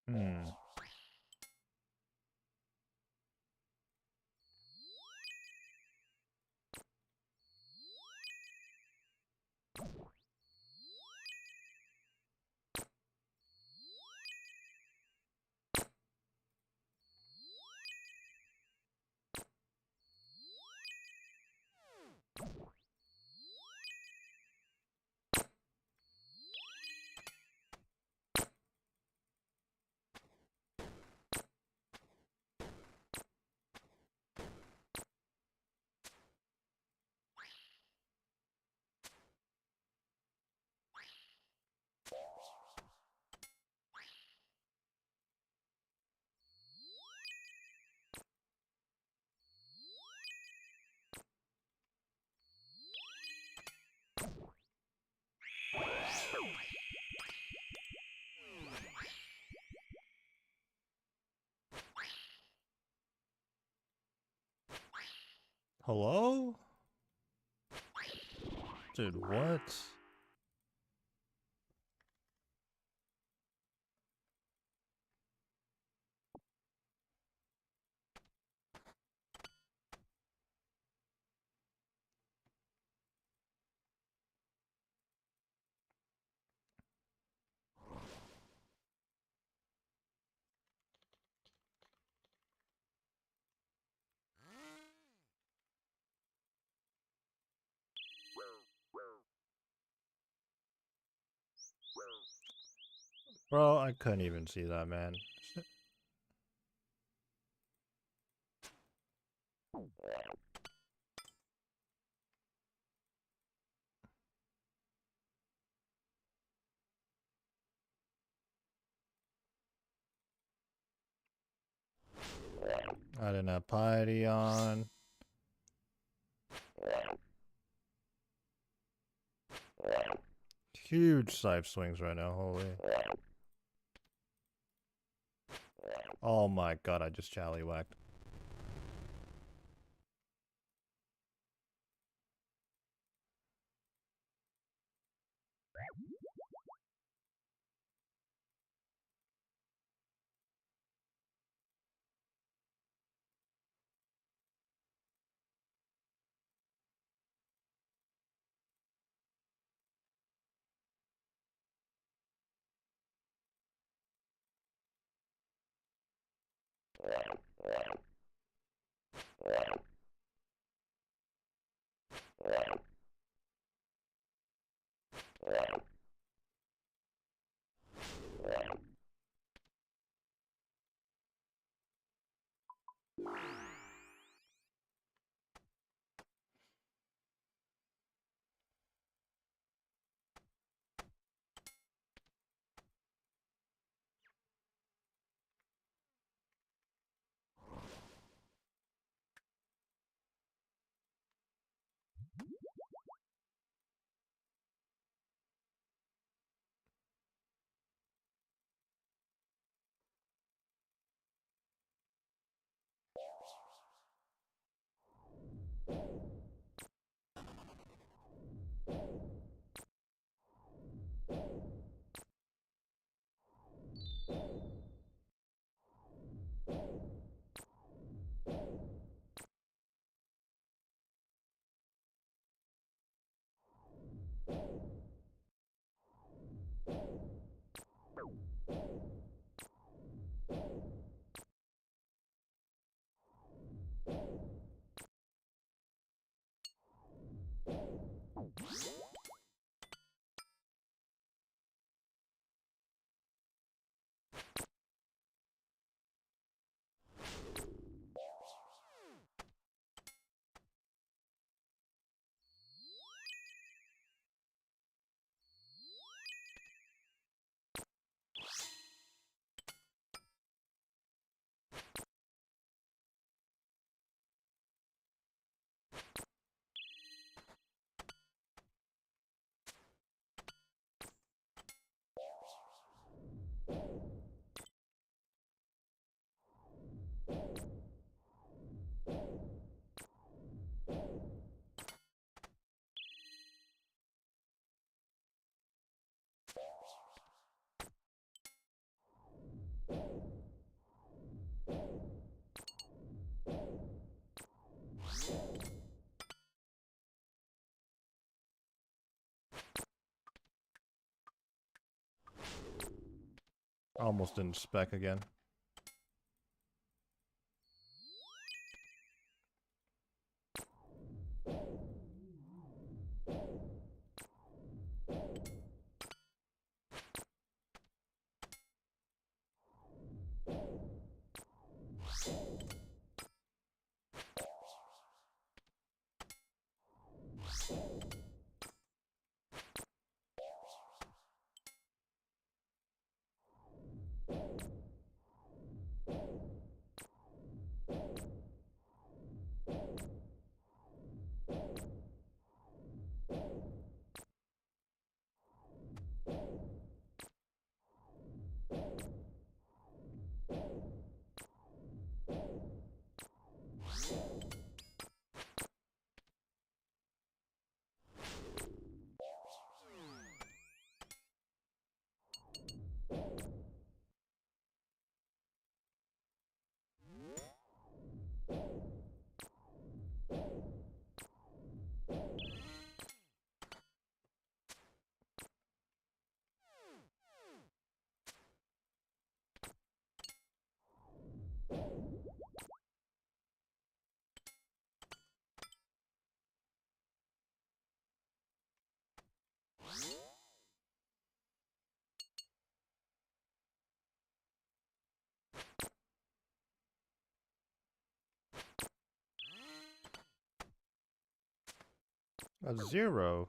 Hmm. Hello? Dude, what? Bro, I couldn't even see that, man. I didn't have piety on. Huge scythe swings right now, holy. Oh my god, I just challywhacked. Almost in spec again. A 0.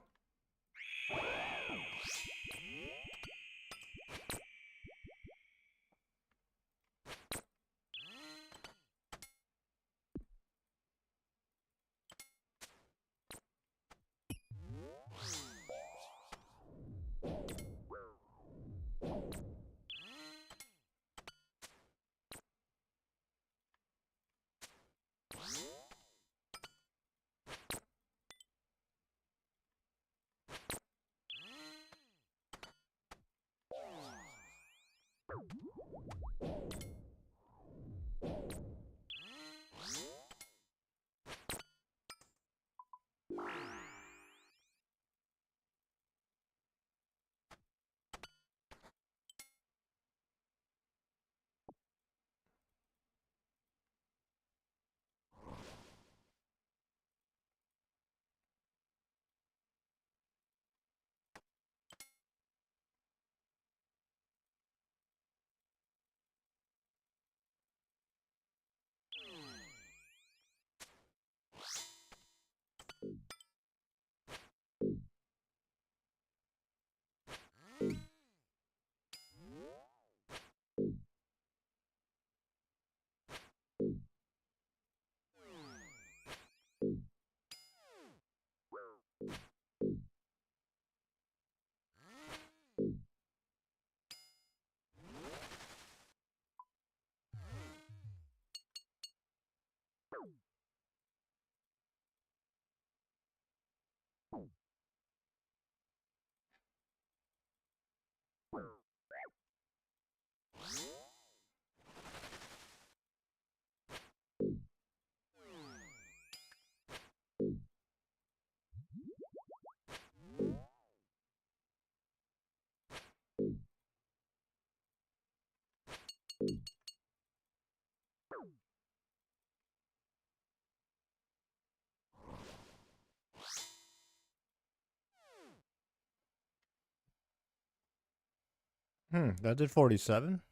That did 47.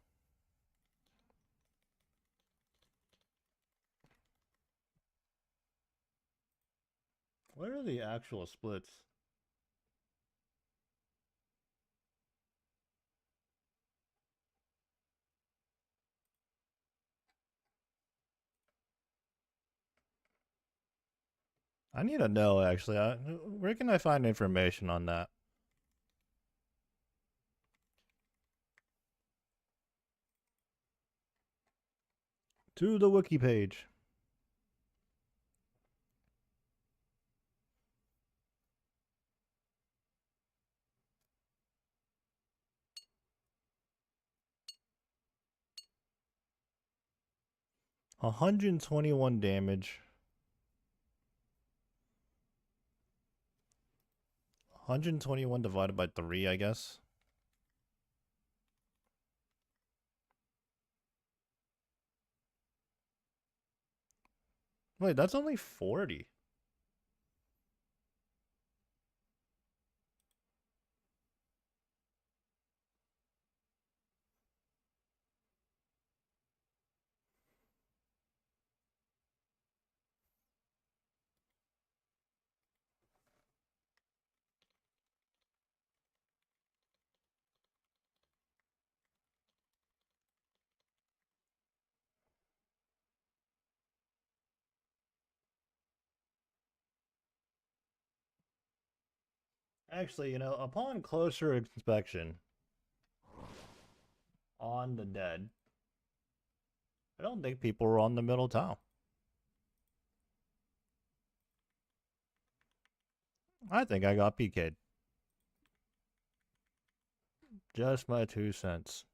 What are the actual splits? I need to know, actually. Where can I find information on that? To the wiki page. $121 damage. 121 divided by 3, I guess. Wait, that's only 40. Actually, upon closer inspection on the dead, I don't think people were on the middle tile. I think I got PK'd. Just my 2 cents.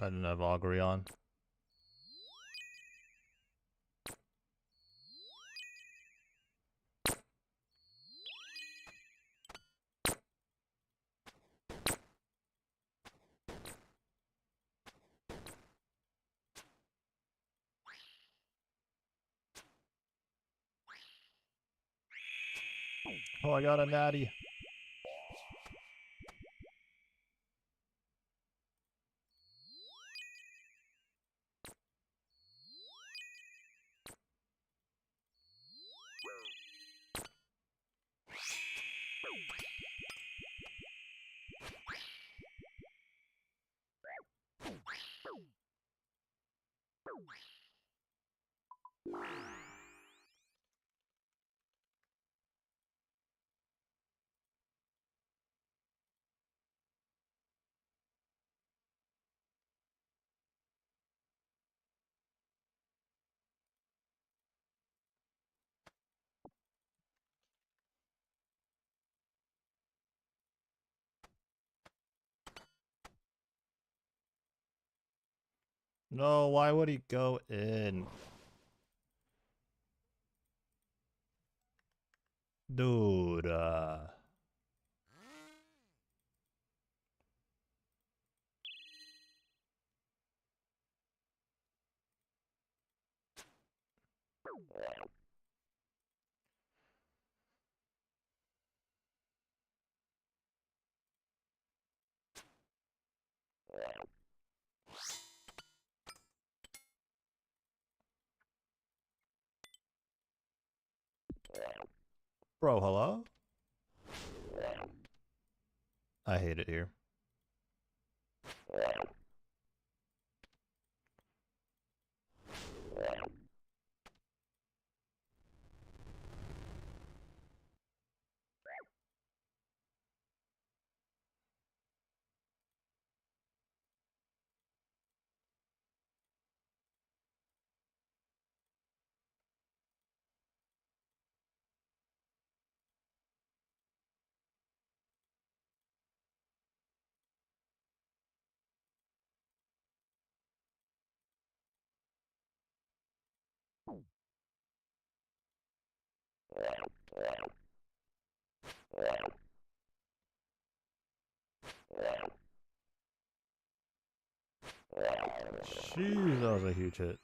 I didn't have augury on. Oh, I got a natty. No, why would he go in? Dude, Bro, hello? I hate it here. Jeez, that was a huge hit.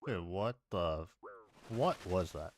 Dude, what the... What was that?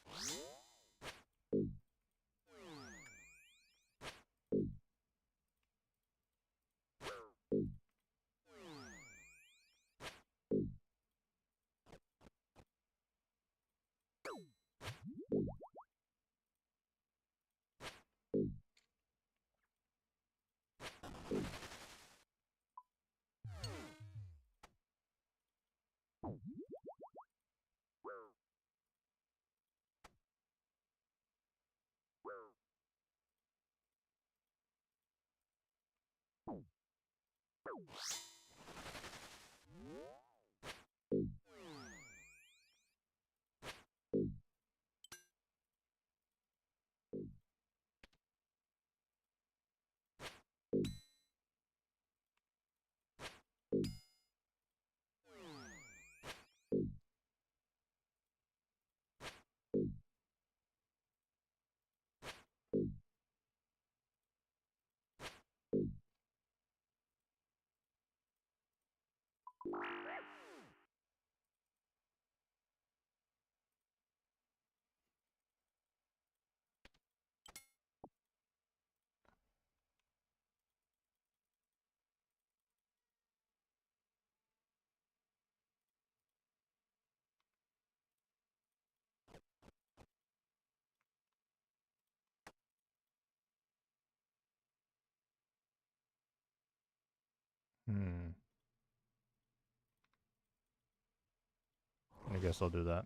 Hmm. I guess I'll do that.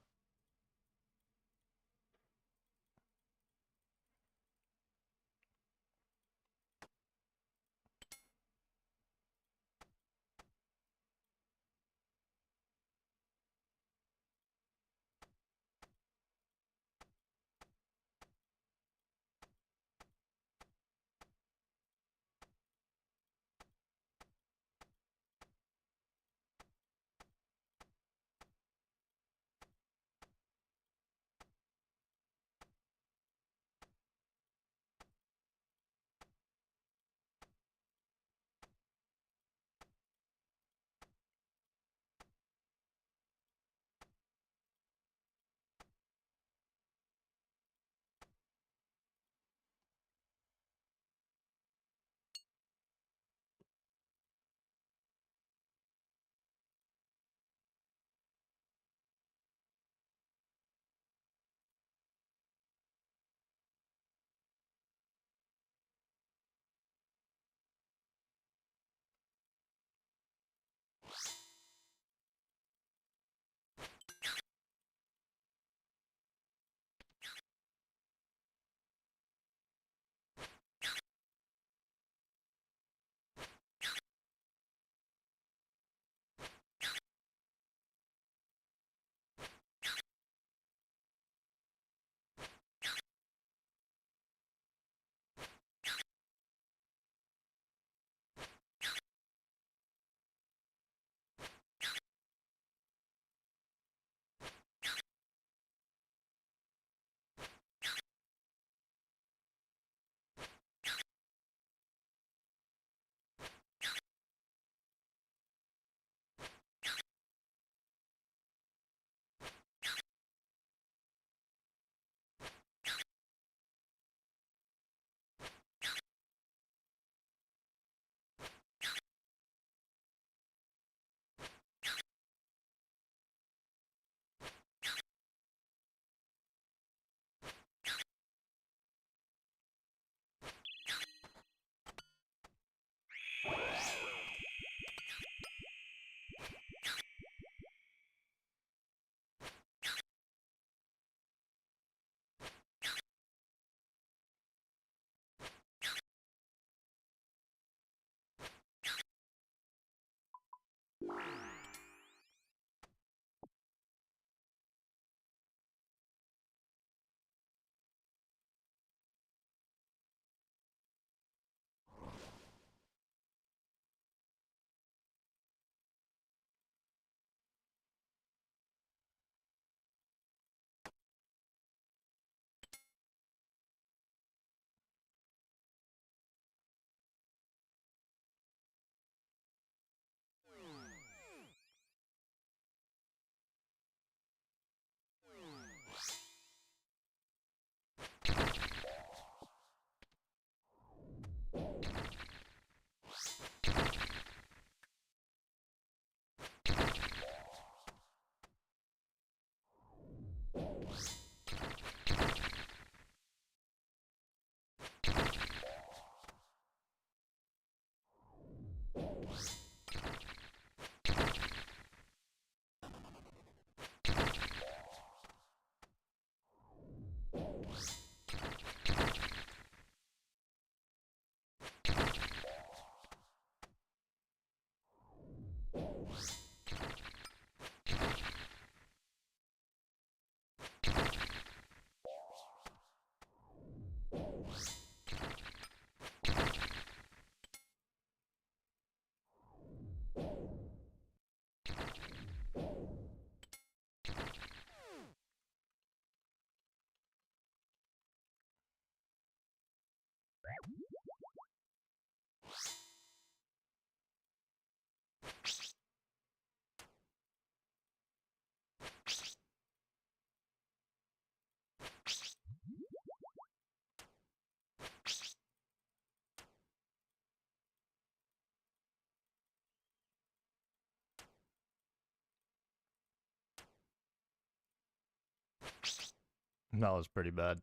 That was pretty bad.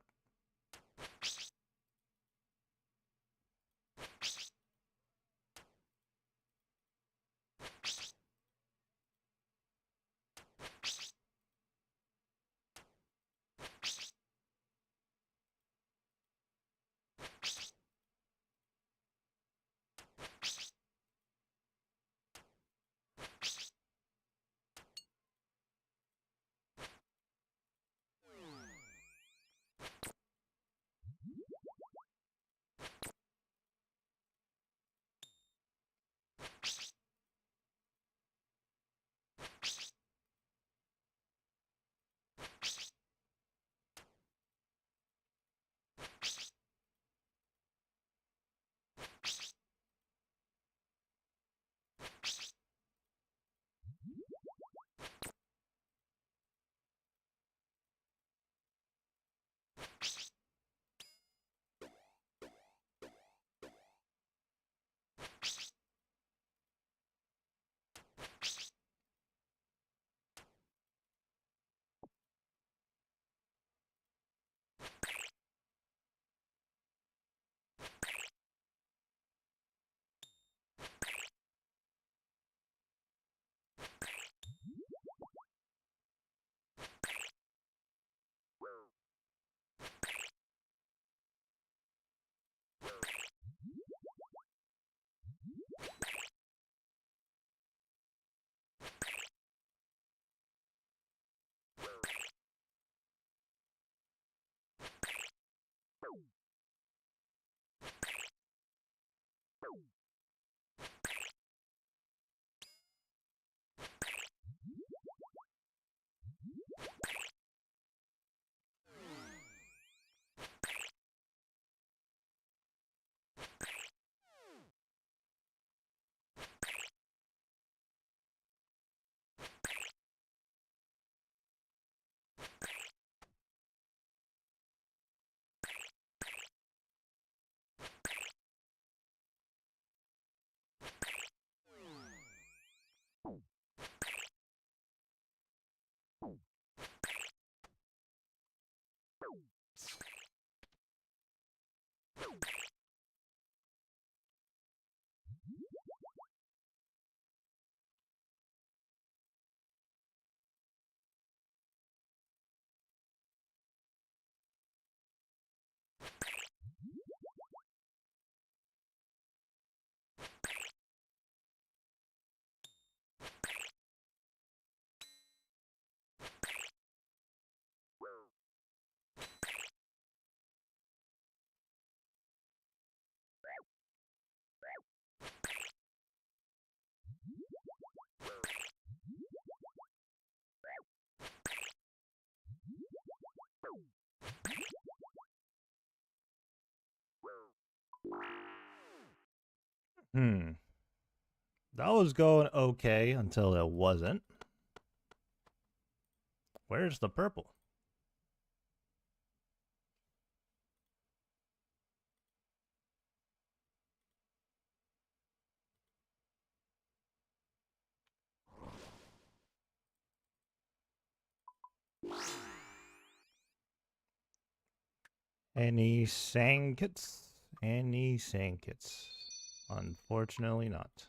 Hmm. That was going okay until it wasn't. Where's the purple? Any Sankits? Any Sankits? Unfortunately not.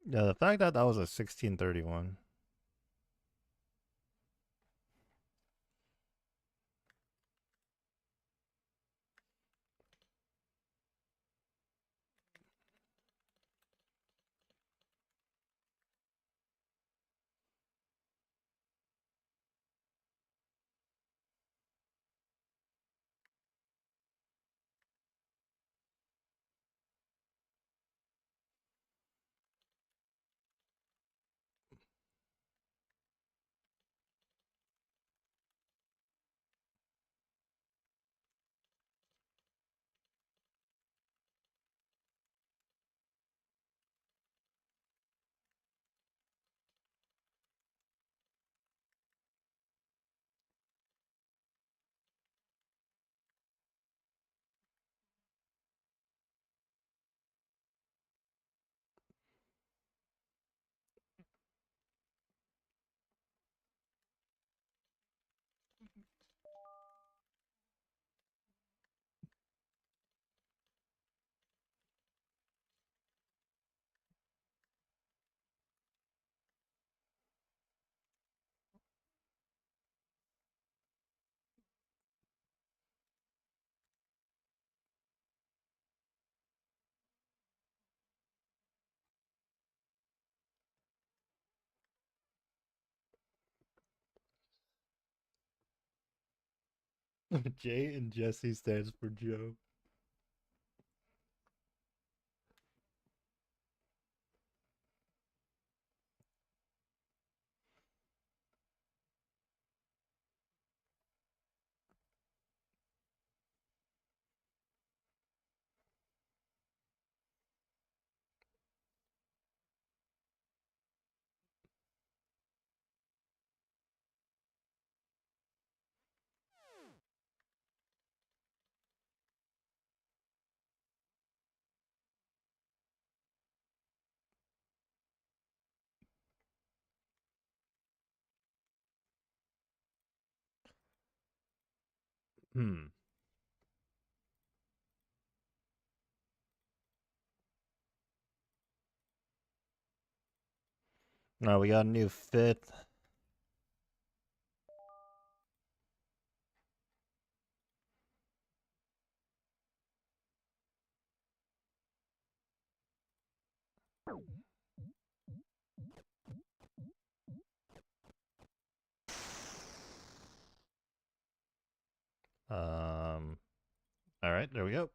Yeah, the fact that that was a 1631. J and Jesse stands for Joe. Hmm. All right, we got a new fifth. All right, there we go.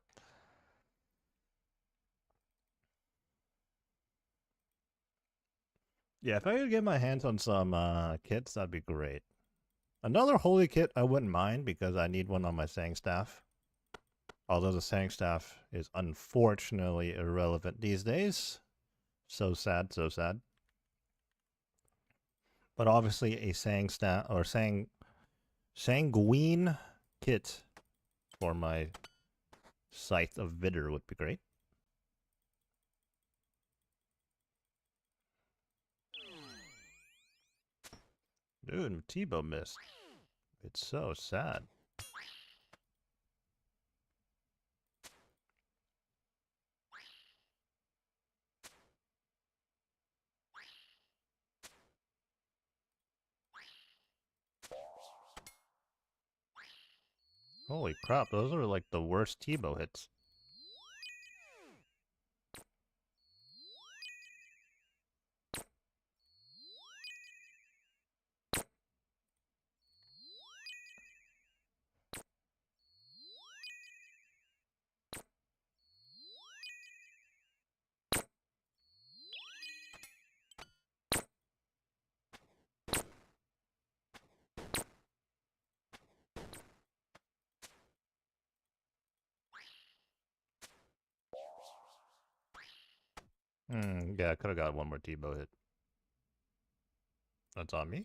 Yeah, if I could get my hands on some kits, that'd be great. Another holy kit I wouldn't mind because I need one on my Sang staff. Although the Sang staff is unfortunately irrelevant these days. So sad, so sad. But obviously a Sang staff or Sanguine kit for my Scythe of Vidder would be great. Dude, Tebow missed. It's so sad. Holy crap, those are like the worst Tebow hits. Yeah, I could have got one more Tebow hit. That's on me.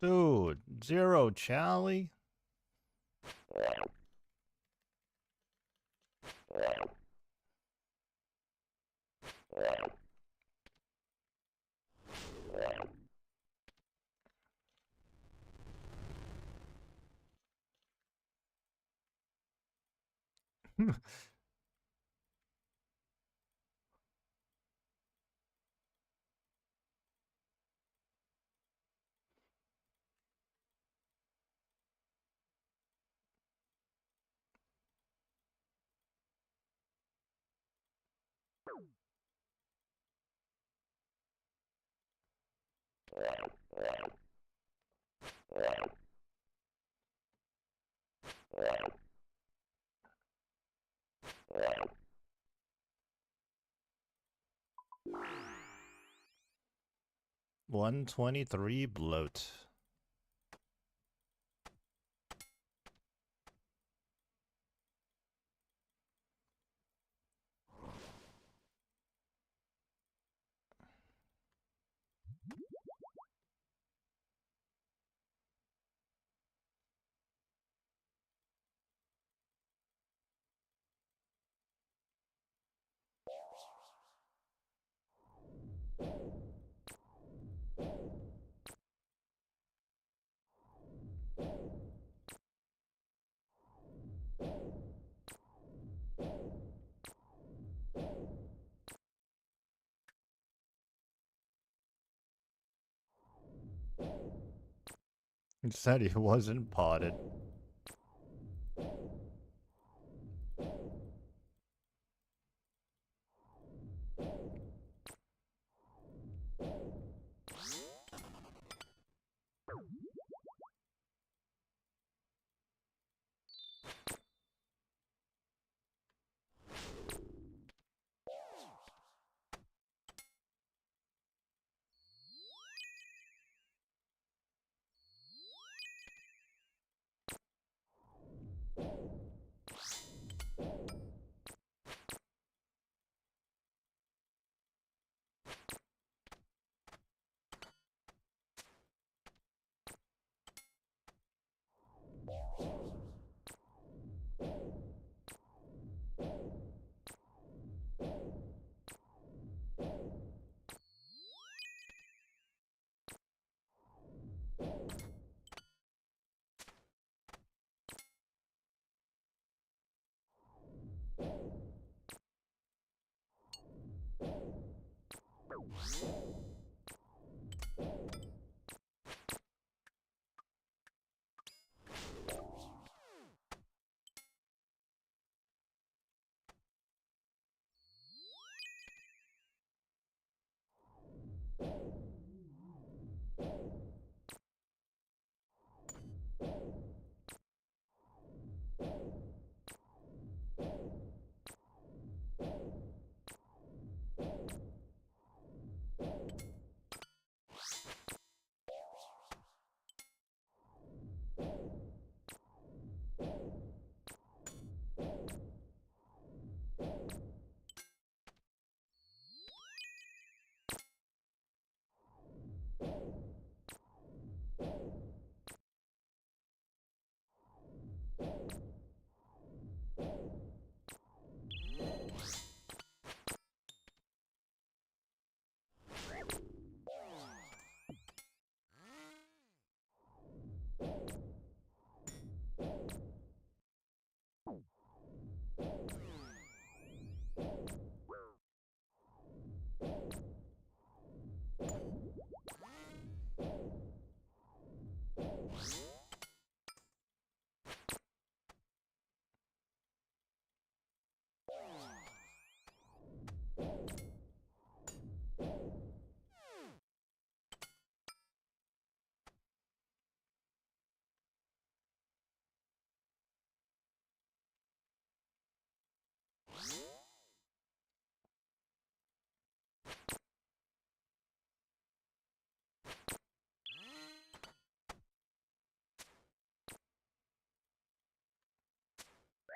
Dude, zero Charlie? $123 bloat. He said he wasn't potted.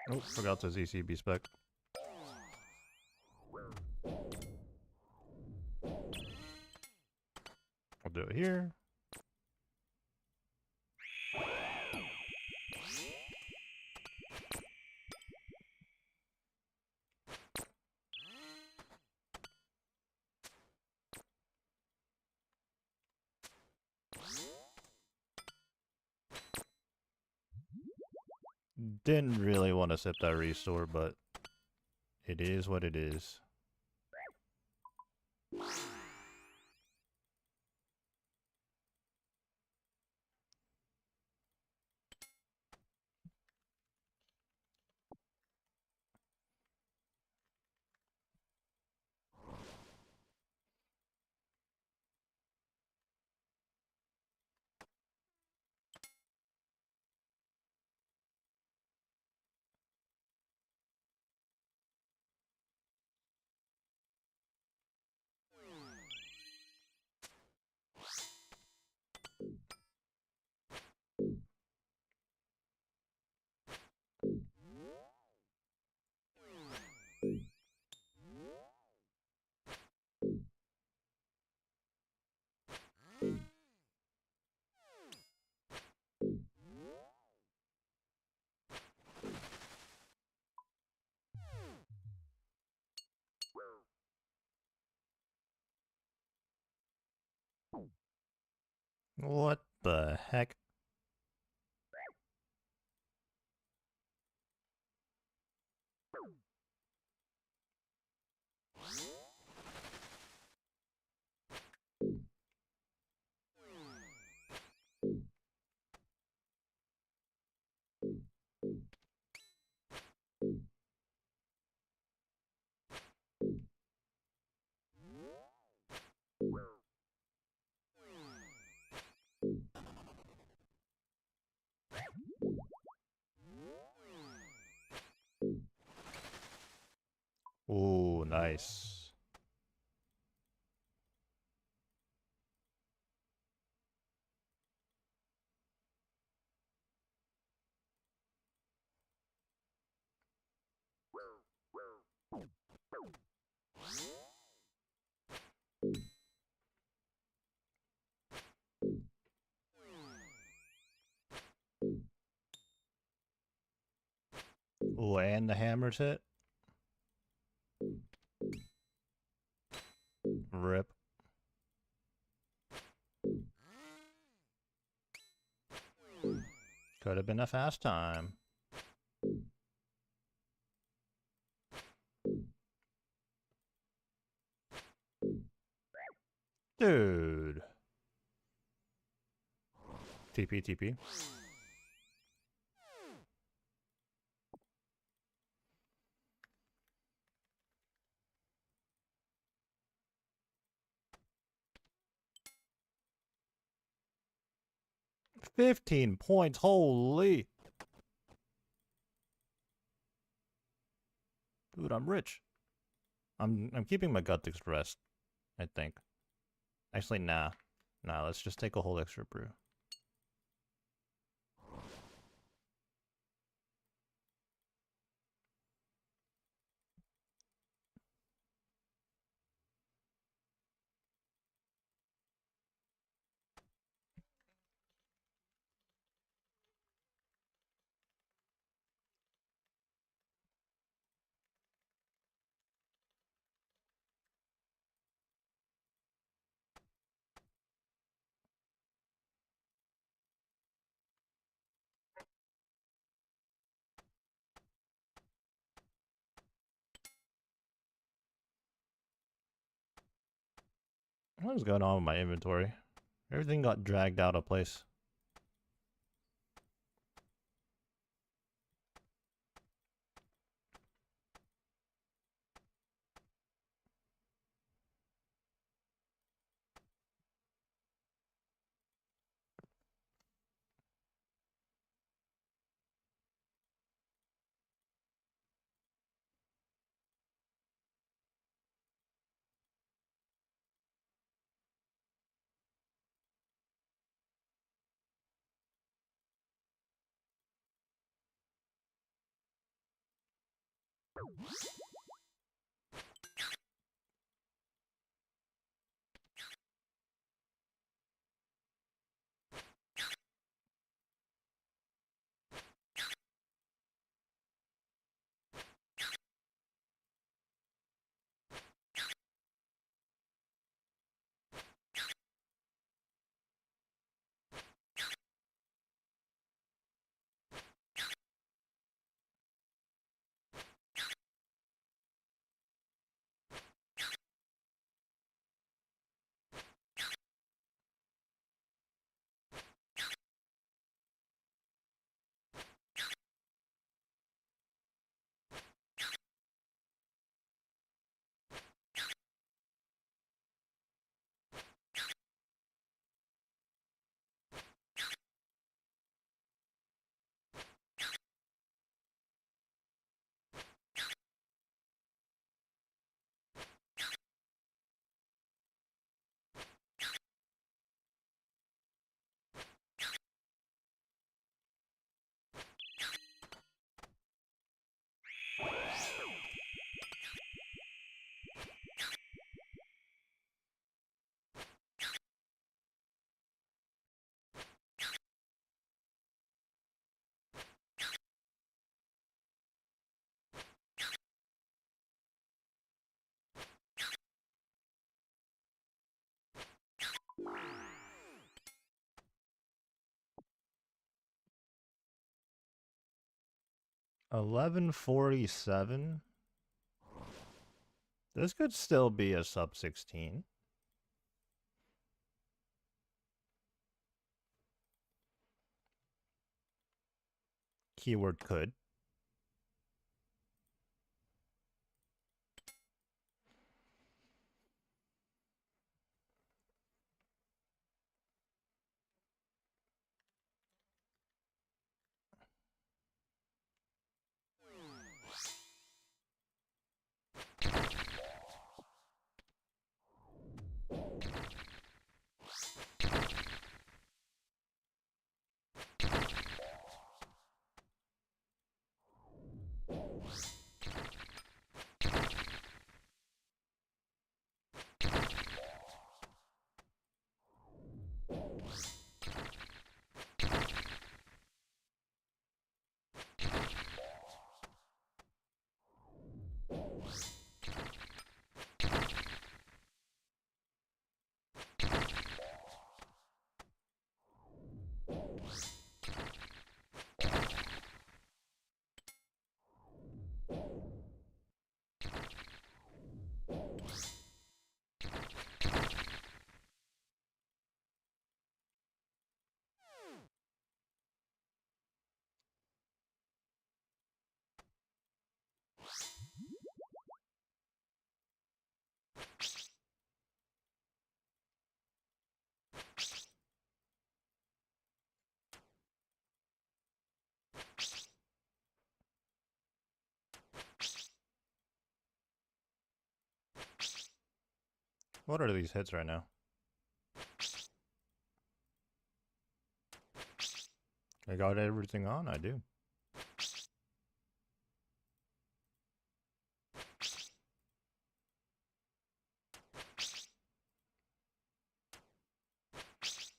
Oh, forgot the ZCB spec. I'll do it here. Didn't really want to sip that restore, but it is what it is. What the heck? Ooh, nice. Ooh, and the hammer's hit. Rip. Could have been a fast time. Dude. TP, TP. $15, holy. Dude, I'm rich. I'm keeping my gut rest, I think. Actually, nah. Nah, let's just take a whole extra brew. What is going on with my inventory? Everything got dragged out of place. $11.47. This could still be a sub 16. Keyword could. What are these hits right now? I got everything on? I do.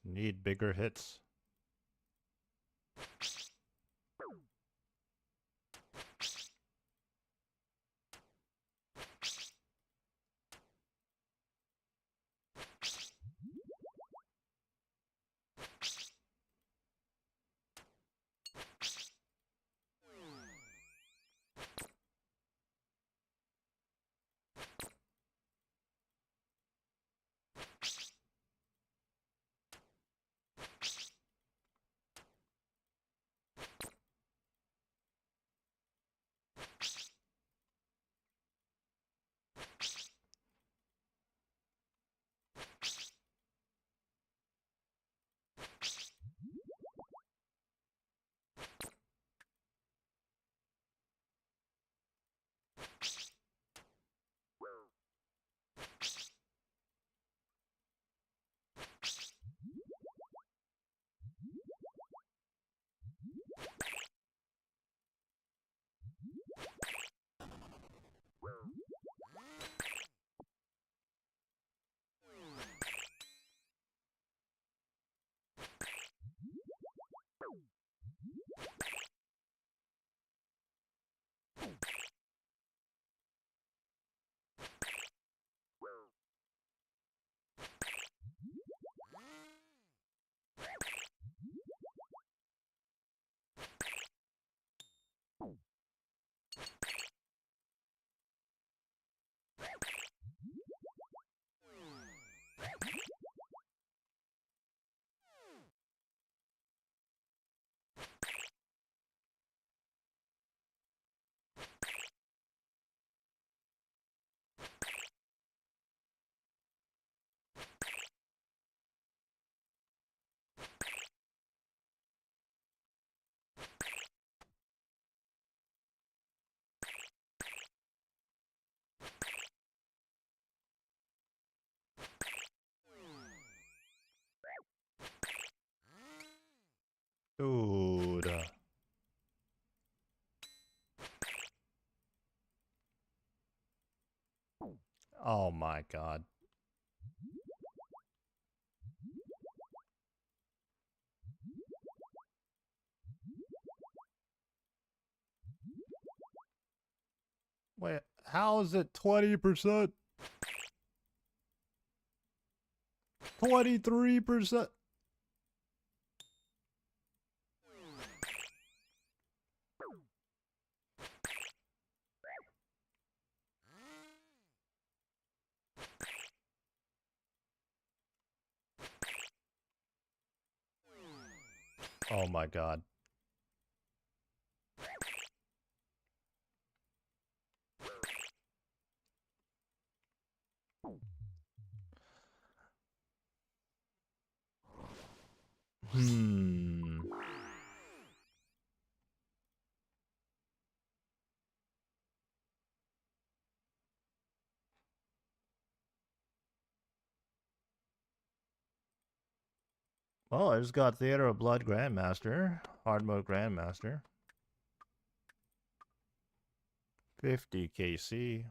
Need bigger hits. Oh my god. Wait, how is it 20%? 23%? Oh my god. Hmm. Well, I just got Theater of Blood Grandmaster, Hard Mode Grandmaster. 50 KC.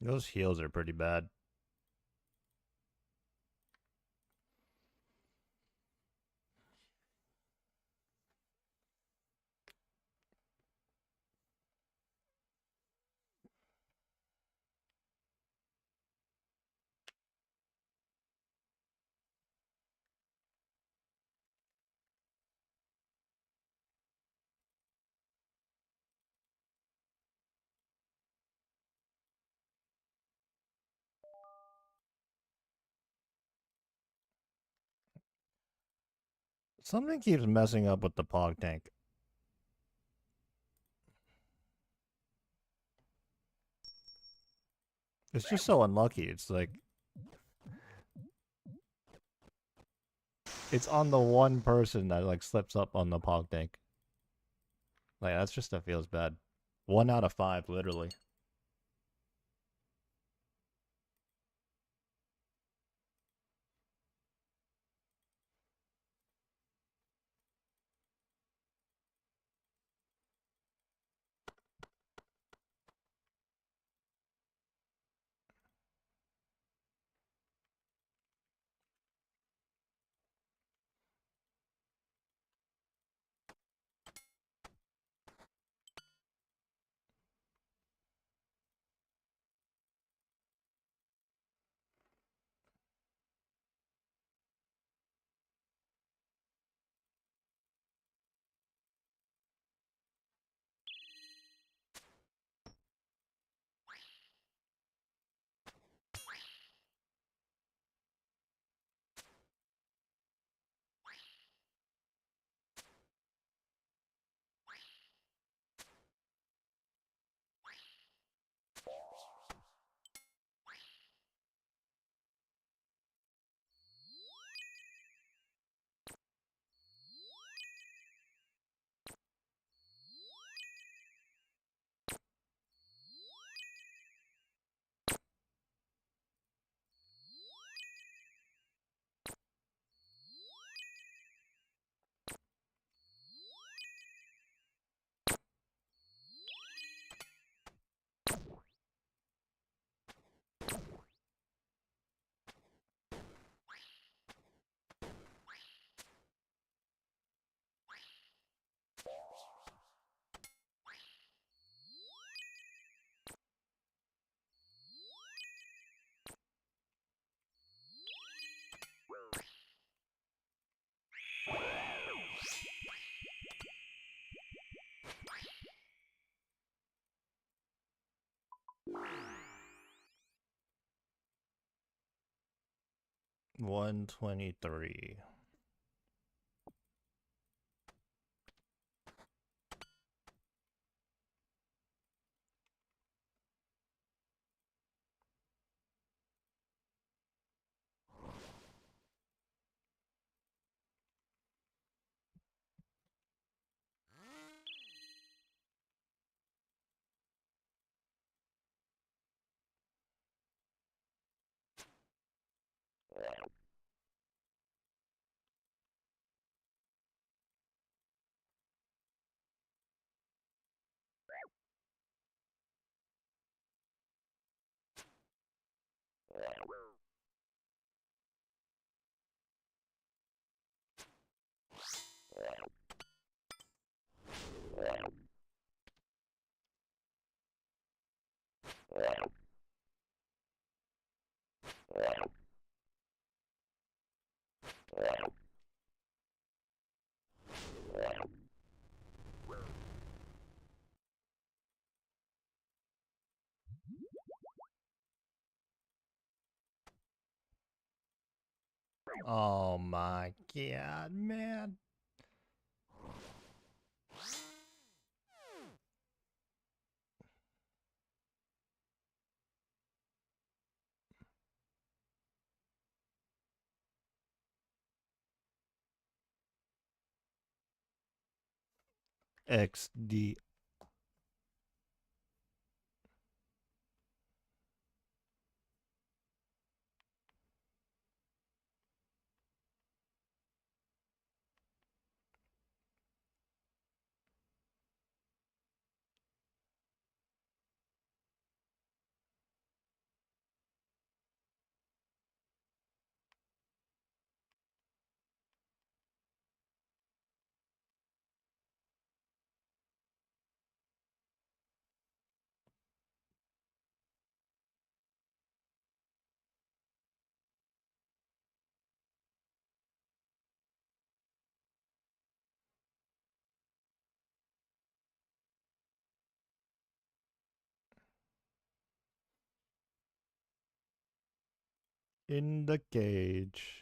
Those heals are pretty bad. Something keeps messing up with the Pog Tank. It's just so unlucky. It's like... It's on the one person that like slips up on the Pog Tank. Like, that's just, that feels bad. 1 out of 5, literally. $123. Oh my god, man. XD. In the cage.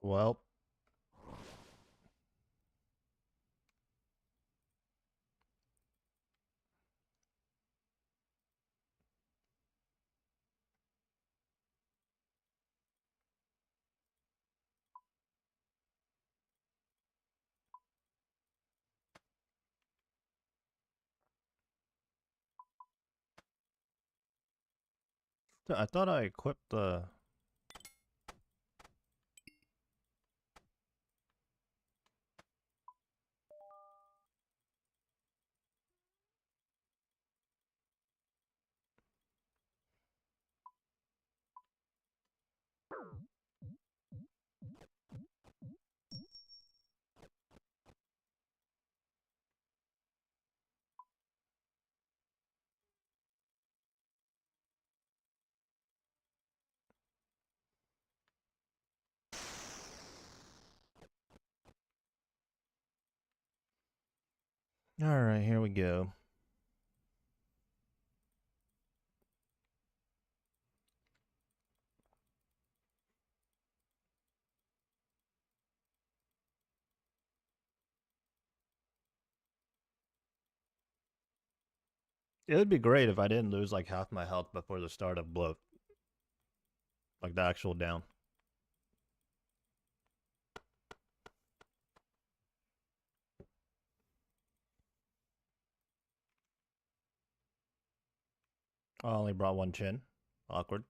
Well, I thought I equipped the... Alright, here we go. It would be great if I didn't lose like half my health before the start of bloat. Like the actual down. I only brought one chin. Awkward.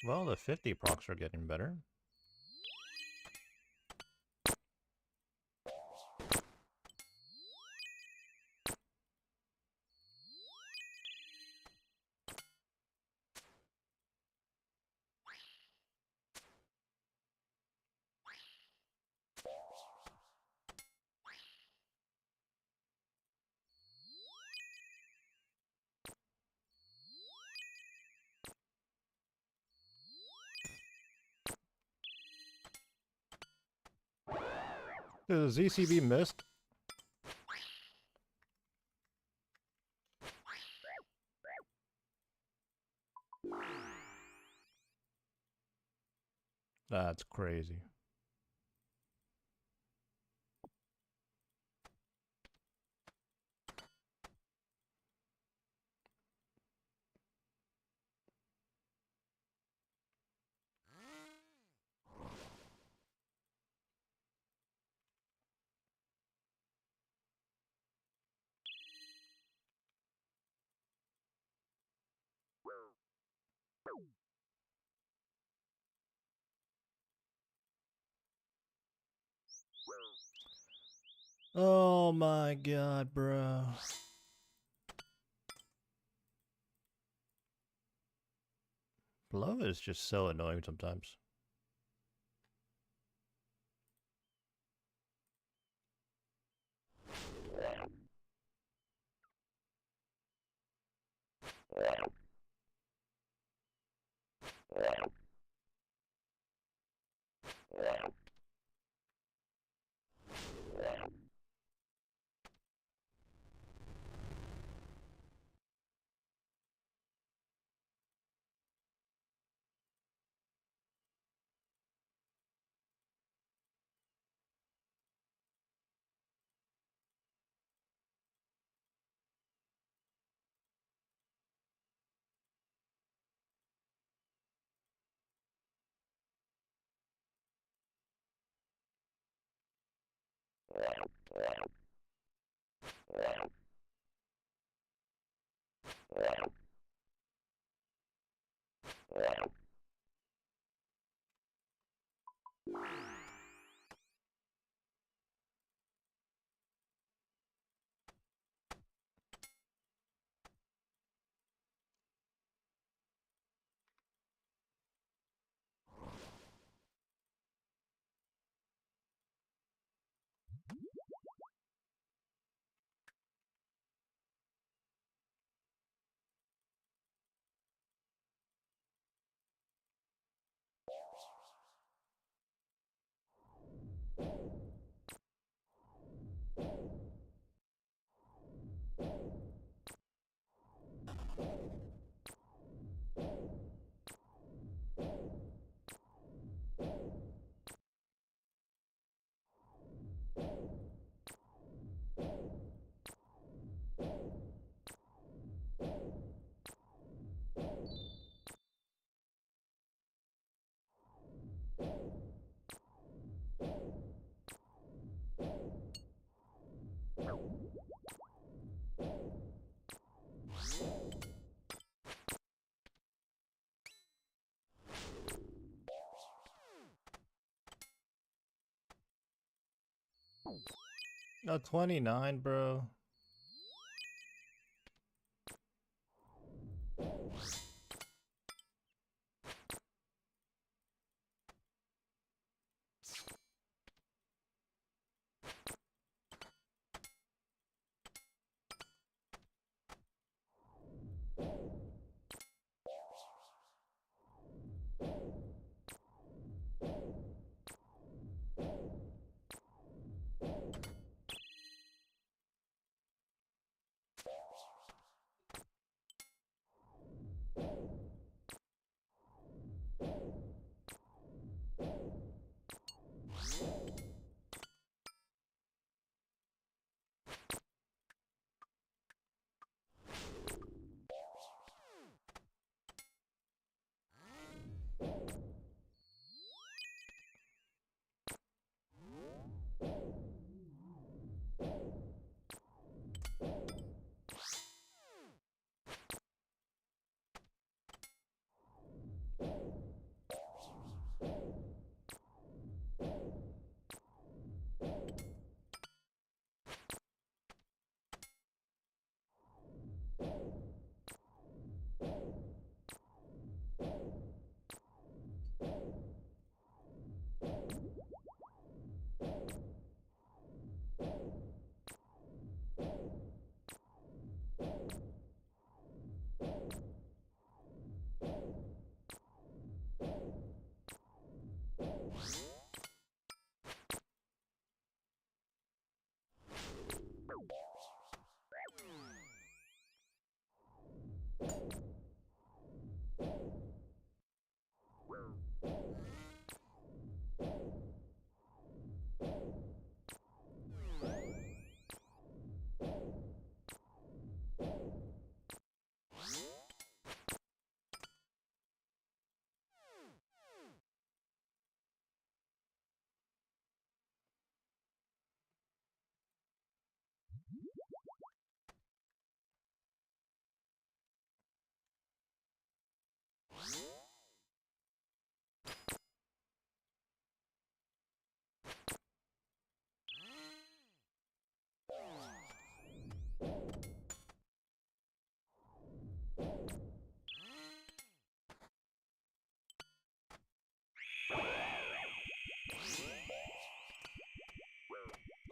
Well, the 50 procs are getting better. The ZCB missed. That's crazy. Oh my god, bro. Blow is just so annoying sometimes. No, 29, bro.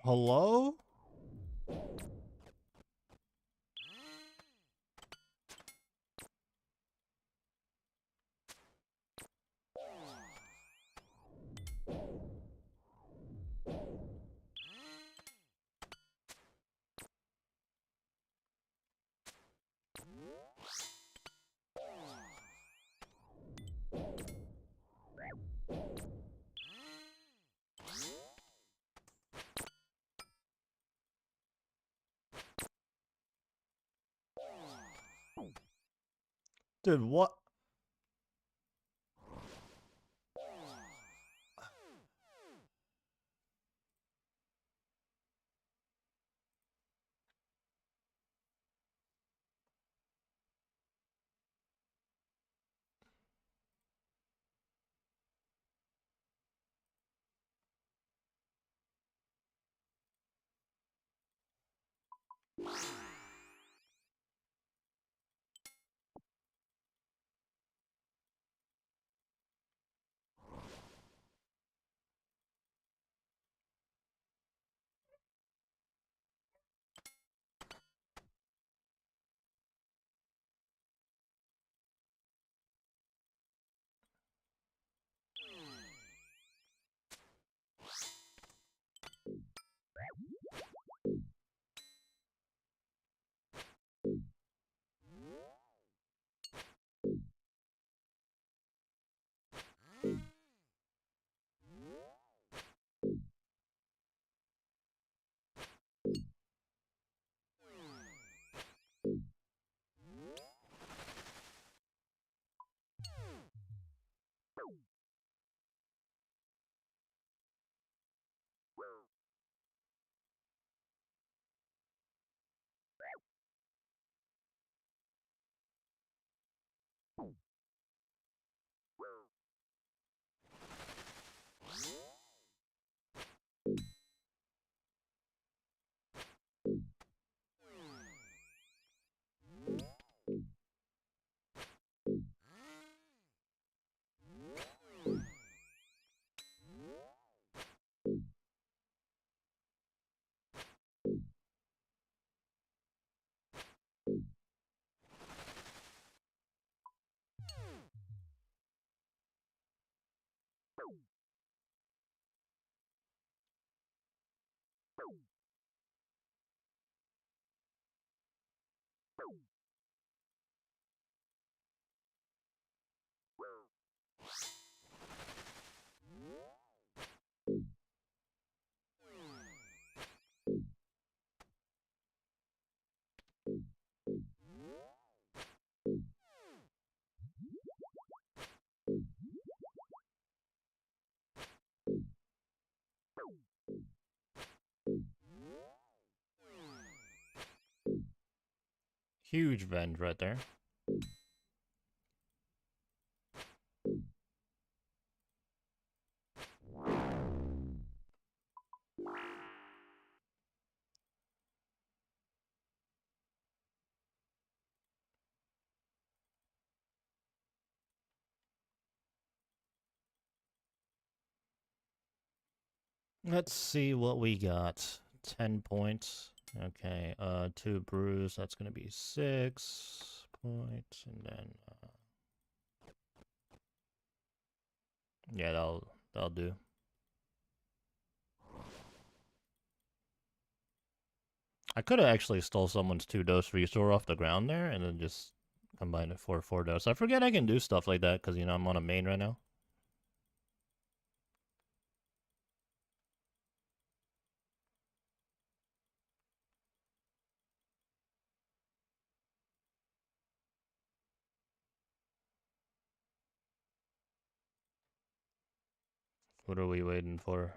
Hello? Dude, what? Huge vent right there. Let's see what we got. 10 points. Okay, 2 brews, that's gonna be 6 points, and then, yeah, that'll do. I could have actually stole someone's 2-dose restore off the ground there, and then just combined it for 4-dose. I forget I can do stuff like that, because, you know, I'm on a main right now. What are we waiting for?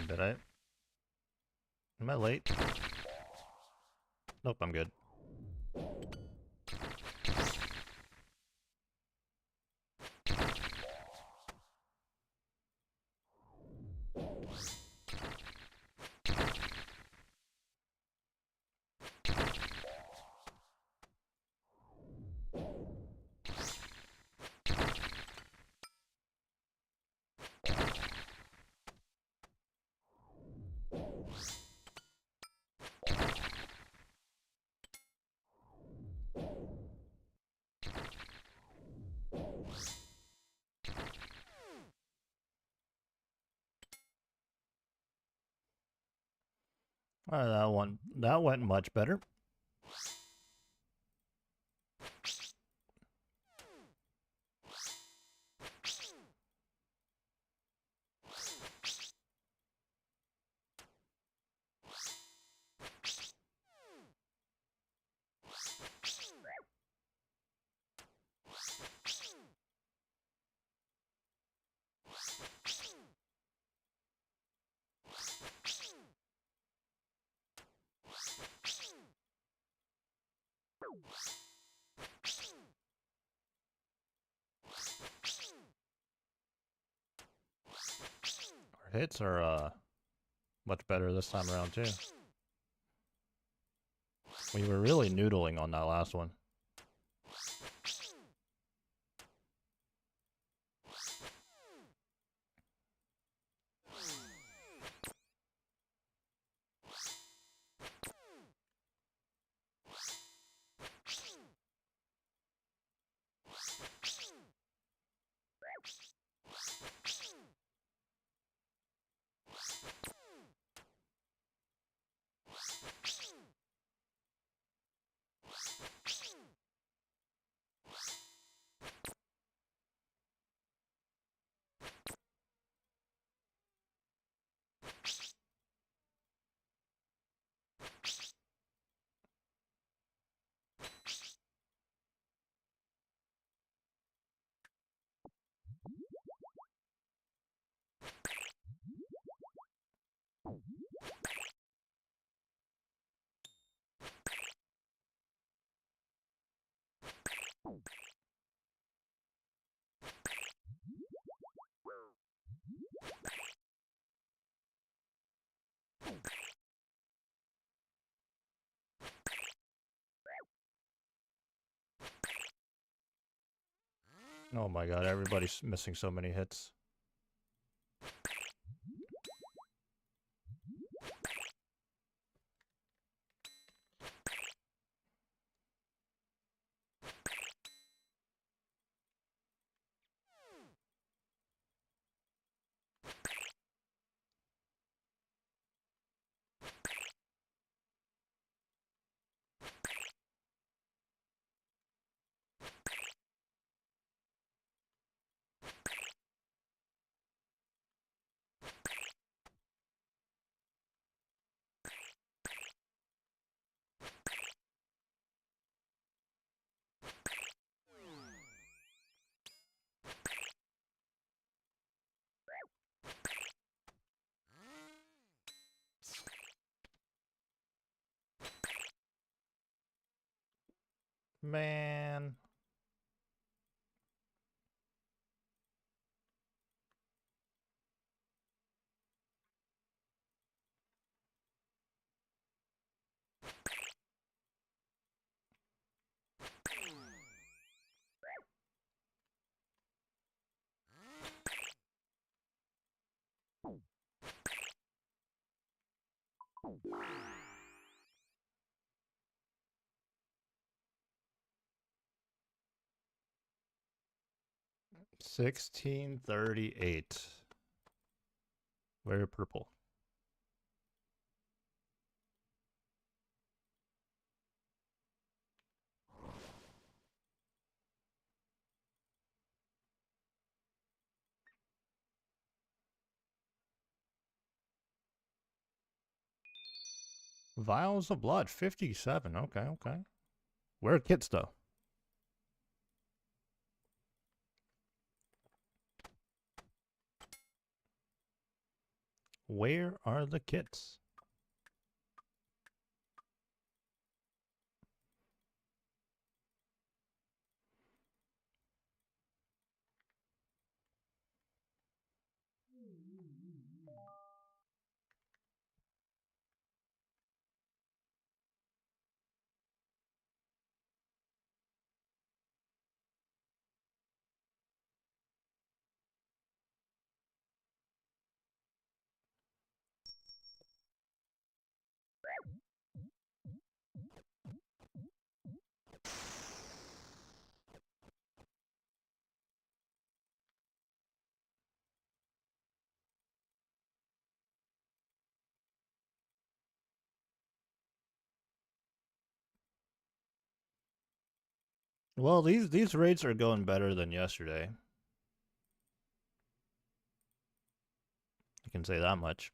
Did I? Am I late? Nope, I'm good. Alright, that went much better. Our hits are much better this time around too. We were really noodling on that last one. Oh my god, everybody's missing so many hits. Man. $16.38. Very purple. Vials of blood, 57. Okay, okay. Where are kits though? Where are the kits? Well, these raids are going better than yesterday. You can say that much.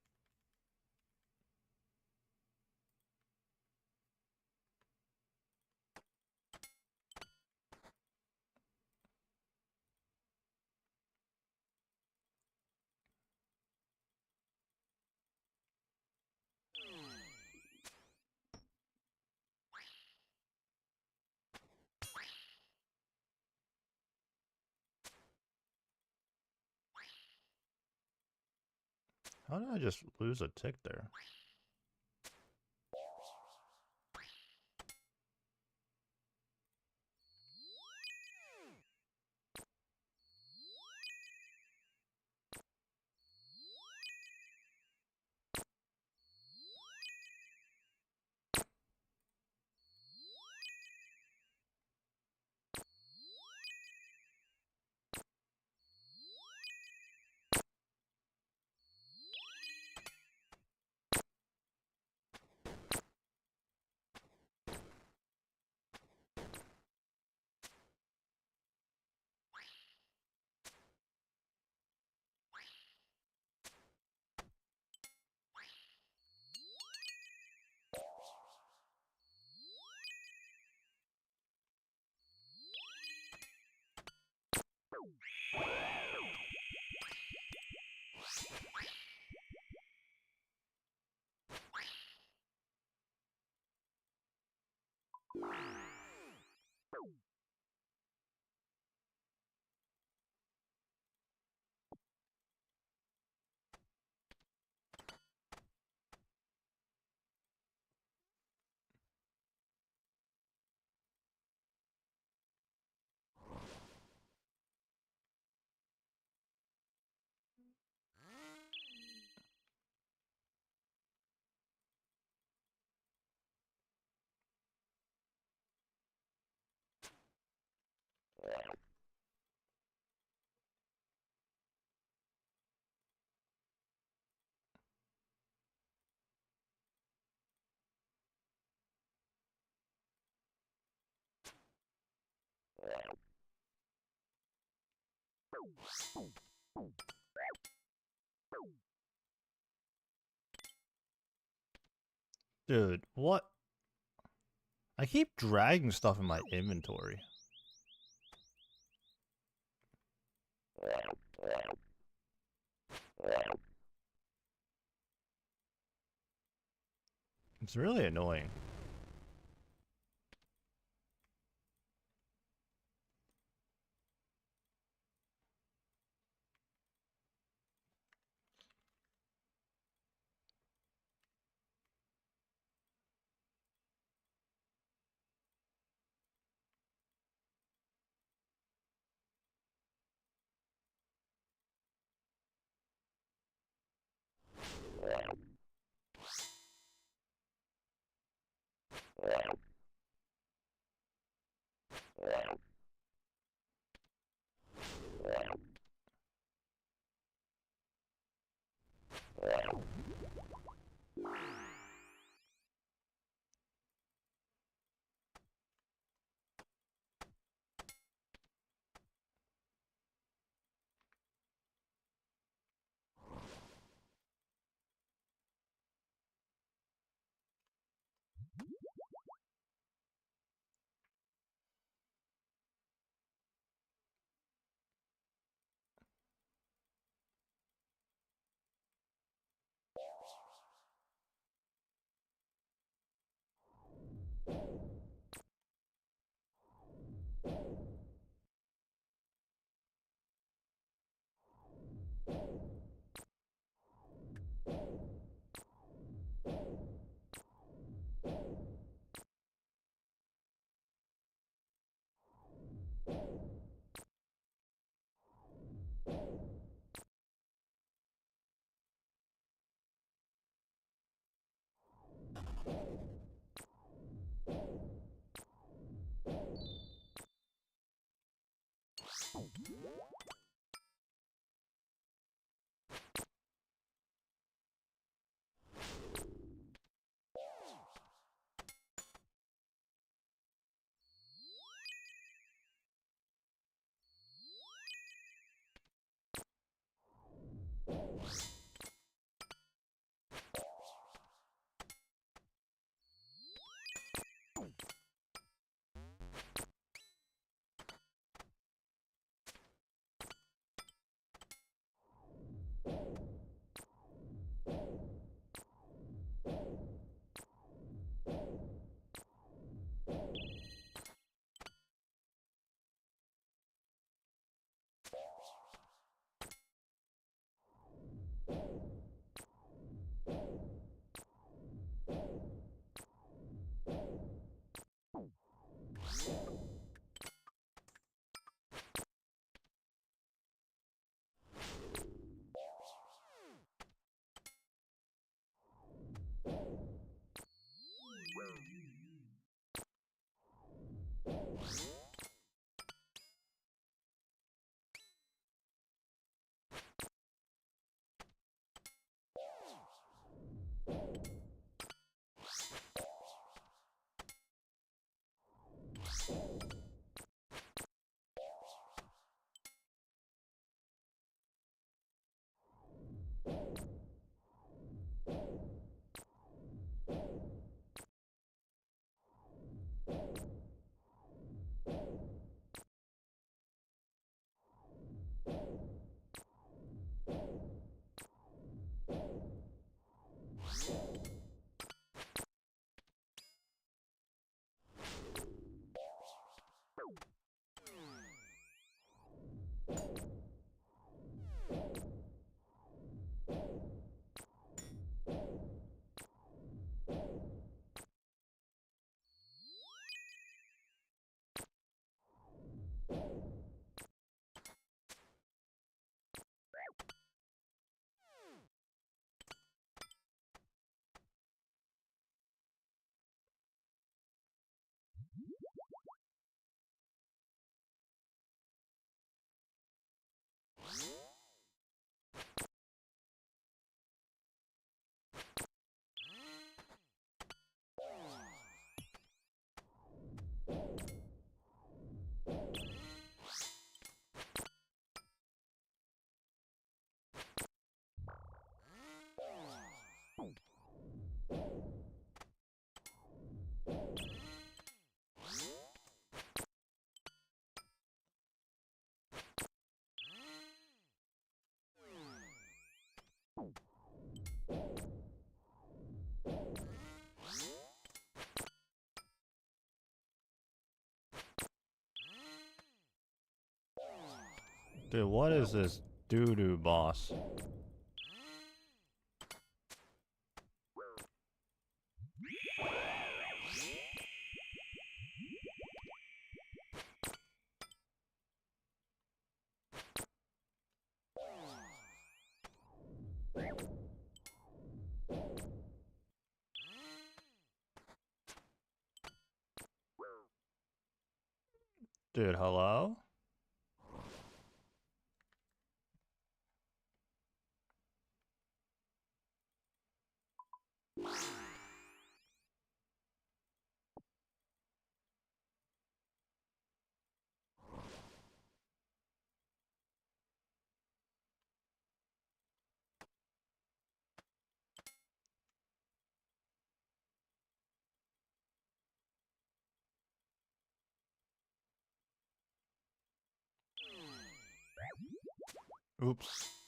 How did I just lose a tick there? Dude, what? I keep dragging stuff in my inventory. It's really annoying. Dude, what is this doo-doo boss? Dude, hello? Oops.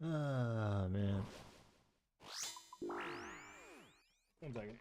Ah, man. 1 second.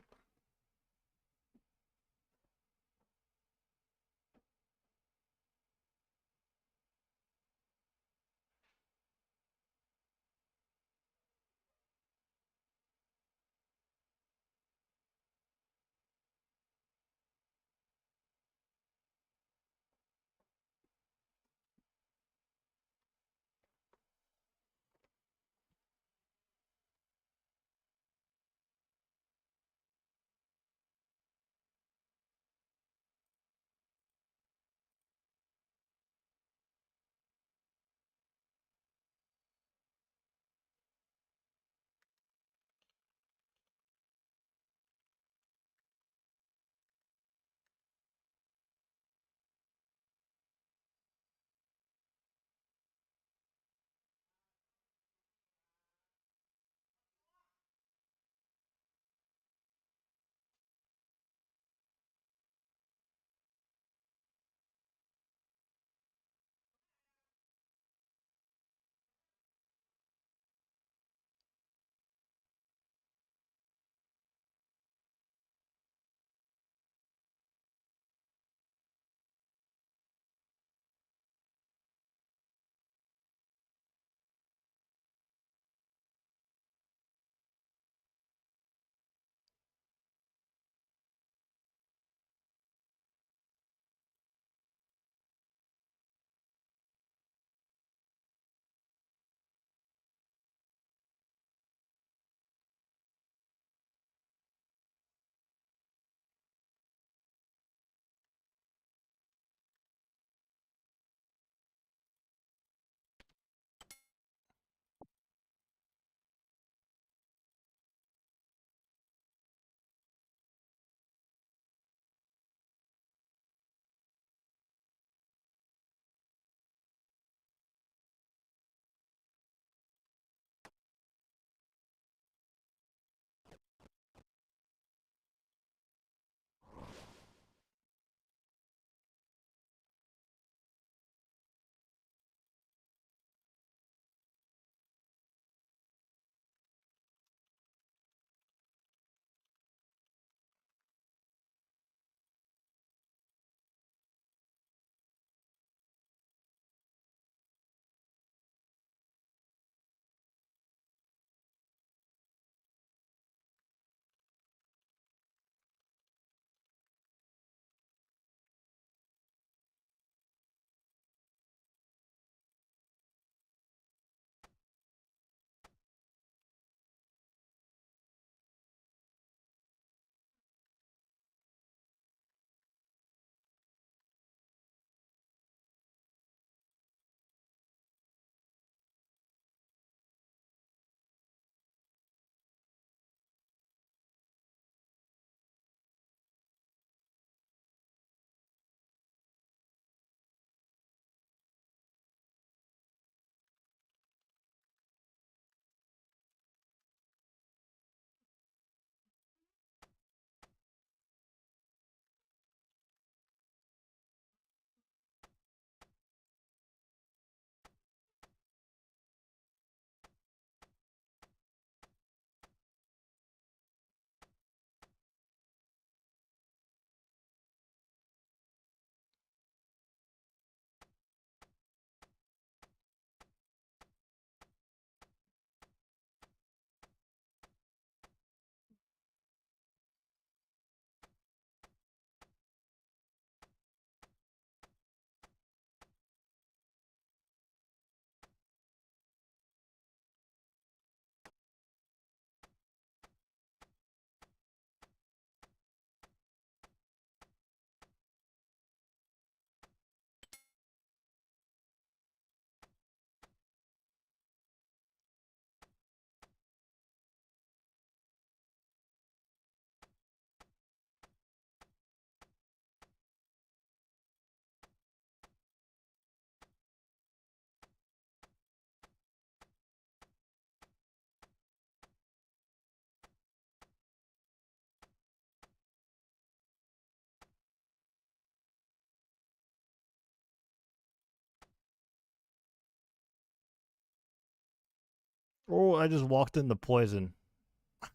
Oh, I just walked in the poison.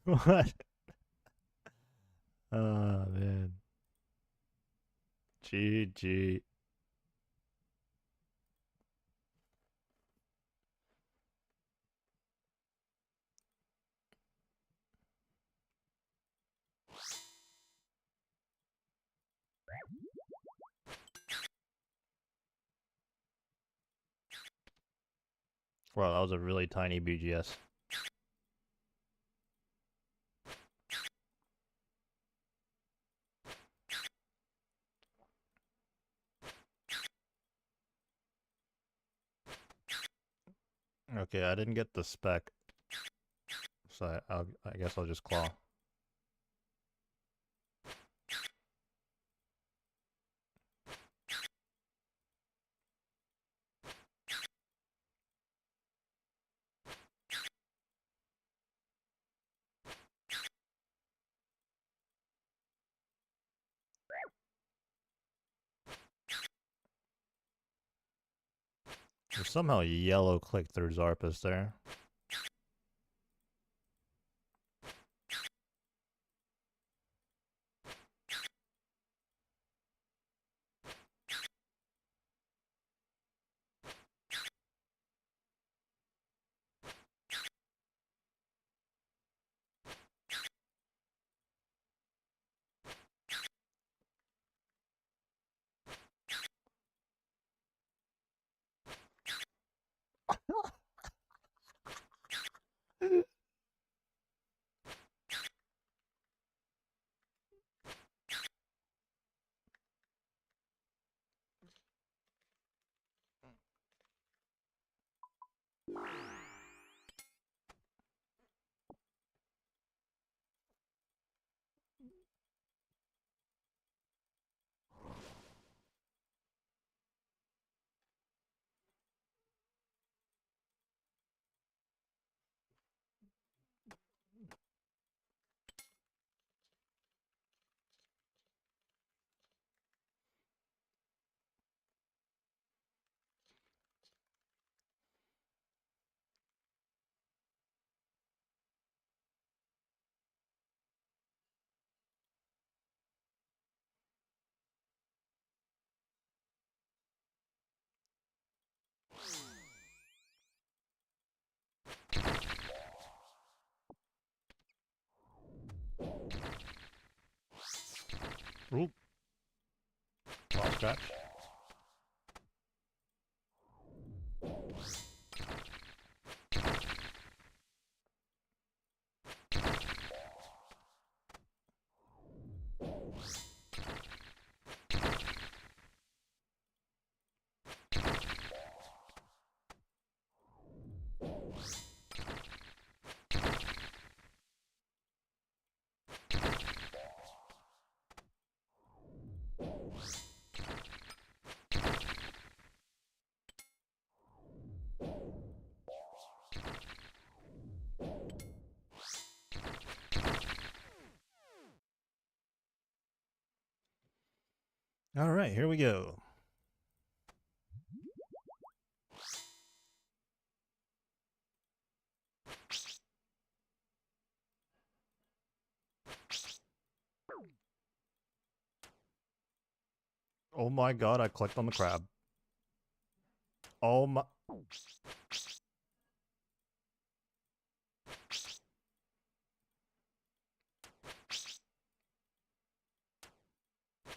What? Oh, man. GG. Wow, that was a really tiny BGS. Okay, I didn't get the spec, so I guess I'll just claw. There's somehow yellow click through Zarpus there. Oop. Well, scratch. All right, here we go. Oh my god, I clicked on the crab. Oh my...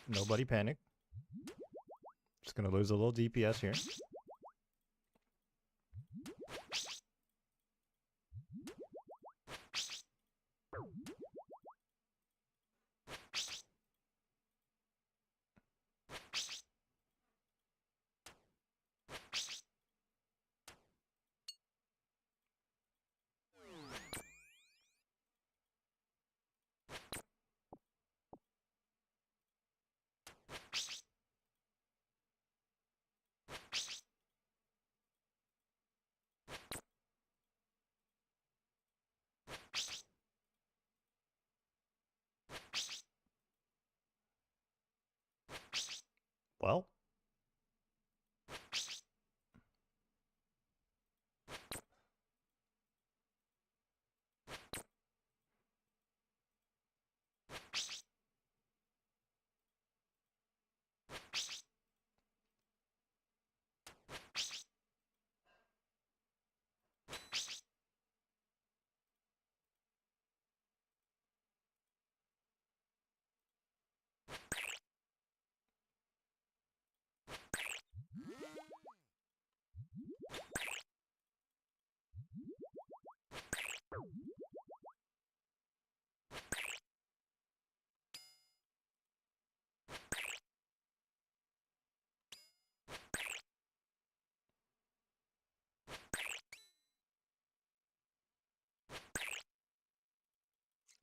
Nobody panic. Just gonna lose a little DPS here. Well...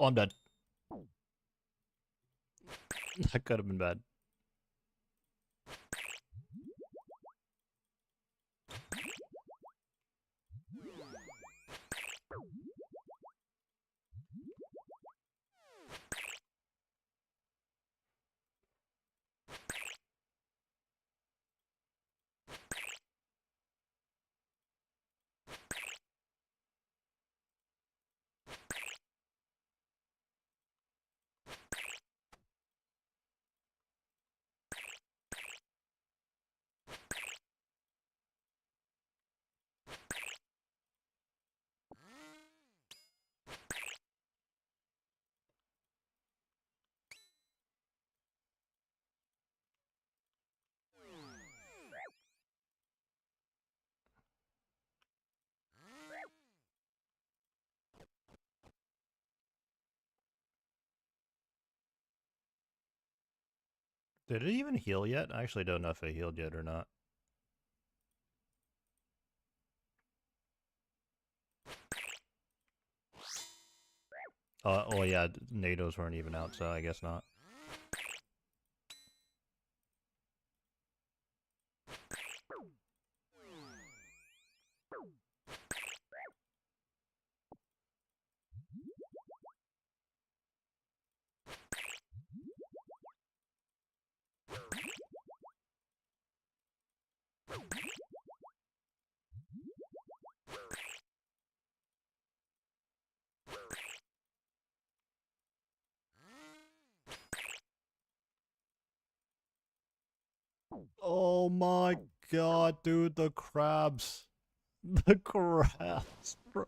Oh, I'm dead. That could have been bad. Did it even heal yet? I actually don't know if it healed yet or not. Oh yeah, NATOs weren't even out, so I guess not. Oh my god, dude, the crabs. The crabs, bro.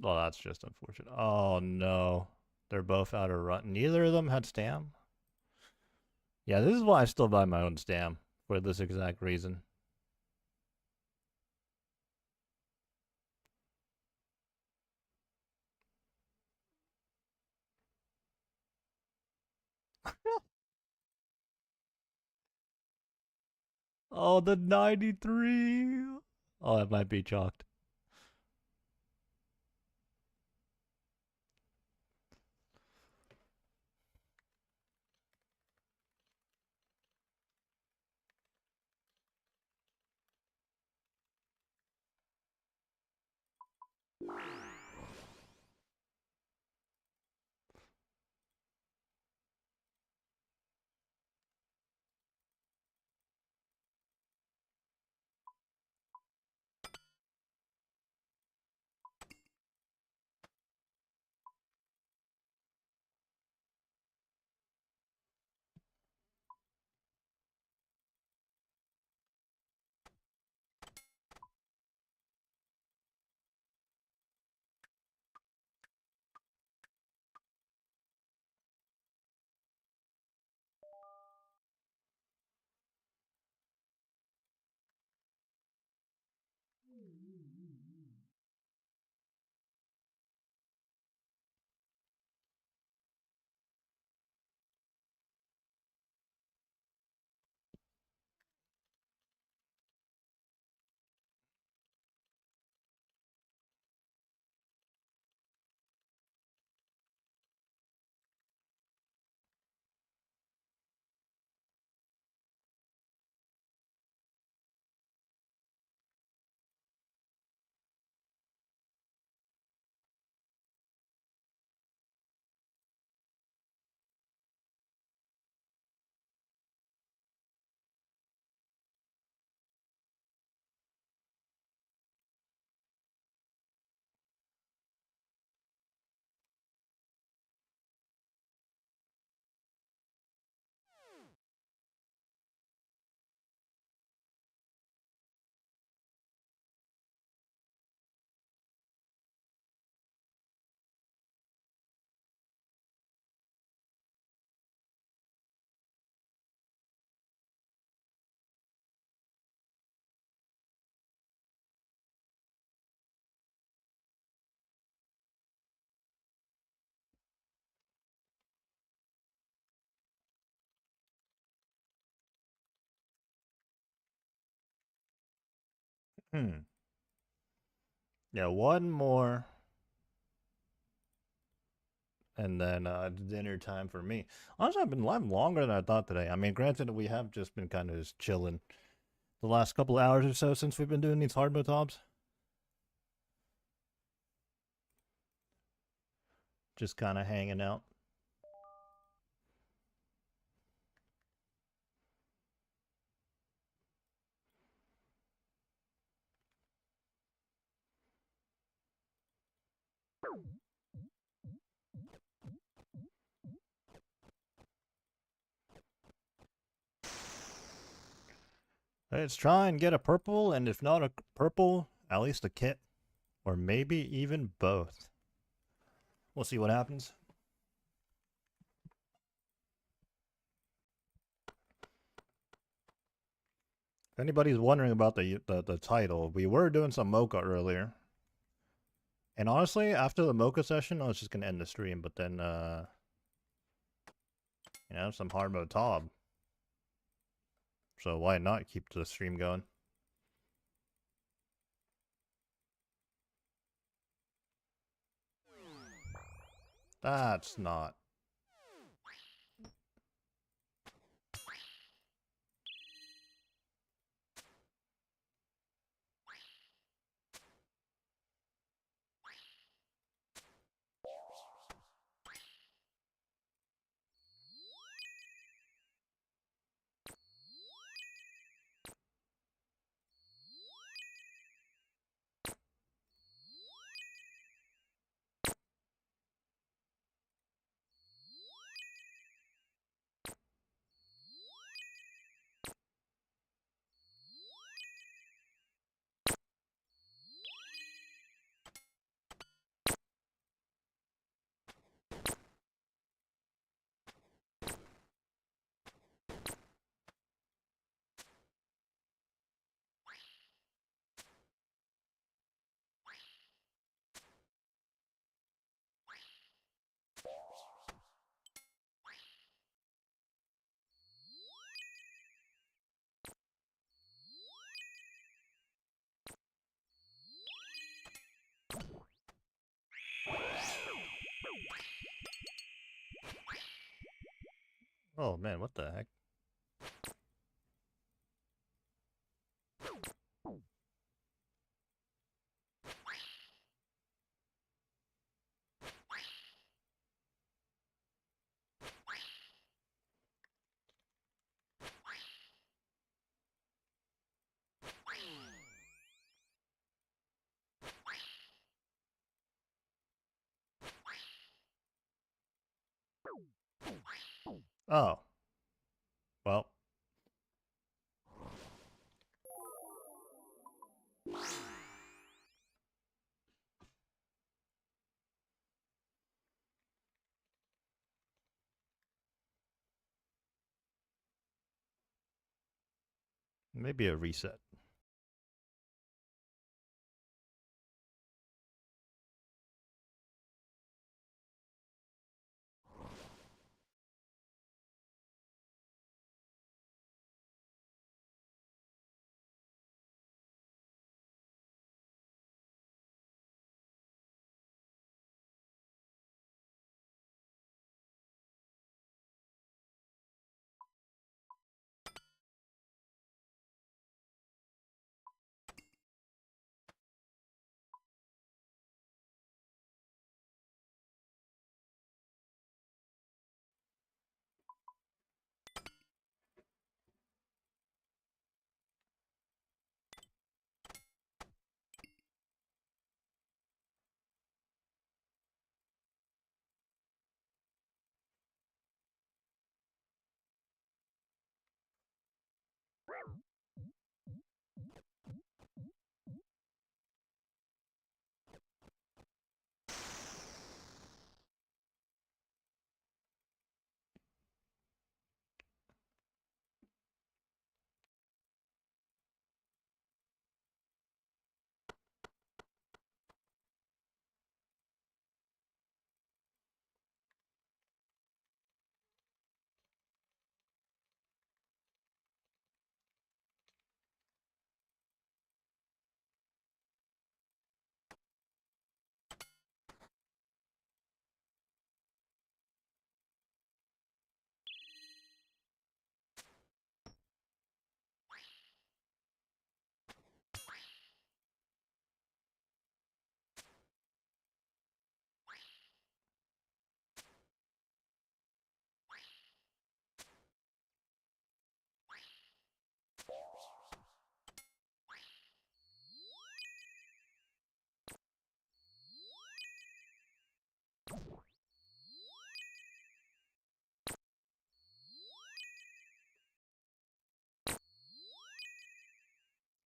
Well, that's just unfortunate. Oh no. They're both out of run. Neither of them had stam? Yeah, this is why I still buy my own stam. For this exact reason. Oh, the 93. Oh, that might be chalked. Yeah, one more, and then dinner time for me. Honestly, I've been live longer than I thought today. I mean, granted, we have just been kind of just chilling the last couple hours or so since we've been doing these hard mode tobs. Just kind of hanging out. Let's try and get a purple, and if not a purple, at least a kit. Or maybe even both. We'll see what happens. If anybody's wondering about the title, we were doing some mocha earlier. And honestly, after the mocha session, I was just gonna end the stream, but then you know, some hard mode tob. So why not keep the stream going? That's not. Oh man, what the heck? Oh. Well. Maybe a reset.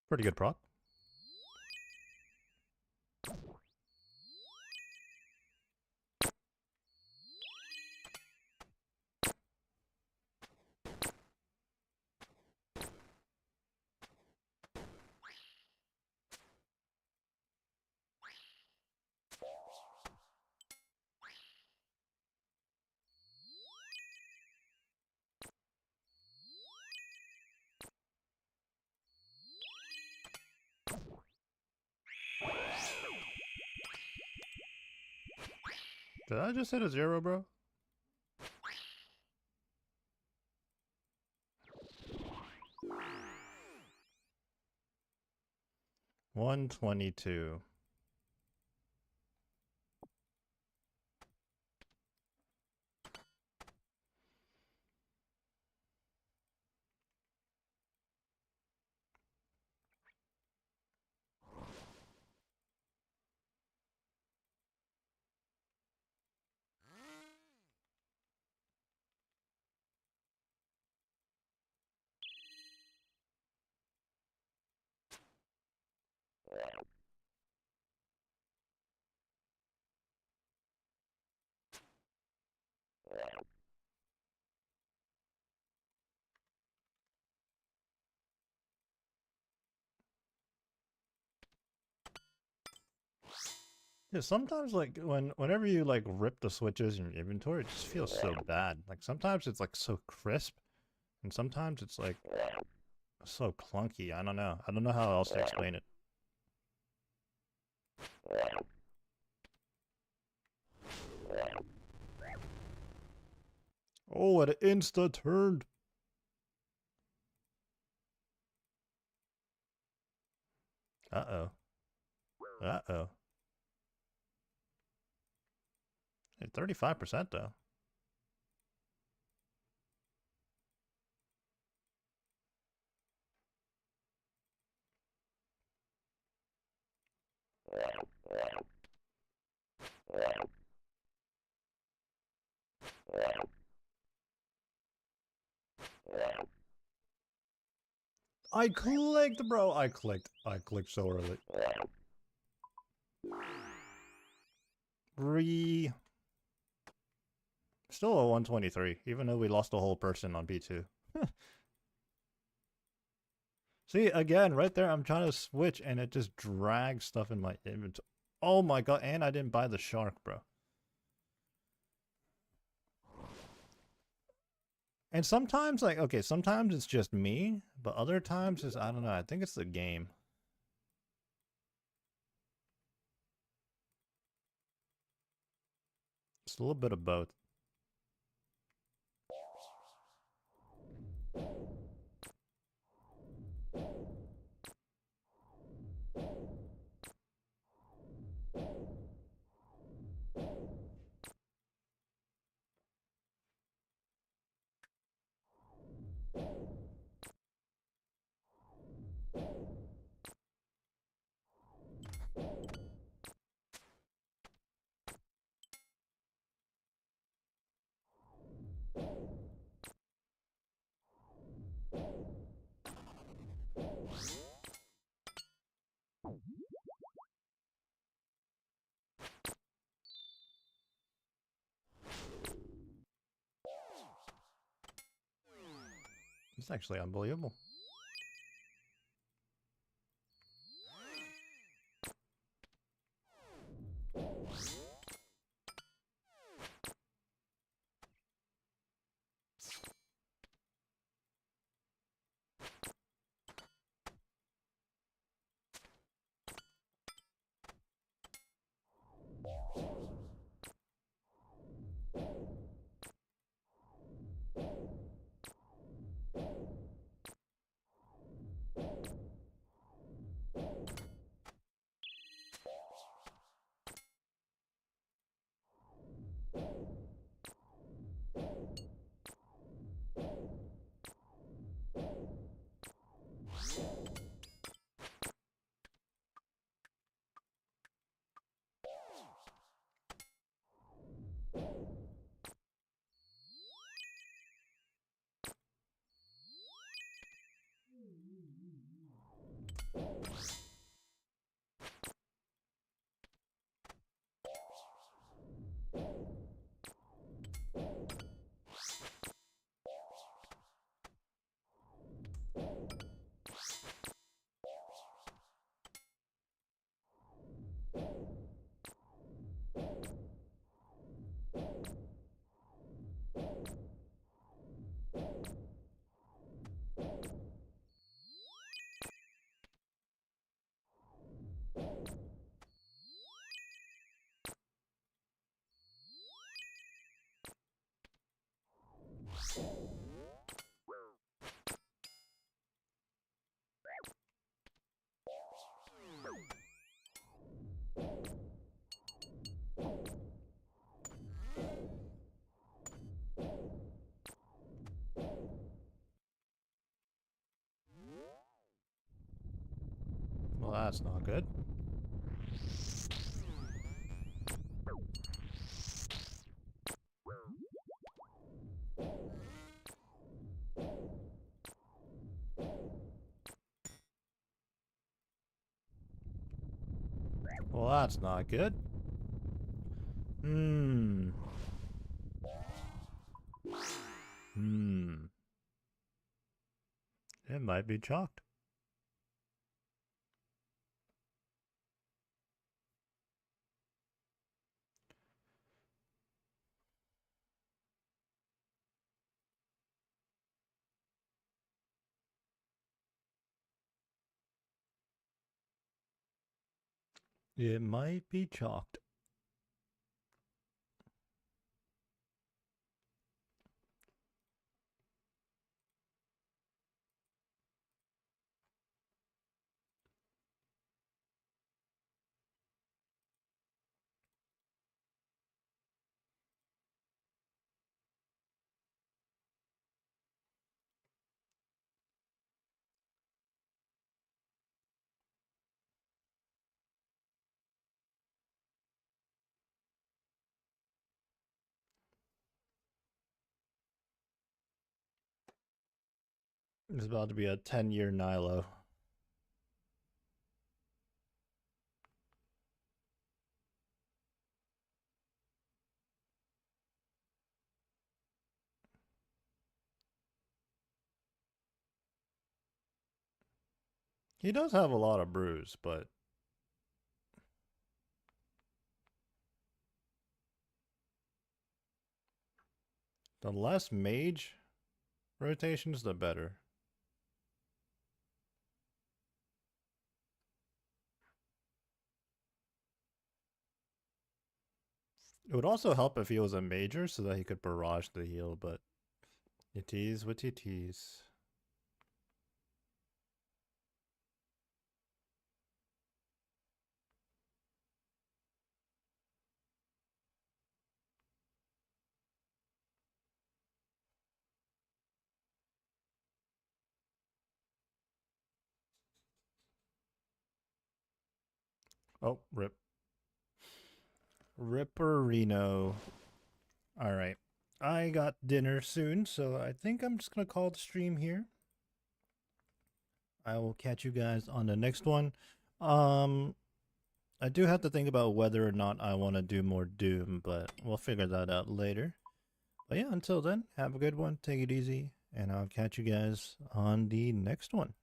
Pretty good proc. Did I just hit a 0, bro? $122. Yeah, sometimes like whenever you like rip the switches in your inventory, it just feels so bad. Like sometimes it's like so crisp, and sometimes it's like so clunky. I don't know. I don't know how else to explain it. Oh, it insta turned. Uh-oh. Uh-oh. 35% though. I clicked, bro. I clicked. I clicked so early. Still a 123, even though we lost a whole person on B2. See, again, right there, I'm trying to switch, and it just drags stuff in my inventory. Oh my god, and I didn't buy the shark, bro. And sometimes, like, okay, sometimes it's just me, but other times it's, I don't know, I think it's the game. It's a little bit of both. It's actually unbelievable. that's not good. Well, that's not good. Hmm. It might be chalked. It might be chalked. It's about to be a 10-year Nilo. He does have a lot of brews, but the less mage rotations, the better. It would also help if he was a major so that he could barrage the heal, but you tease what you tease. Oh, rip. Ripperino. Alright. I got dinner soon, so I think I'm just going to call the stream here. I will catch you guys on the next one. I do have to think about whether or not I want to do more Doom, but we'll figure that out later. But yeah, until then, have a good one, take it easy, and I'll catch you guys on the next one.